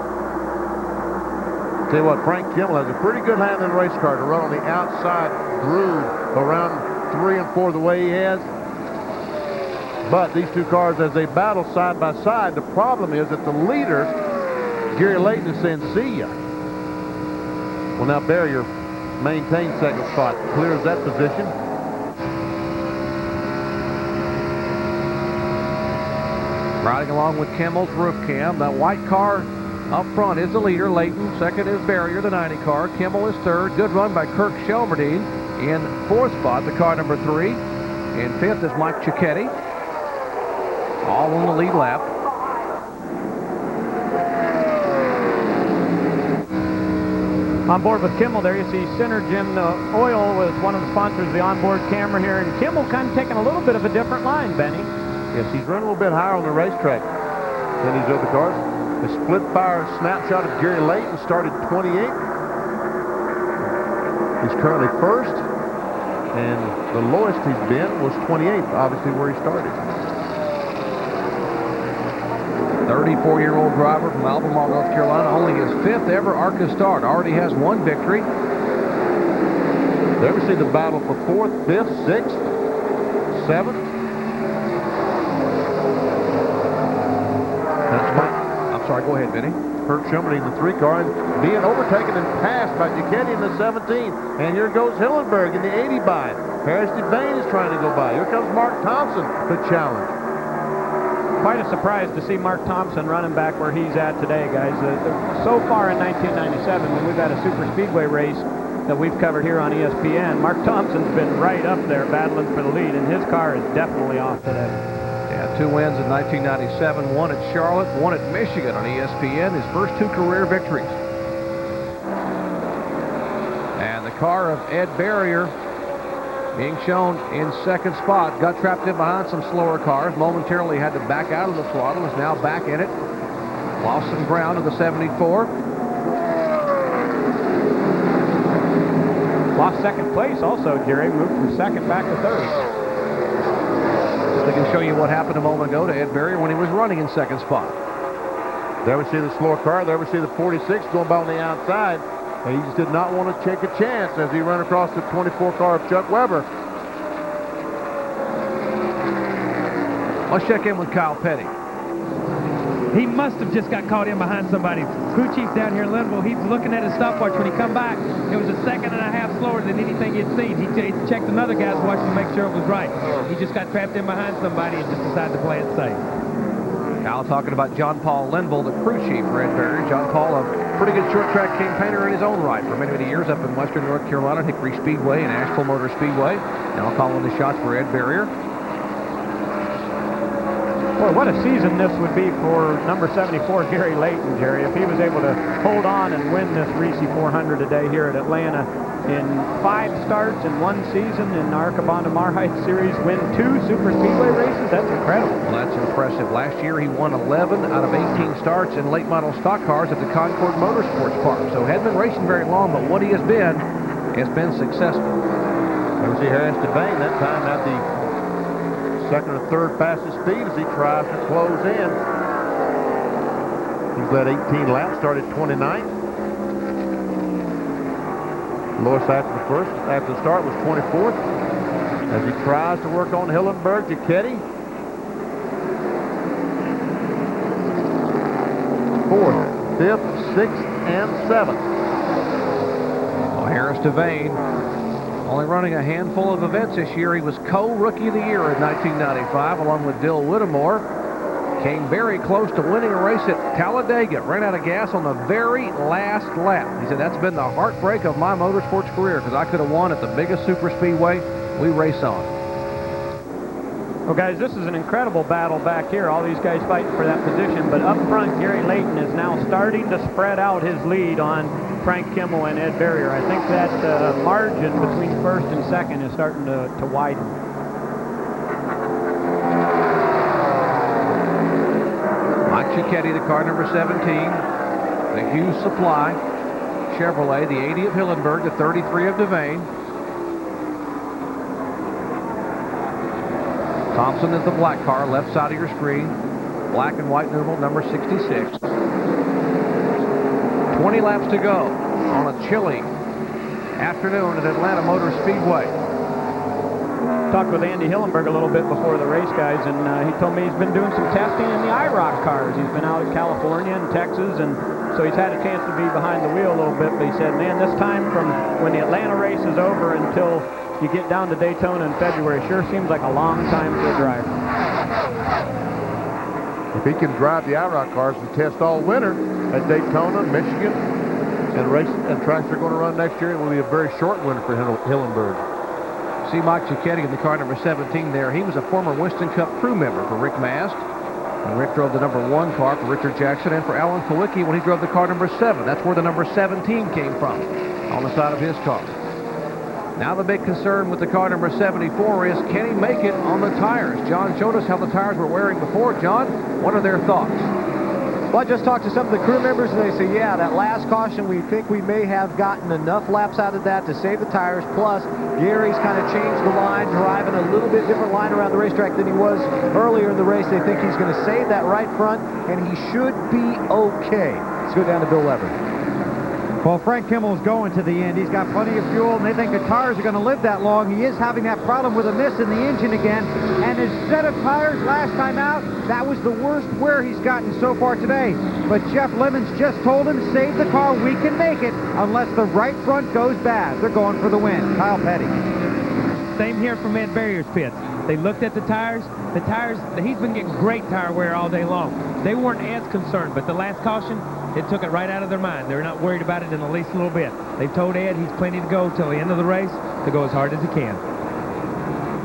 Tell you what, Frank Kimmel has a pretty good hand in the race car to run on the outside groove around 3 and 4 the way he has. But these two cars, as they battle side by side, the problem is that the leader, Gary Layton, is saying, see ya. Well, now Barrier maintains second spot, clears that position. Riding along with Kimmel's roof cam. That white car up front is the leader, Layton. Second is Barrier, the 90 car. Kimmel is third. Good run by Kirk Shelmerdine. In fourth spot, the car number 3. In fifth is Mike Cicchetti. All on the lead lap. On board with Kimmel there, you see Synergen Oil was one of the sponsors of the onboard camera here, and Kimmel kind of taking a little bit of a different line, Benny. Yes, he's running a little bit higher on the racetrack than these other cars. The split fire snapshot of Gary Layton started 28th. He's currently first, and the lowest he's been was 28th, obviously where he started. 34-year-old driver from Albemarle, North Carolina, only his 5th ever ARCA start. Already has 1 victory. There we see the battle for 4th, 5th, 6th, 7th. I'm sorry, go ahead, Vinny. Kirk Shelmerdine in the 3 car and being overtaken and passed by Cicchetti in the 17. And here goes Hillenberg in the 80 by. Harris Devane is trying to go by. Here comes Mark Thompson to challenge. Quite a surprise to see Mark Thompson running back where he's at today, guys. So far in 1997, when we've had a super speedway race that we've covered here on ESPN, Mark Thompson's been right up there battling for the lead, and his car is definitely off today. Yeah, 2 wins in 1997, 1 at Charlotte, 1 at Michigan on ESPN, his first 2 career victories. And the car of Ed Barrier being shown in second spot. Got trapped in behind some slower cars. Momentarily had to back out of the throttle. Is now back in it. Lost some ground in the 74. Lost second place also, Jerry. Moved from second back to third. Just they can show you what happened a moment ago to Ed Barrier when he was running in second spot. There we see the slower car. There we see the 46 going by on the outside. And he just did not want to take a chance as he ran across the 24 car of Chuck Weber. Let's check in with Kyle Petty. He must have just got caught in behind somebody. Crew chief down here in Linville, he's looking at his stopwatch when he come back. It was 1.5 seconds slower than anything he'd seen. He checked another guy's watch to make sure it was right. He just got trapped in behind somebody and just decided to play it safe. Kyle talking about John Paul Linville, the crew chief for Ed Barrier. John Paul, a pretty good short track campaigner in his own right for many, many years up in western North Carolina, Hickory Speedway and Asheville Motor Speedway. Now calling the shots for Ed Barrier. Boy, what a season this would be for number 74, Gary Layton, Jerry, if he was able to hold on and win this Reese 400 today here at Atlanta. In 5 starts in 1 season in the ARCA Bondo Mar-Hyde Series, win 2 super speedway races. That's incredible. Well, that's impressive. Last year he won 11 out of 18 starts in late model stock cars at the Concord Motorsports Park. So hadn't been racing very long, but what he has been successful. There we see Harris Devane that time at the 2nd or 3rd fastest speed as he tries to close in. He's led 18 laps, started 29th. Lowest after the start was 24th. As he tries to work on Hillenberg, Cicchetti. 4th, 5th, 6th, and 7th. Well, Harris Devane only running a handful of events this year. He was co-Rookie of the Year in 1995 along with Dill Whittemore. Came very close to winning a race at Talladega. Ran out of gas on the very last lap. He said, that's been the heartbreak of my motorsports career because I could have won at the biggest super speedway we race on. Well, guys, this is an incredible battle back here. All these guys fighting for that position. But up front, Gary Layton is now starting to spread out his lead on Frank Kimmel and Ed Barrier. I think that margin between first and second is starting to widen. Mike Cicchetti, the car number 17. The Hughes Supply Chevrolet, the 80 of Hillenburg, the 33 of Devane. Thompson is the black car, left side of your screen. Black and white numeral, number 66. 20 laps to go on a chilly afternoon at Atlanta Motor Speedway. Talked with Andy Hillenburg a little bit before the race, guys, and he told me he's been doing some testing in the IROC cars. He's been out in California and Texas, and so he's had a chance to be behind the wheel a little bit, but he said, man, this time from when the Atlanta race is over until you get down to Daytona in February sure seems like a long time for a driver. If he can drive the IROC cars and test all winter at Daytona, Michigan, and race and tracks they're going to run next year, it will be a very short winter for Hillenburg. See Mike Cicchetti in the car number 17 there. He was a former Winston Cup crew member for Rick Mast. And Rick drove the number 1 car for Richard Jackson and for Alan Kowicki when he drove the car number 7. That's where the number 17 came from, on the side of his car. Now the big concern with the car number 74 is, can he make it on the tires? John showed us how the tires were wearing before. John, what are their thoughts? Well, I just talked to some of the crew members, and they say, yeah, that last caution, we think we may have gotten enough laps out of that to save the tires. Plus, Gary's kind of changed the line, driving a little bit different line around the racetrack than he was earlier in the race. They think he's going to save that right front, and he should be okay. Let's go down to Bill Lever. Well, Frank Kimmel's going to the end. He's got plenty of fuel, and they think the tires are going to live that long. He is having that problem with a miss in the engine again. And his set of tires last time out, that was the worst wear he's gotten so far today. But Jeff Lemons just told him, save the car, we can make it, unless the right front goes bad. They're going for the win. Kyle Petty. Same here from Ed Barrier's pits. They looked at the tires. The tires, he's been getting great tire wear all day long. They weren't as concerned, but the last caution, it took it right out of their mind. They're not worried about it in the least little bit. They've told Ed he's plenty to go till the end of the race to go as hard as he can.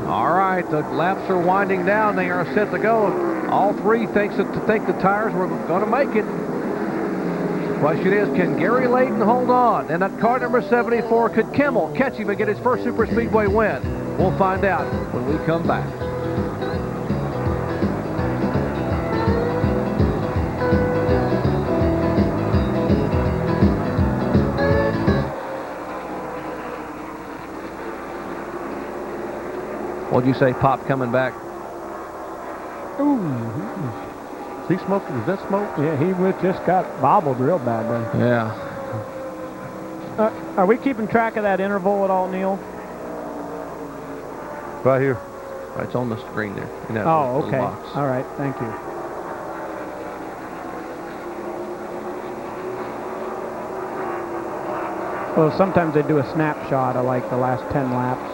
All right, the laps are winding down. They are set to go. All three think the tires were going to make it. Question is, can Gary Layton hold on? And at car number 74, could Kimmel catch him and get his first Super Speedway win? We'll find out when we come back. What'd you say, Pop, coming back? Ooh. Is he smoking? Is that smoke? Yeah, he just got bobbled real bad there. Yeah. Are we keeping track of that interval at all, Neil? Right here. It's on the screen there. Oh, okay. All right, thank you. Well, sometimes they do a snapshot of like the last 10 laps.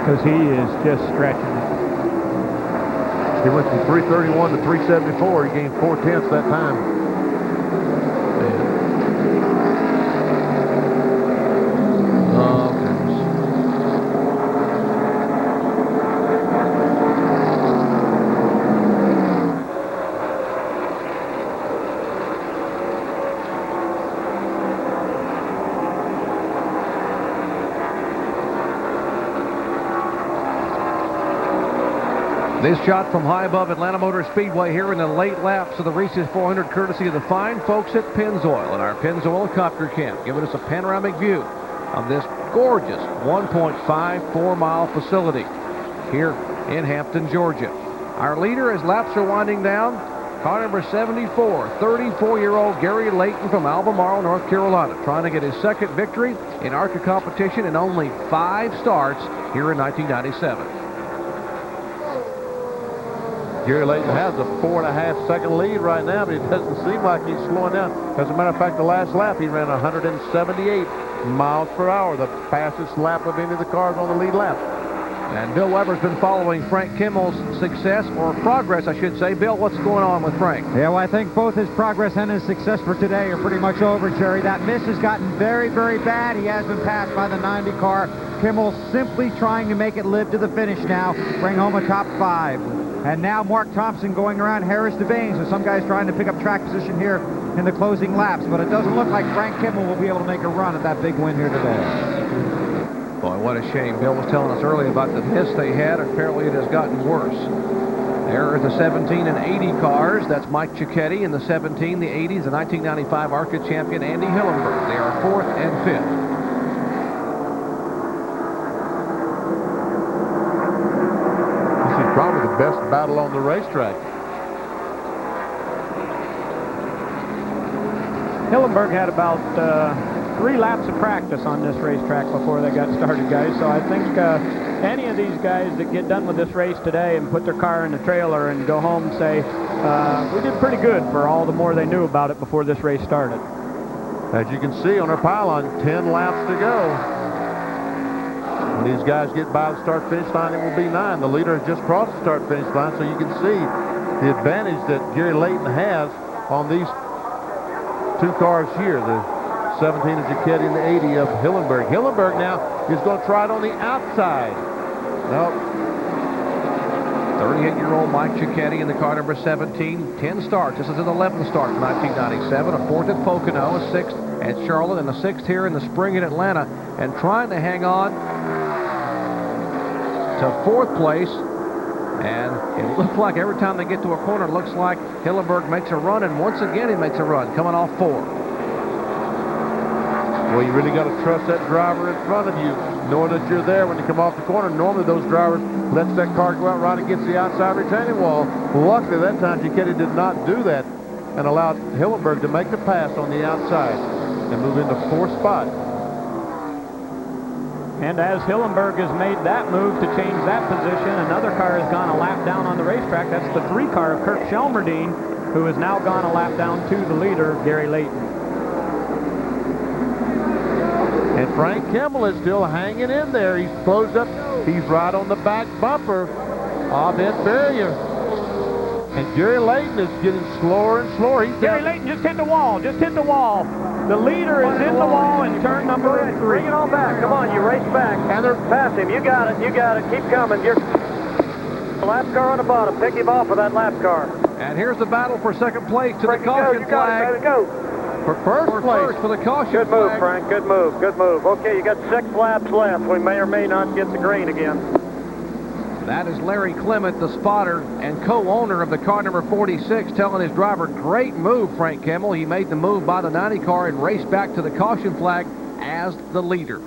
Because he is just stretching it. He went from 331 to 374. He gained 0.4 that time. This shot from high above Atlanta Motor Speedway here in the late laps of the Reese's 400, courtesy of the fine folks at Pennzoil and our Pennzoil Copter Camp, giving us a panoramic view of this gorgeous 1.54-mile facility here in Hampton, Georgia. Our leader, as laps are winding down, car number 74, 34-year-old Gary Layton from Albemarle, North Carolina, trying to get his second victory in ARCA competition in only 5 starts here in 1997. Gary Layton has a 4.5-second lead right now, but it doesn't seem like he's slowing down. As a matter of fact, the last lap, he ran 178 miles per hour, the fastest lap of any of the cars on the lead lap. And Bill Weber's been following Frank Kimmel's success, or progress, I should say. Bill, what's going on with Frank? Yeah, well, I think both his progress and his success for today are pretty much over, Jerry. That miss has gotten very, very bad. He has been passed by the 90 car. Kimmel simply trying to make it live to the finish now, bring home a top 5. And now Mark Thompson going around Harris Devane. So some guys trying to pick up track position here in the closing laps. But it doesn't look like Frank Kimmel will be able to make a run at that big win here today. Boy, what a shame. Bill was telling us earlier about the miss they had. Apparently it has gotten worse. There are the 17 and 80 cars. That's Mike Cicchetti in the 17, the 80s, the 1995 ARCA champion Andy Hillenberg. They are 4th and 5th. This is probably the best battle on the racetrack. Hillenberg had about 3 laps of practice on this racetrack before they got started, guys. So I think any of these guys that get done with this race today and put their car in the trailer and go home and say, we did pretty good for all the more they knew about it before this race started. As you can see on our pylon, 10 laps to go. When these guys get by the start-finish line, it will be 9. The leader has just crossed the start-finish line, so you can see the advantage that Gary Layton has on these 2 cars here. The 17 of Cicchetti and the 80 of Hillenberg. Hillenberg now is going to try it on the outside. Nope. 38-year-old Mike Cicchetti in the car number 17. 10 starts. This is his 11th start from 1997. A 4th at Pocono, a 6th at Charlotte, and a 6th here in the spring at Atlanta. And trying to hang on to 4th place. And it looks like every time they get to a corner, it looks like Hillenberg makes a run. And once again, he makes a run, coming off 4. Well, you really got to trust that driver in front of you, knowing that you're there when you come off the corner. Normally, those drivers lets that car go out right against the outside retaining wall. Luckily, that time, Cicchetti did not do that and allowed Hillenberg to make the pass on the outside and move into 4th spot. And as Hillenberg has made that move to change that position, another car has gone a lap down on the racetrack. That's the 3 car of Kirk Shelmerdine, who has now gone a lap down to the leader, Gary Layton. And Frank Kimmel is still hanging in there. He's closed up. He's right on the back bumper of that barrier. And Gary Layton is getting slower and slower. Gary Layton just hit the wall. Just hit the wall. The leader is in the wall in turn number 3. Bring it on back. Come on, you race back. And they're past him. You got it. You got it. Keep coming. You're lap car on the bottom. Pick him off of that lap car. And here's the battle for 2nd place to the caution flag. Go. For first place. For the caution Good move, flag. Frank. Good move. Good move. Okay, you got 6 laps left. We may or may not get the green again. That is Larry Clement, the spotter and co-owner of the car number 46, telling his driver, great move, Frank Kimmel. He made the move by the 90 car and raced back to the caution flag as the leader.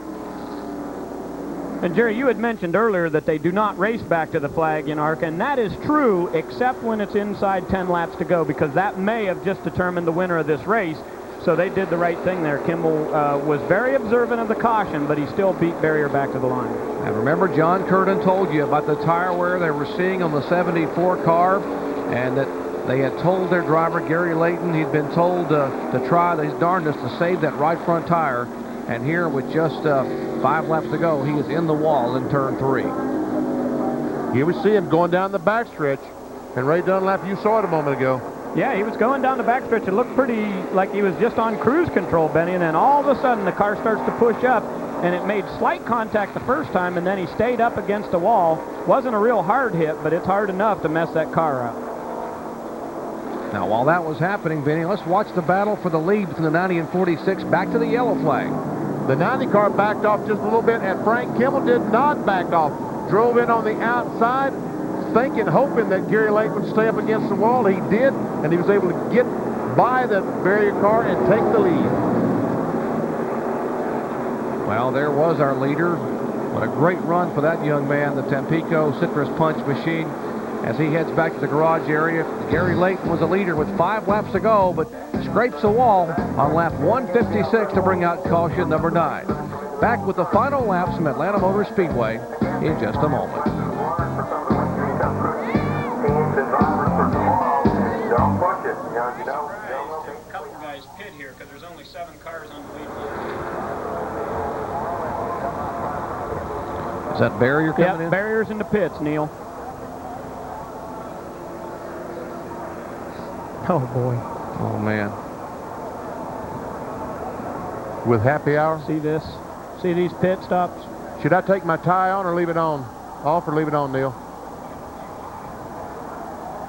And Jerry, you had mentioned earlier that they do not race back to the flag in ARCA, and that is true except when it's inside 10 laps to go, because that may have just determined the winner of this race. So they did the right thing there. Kimmel was very observant of the caution, but he still beat Barrier back to the line. And remember, John Curtin told you about the tire wear they were seeing on the 74 car, and that they had told their driver, Gary Layton, he'd been told to try his darndest to save that right front tire. And here, with just 5 laps to go, he is in the wall in turn 3. Here we see him going down the backstretch. And Ray Dunlap, you saw it a moment ago. Yeah, he was going down the backstretch. It looked pretty like he was just on cruise control, Benny, and then all of a sudden the car starts to push up, and it made slight contact the first time, and then he stayed up against the wall. Wasn't a real hard hit, but it's hard enough to mess that car up. Now, while that was happening, Benny, let's watch the battle for the lead between the 90 and 46 back to the yellow flag. The 90 car backed off just a little bit, and Frank Kimmel did not back off. Drove in on the outside, thinking, hoping that Gary Layton would stay up against the wall. He did, and he was able to get by the barrier car and take the lead. Well, there was our leader. What a great run for that young man, the Tampico Citrus Punch machine, as he heads back to the garage area. Gary Layton was a leader with 5 laps to go, but scrapes the wall on lap 156 to bring out caution number 9. Back with the final laps from Atlanta Motor Speedway in just a moment. A couple guys pit here because there's only 7 cars on the lead. Is that barrier coming in? Barriers in the pits, Neil. Oh, boy. Oh, man. With happy hour? See this? See these pit stops? Should I take my tie on or leave it on? Off or leave it on, Neil?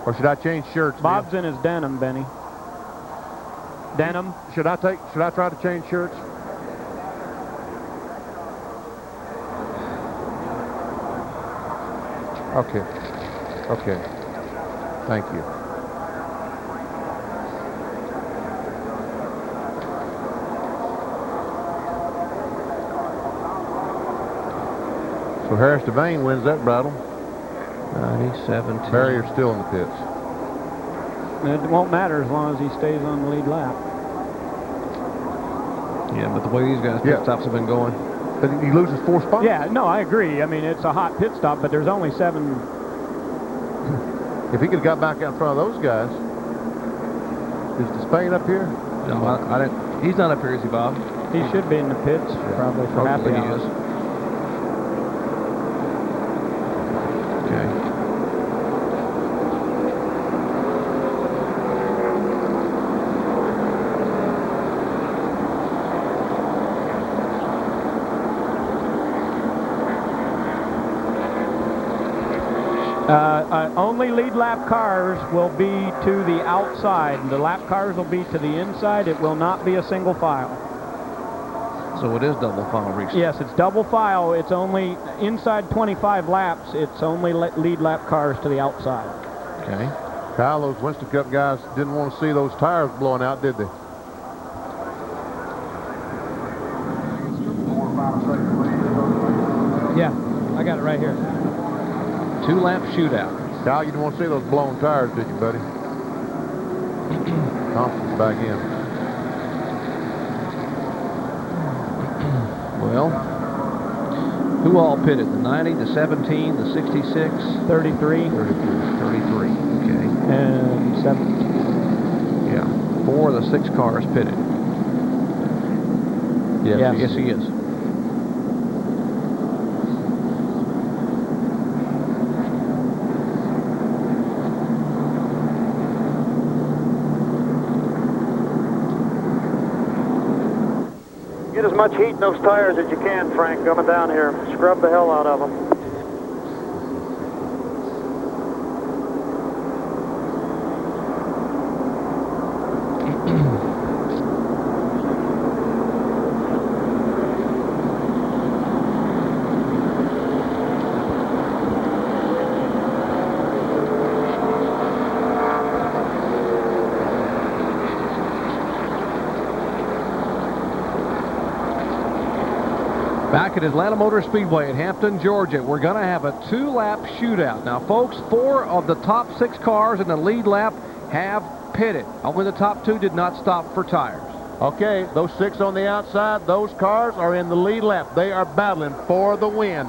Or should I change shirts? Bob's Neil? in his denim, Benny. Denim. Should I try to change shirts? Okay. Okay. Thank you. So Harris Devane wins that battle. 97. Barrier's still in the pits. It won't matter as long as he stays on the lead lap. Yeah, but the way these guys pit stops have been going. But he loses 4 spots? Yeah, no, I agree. I mean, it's a hot pit stop, but there's only 7. If he could have got back out in front of those guys. Is Despain up here? No, I didn't. He's not up here, is he, Bob? He should be in the pits, probably for happy Hopefully he hour. is. Okay. Only lead lap cars will be to the outside. The lap cars will be to the inside. It will not be a single file. So it is double file, Reese? Yes, it's double file. It's only inside 25 laps. It's only lead lap cars to the outside. Okay. Kyle, those Winston Cup guys didn't want to see those tires blowing out, did they? Yeah, I got it right here. 2-lap shootout. Kyle, you didn't want to see those blown tires, did you, buddy? Thompson's back in. Well, who all pitted? The 90, the 17, the 66? 33. 33. Okay. And 7. Yeah. 4 of the 6 cars pitted. Yes, yes he is. Get as much heat in those tires as you can, Frank, coming down here. Scrub the hell out of them. Back at Atlanta Motor Speedway at Hampton, Georgia, we're going to have a 2-lap shootout. Now, folks, 4 of the top 6 cars in the lead lap have pitted. Only the top 2 did not stop for tires. Okay, those 6 on the outside, those cars are in the lead lap. They are battling for the win.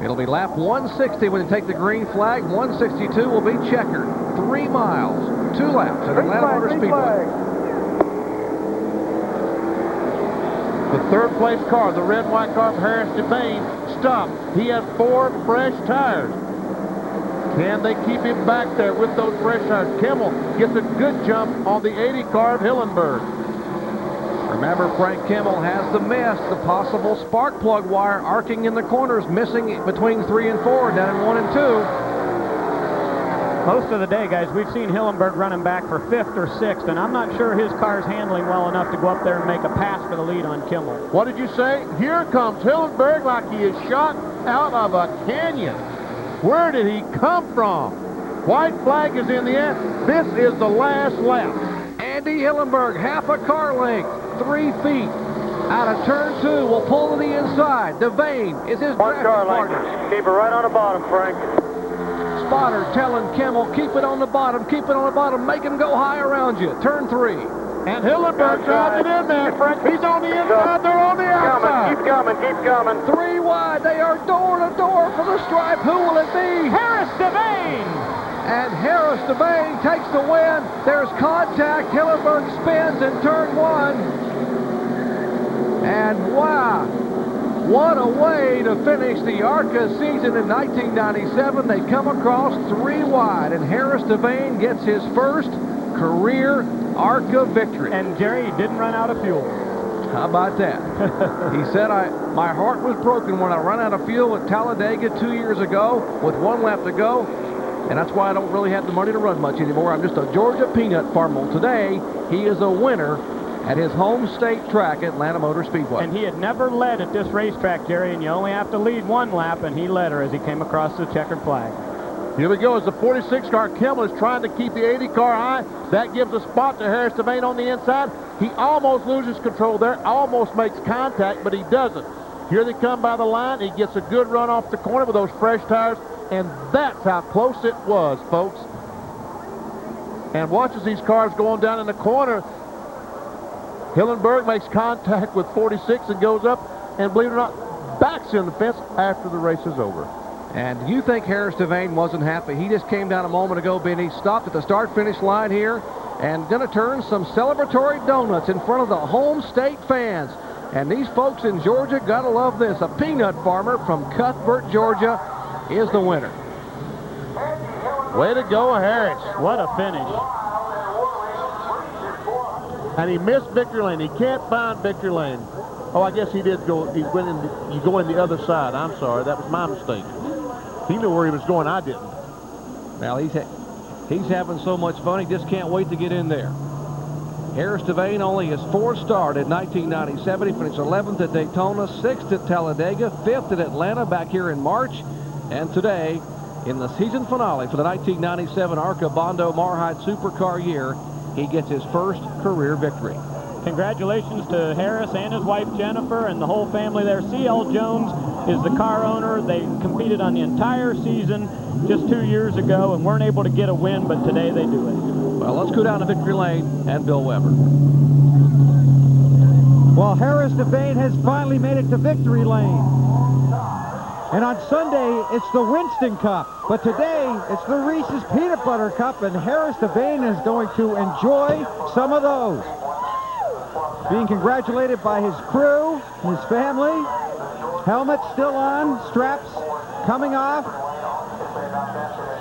It'll be lap 160 when they take the green flag. 162 will be checkered. 3 miles, 2 laps at Atlanta Motor Speedway. The third-place car, the red-white car of Harris Devane, stopped. He has 4 fresh tires. Can they keep him back there with those fresh tires? Kimmel gets a good jump on the 80 car of Hillenberg. Remember, Frank Kimmel has the miss, the possible spark plug wire arcing in the corners, missing between 3 and 4, down in 1 and 2. Most of the day, guys, we've seen Hillenberg running back for 5th or 6th, and I'm not sure his car's handling well enough to go up there and make a pass for the lead on Kimmel. What did you say? Here comes Hillenberg like he is shot out of a canyon. Where did he come from? White flag is in the air. This is the last lap. Andy Hillenberg, half a car length, 3 feet. Out of turn 2, will pull to the inside. Devane is his One car length. Keep it right on the bottom, Frank. Spotter telling Kimmel, keep it on the bottom, keep it on the bottom, make him go high around you. Turn 3. And Hillenberg drives it in there. He's on the inside, they're on the outside. Keep coming, keep coming. 3 wide, they are door to door for the stripe. Who will it be? Harris Devane! And Harris Devane takes the win. There's contact. Hillenberg spins in turn 1. And wow. What a way to finish the ARCA season in 1997. They come across 3 wide, and Harris Devane gets his first career ARCA victory. And Jerry, he didn't run out of fuel. How about that? He said, my heart was broken when I ran out of fuel at Talladega 2 years ago with 1 lap to go, and that's why I don't really have the money to run much anymore. I'm just a Georgia peanut farmer. Today, he is a winner at his home state track at Atlanta Motor Speedway. And he had never led at this racetrack, Jerry, and you only have to lead 1 lap, and he led her as he came across the checkered flag. Here we go as the 46 car. Kimmel is trying to keep the 80 car high. That gives a spot to Harris Devane on the inside. He almost loses control there, almost makes contact, but he doesn't. Here they come by the line. He gets a good run off the corner with those fresh tires, and that's how close it was, folks. And watch as these cars go on down in the corner. Hillenberg makes contact with 46 and goes up, and believe it or not, backs in the fence after the race is over. And you think Harris Devane wasn't happy? He just came down a moment ago, Benny, stopped at the start-finish line here, and going to turn some celebratory donuts in front of the home state fans. And these folks in Georgia got to love this. A peanut farmer from Cuthbert, Georgia, is the winner. Way to go, Harris. What a finish. And he missed victory lane. He can't find victory lane. Oh, I guess he did go. He went in. You go in the other side. I'm sorry. That was my mistake. He knew where he was going. I didn't. Well, he's having so much fun. He just can't wait to get in there. Harris Devane, only his 4th start in 1997. He finished 11th at Daytona, 6th at Talladega, 5th at Atlanta back here in March. And today, in the season finale for the 1997 ARCA Bondo Mar-Hyde Supercar year, he gets his first career victory. Congratulations to Harris and his wife Jennifer and the whole family there. C.L. Jones is the car owner. They competed on the entire season just 2 years ago and weren't able to get a win, but today they do it. Well, let's go down to victory lane and Bill Weber. Well, Harris Devane has finally made it to victory lane. And on Sunday, it's the Winston Cup. But today, it's the Reese's Peanut Butter Cup, and Harris Devane is going to enjoy some of those. Being congratulated by his crew, his family, helmet still on, straps coming off,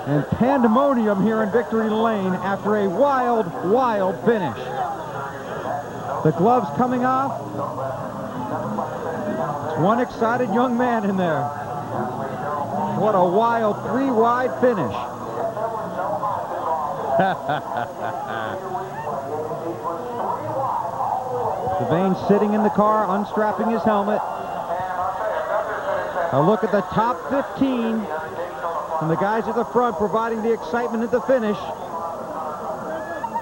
and pandemonium here in victory lane after a wild, wild finish. The gloves coming off. One excited young man in there. What a wild 3-wide finish. Devane sitting in the car, unstrapping his helmet. A look at the top 15. And the guys at the front providing the excitement at the finish.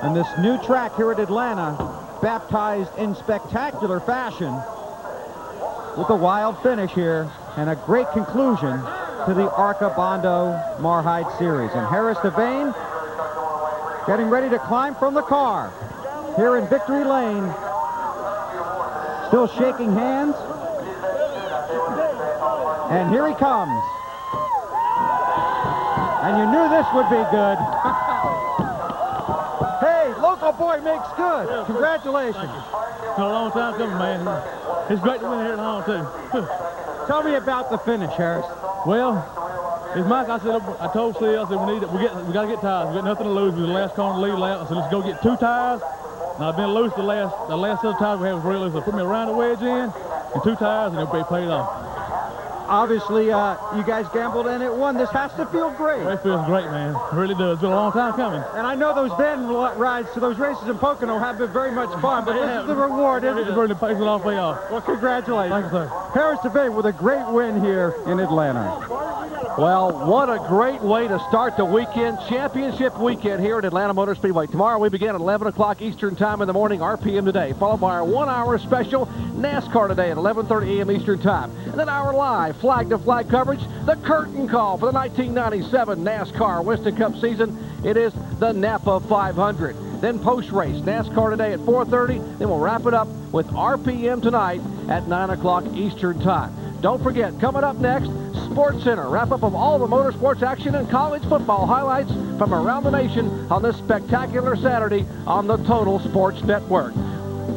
And this new track here at Atlanta, baptized in spectacular fashion with a wild finish here and a great conclusion to the ARCA Bondo Mar-Hyde series. And Harris Devane getting ready to climb from the car here in victory lane. Still shaking hands. And here he comes. And you knew this would be good. Hey, local boy makes good. Congratulations. It's a long time coming, man. It's great to win here at home, too. Tell me about the finish, Harris. Well, as Mike, I told CL, I said, we got to get tires. We got nothing to lose. We were the last car on the lead lap. I said, let's go get 2 tires. And I've been loose the last set of tires we had was real loose. They put me around the wedge in and 2 tires, and it'll be paid off. Obviously, you guys gambled and it won. This has to feel great. It feels great, man. It really does. It's been a long time coming. And I know those van rides to those races in Pocono have been very much fun, but this is the reward, isn't it? It's really pays it all pay off. Well, congratulations. Thank you, sir. Harris Devane with a great win here in Atlanta. Well, what a great way to start the weekend, championship weekend here at Atlanta Motor Speedway. Tomorrow we begin at 11 o'clock Eastern Time in the morning, RPM today, followed by our 1-hour special NASCAR today at 11:30 a.m. Eastern Time. And then our live flag-to-flag coverage, the curtain call for the 1997 NASCAR Winston Cup season. It is the Napa 500. Then post-race, NASCAR today at 4:30. Then we'll wrap it up with RPM tonight at 9 o'clock Eastern Time. Don't forget, coming up next, Sports Center, wrap-up of all the motorsports action and college football highlights from around the nation on this spectacular Saturday on the Total Sports Network.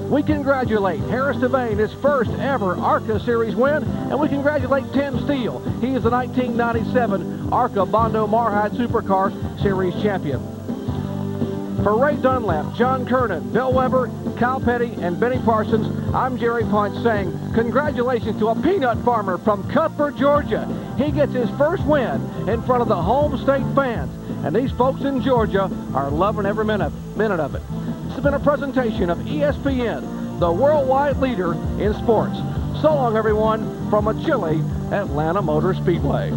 We congratulate Harris Devane, his first ever ARCA Series win, and we congratulate Tim Steele. He is the 1997 ARCA Bondo Mar-Hyde Supercar Series champion. For Ray Dunlap, John Kernan, Bill Weber, Kyle Petty, and Benny Parsons, I'm Jerry Punch saying congratulations to a peanut farmer from Cuthbert, Georgia. He gets his first win in front of the home state fans, and these folks in Georgia are loving every minute of it. This has been a presentation of ESPN, the worldwide leader in sports. So long, everyone, from a chilly Atlanta Motor Speedway.